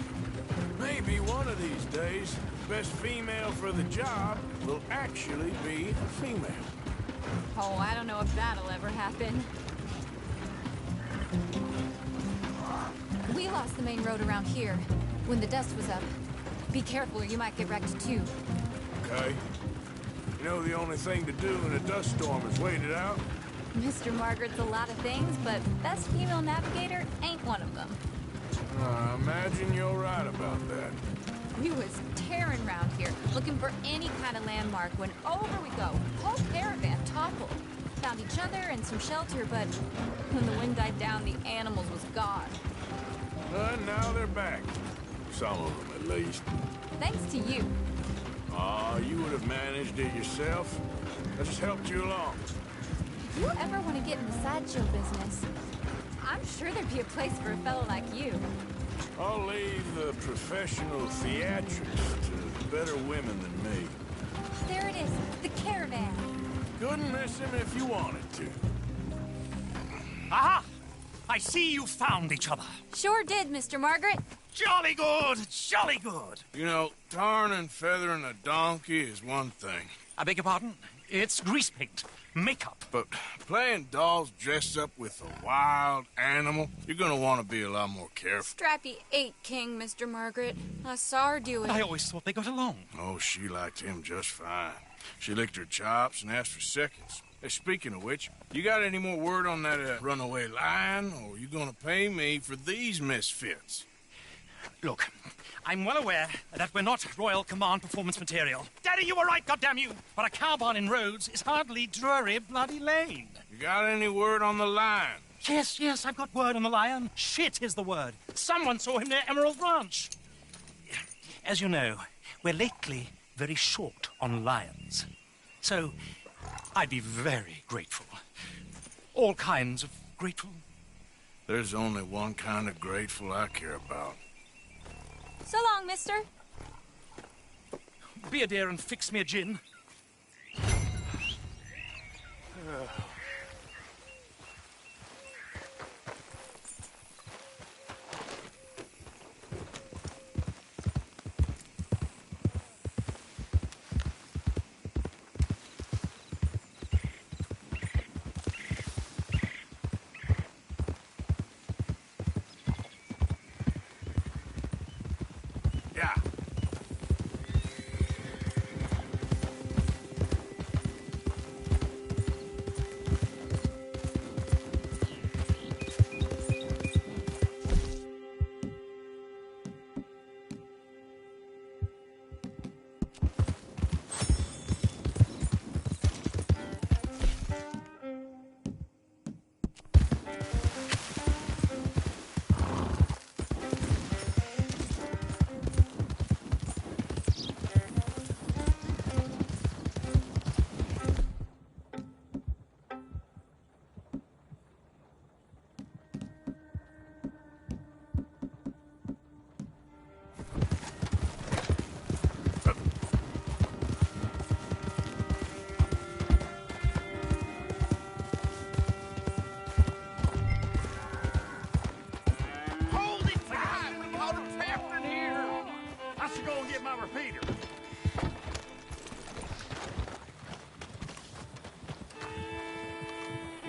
Maybe one of these days, the best female for the job will actually be a female. Oh, I don't know if that'll ever happen. We lost the main road around here when the dust was up. Be careful or you might get wrecked too. Okay. You know the only thing to do in a dust storm is wait it out? Mr. Margaret's a lot of things, but best female navigator ain't one of them. I imagine you're right about that. We was tearing around here, looking for any kind of landmark when over we go. Whole caravan toppled. Found each other and some shelter, but when the wind died down, the animals was gone. And now they're back. Some of them, at least. Thanks to you. Aw, you would have managed it yourself. I just helped you along. If you ever want to get in the sideshow business, I'm sure there'd be a place for a fellow like you. I'll leave the professional theatrics to better women than me. There it is, the caravan. Couldn't miss him if you wanted to. Aha! I see you found each other. Sure did, Mr. Margaret. Jolly good, jolly good. You know, tarring and feathering a donkey is one thing. I beg your pardon? It's grease paint, makeup. But playing dolls dressed up with a wild animal, you're gonna want to be a lot more careful. Strappy ate King, Mr. Margaret. I saw her do it. I always thought they got along. Oh, she liked him just fine. She licked her chops and asked for seconds. Hey, speaking of which, you got any more word on that runaway lion, or are you gonna pay me for these misfits? Look, I'm well aware that we're not Royal Command performance material. Daddy, you were right, goddamn you! But a cow barn in Rhodes is hardly Drury Bloody Lane. You got any word on the lion? Yes, I've got word on the lion. Shit is the word. Someone saw him near Emerald Ranch. As you know, we're lately very short on lions. So, I'd be very grateful. All kinds of grateful. There's only one kind of grateful I care about. So long, mister. Be a dear and fix me a gin.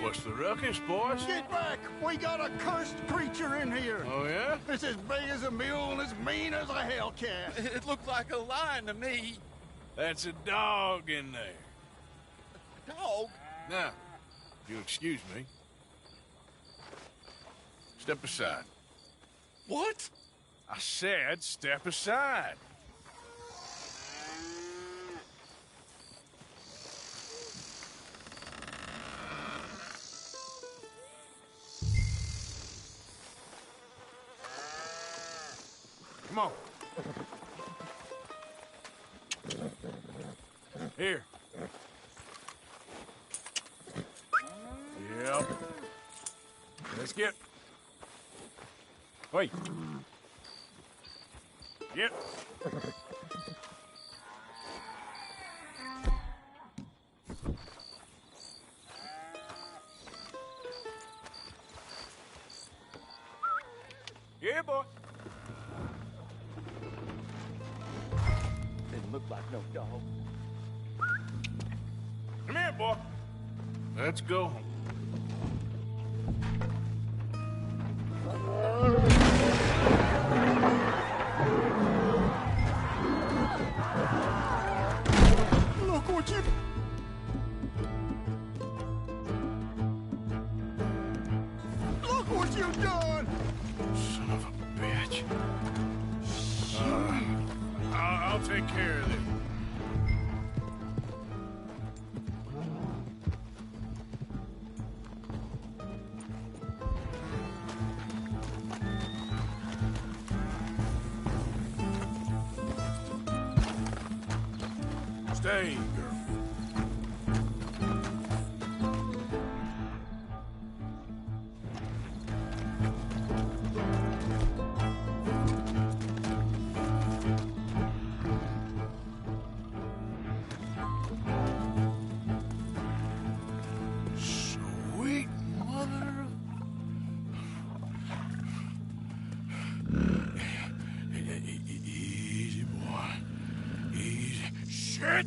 What's the ruckus, boys? Get back! We got a cursed creature in here. Oh, yeah? It's as big as a mule and as mean as a hellcat. It looked like a lion to me. That's a dog in there. Dog? Now, if you'll excuse me. Step aside. What? I said step aside. Come on. Here. Yep. Let's get... Wait. Yep. Yeah, boy. Didn't look like no dog. Come here, boy. Let's go home. Look what you... Look what you've done! Son of a bitch. I'll take care of this. Stay, girl. Sweet mother. Easy, boy. Easy. Shit!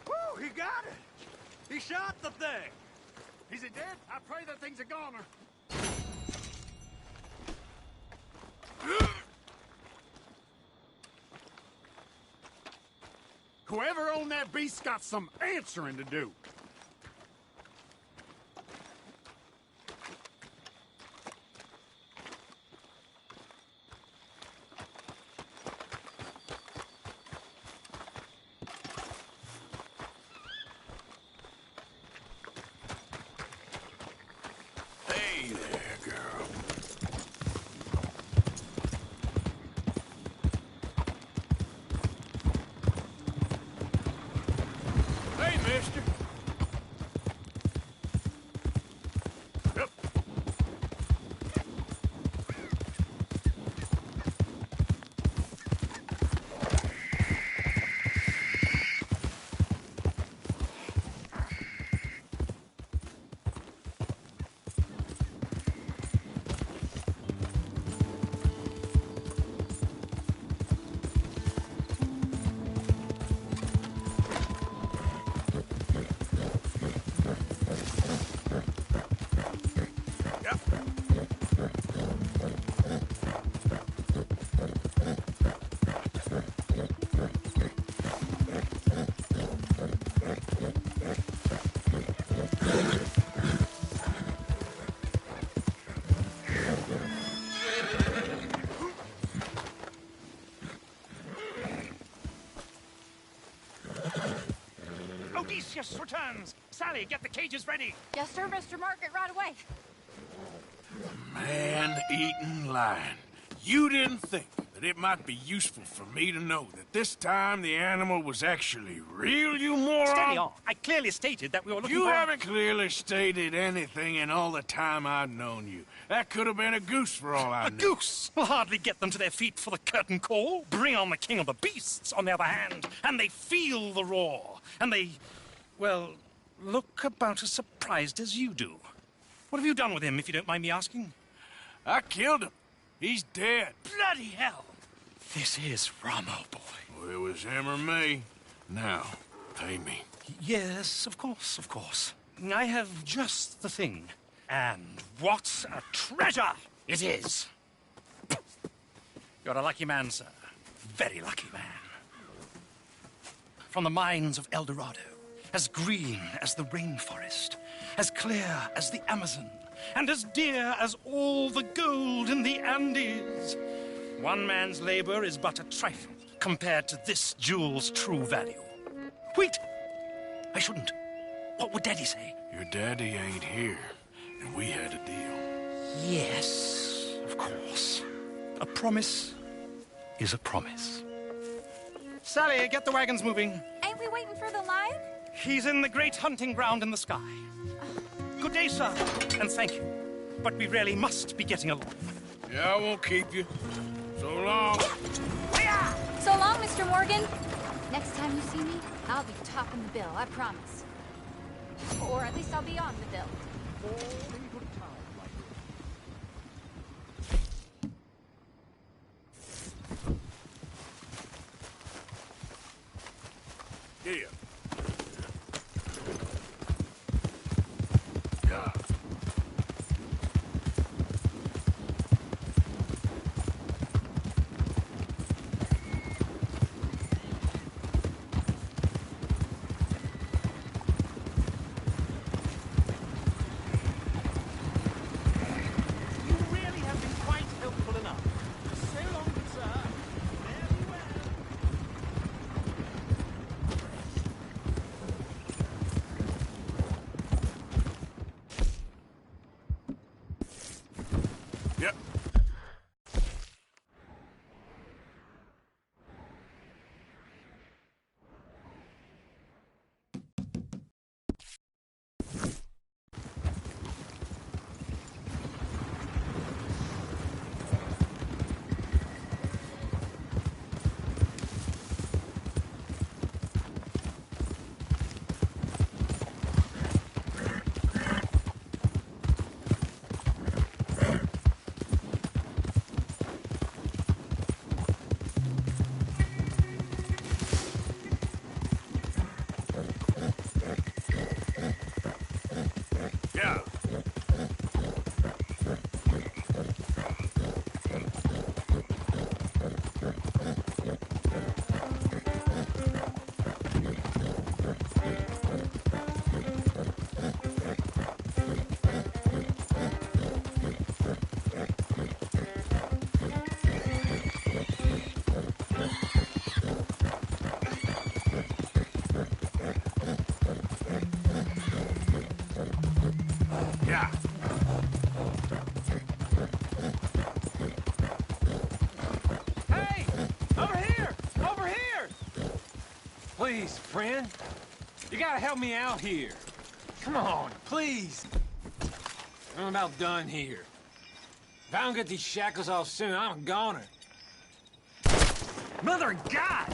Woo, he got it! He shot the thing! Is it dead? I pray that thing's a goner. Whoever owned that beast got some answering to do. Hey there, girl. Hey, mister. Yep. Theseus returns. Sally, get the cages ready. Yes, sir, Mr. Market, right away. Man-eating lion. You didn't think that it might be useful for me to know that this time the animal was actually real, you moron? Steady on. I clearly stated that we were looking for... You haven't clearly stated anything in all the time I've known you. That could have been a goose for all I knew. A goose will hardly get them to their feet for the curtain call. Bring on the king of the beasts, on the other hand, and they feel the roar. And they, well, look about as surprised as you do. What have you done with him, if you don't mind me asking? I killed him. He's dead. Bloody hell! This is Ramo, boy. Well, it was him or me. Now, pay me. Yes, of course, of course. I have just the thing. And what a treasure it is! You're a lucky man, sir. Very lucky man. From the mines of El Dorado, as green as the rainforest, as clear as the Amazon, and as dear as all the gold in the Andes. One man's labor is but a trifle compared to this jewel's true value. Wait! I shouldn't. What would Daddy say? Your daddy ain't here, and we had a deal. Yes, of course. A promise is a promise. Sally, get the wagons moving. Ain't we waiting for the lion? He's in the great hunting ground in the sky. Good day, sir, and thank you. But we really must be getting along. Yeah, I won't keep you. So long. So long, Mr. Morgan. Next time you see me, I'll be topping the bill, I promise. Or at least I'll be on the bill. Yeah. Please, friend. You gotta help me out here. Come on, please. I'm about done here. If I don't get these shackles off soon, I'm a goner. Mother of God!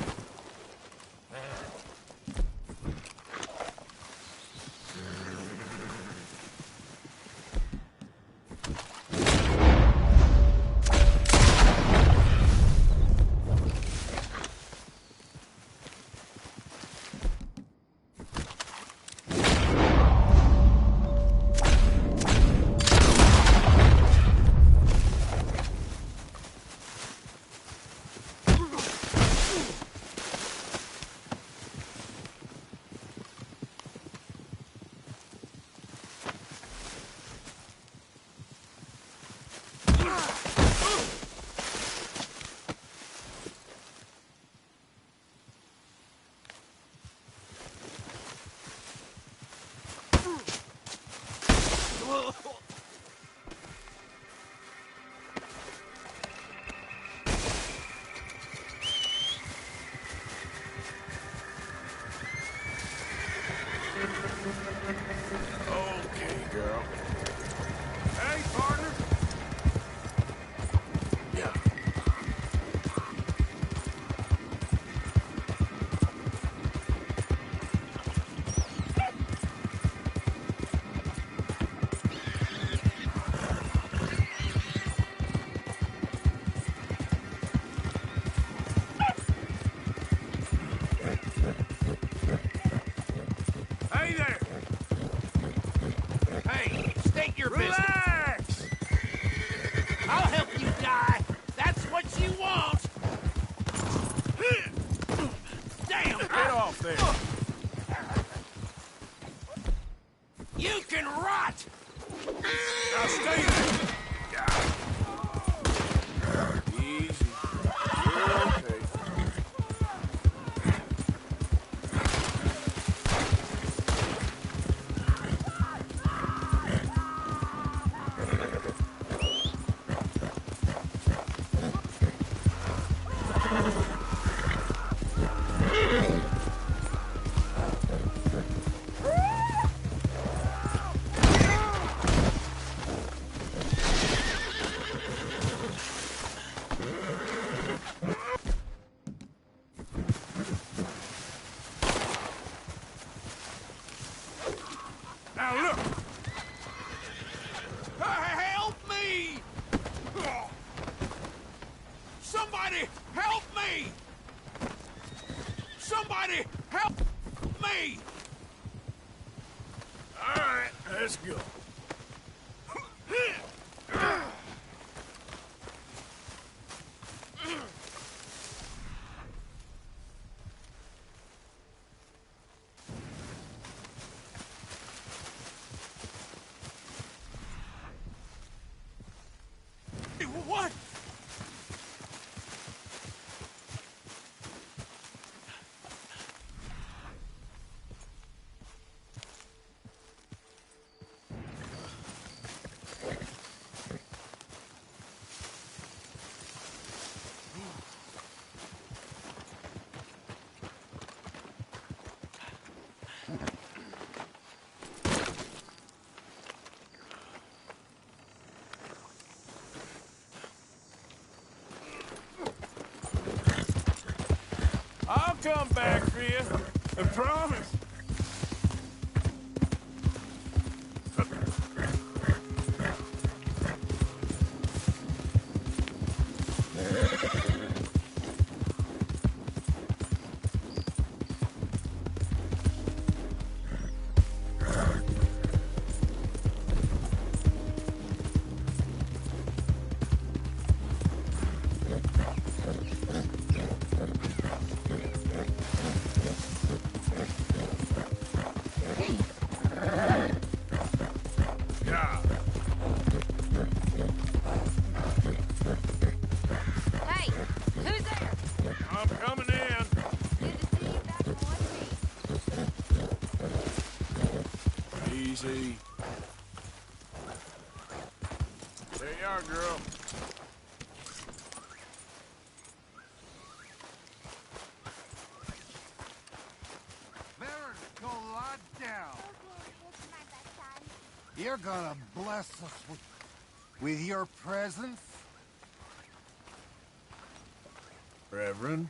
Somebody help me! Somebody help me! All right, let's go. What? I'll come back for you. I promise. Hey, who's there? I'm coming in. Good to see you back in one piece. Easy. There you are, girl. Baron, go lie down. You're gonna bless us with your presence? Reverend.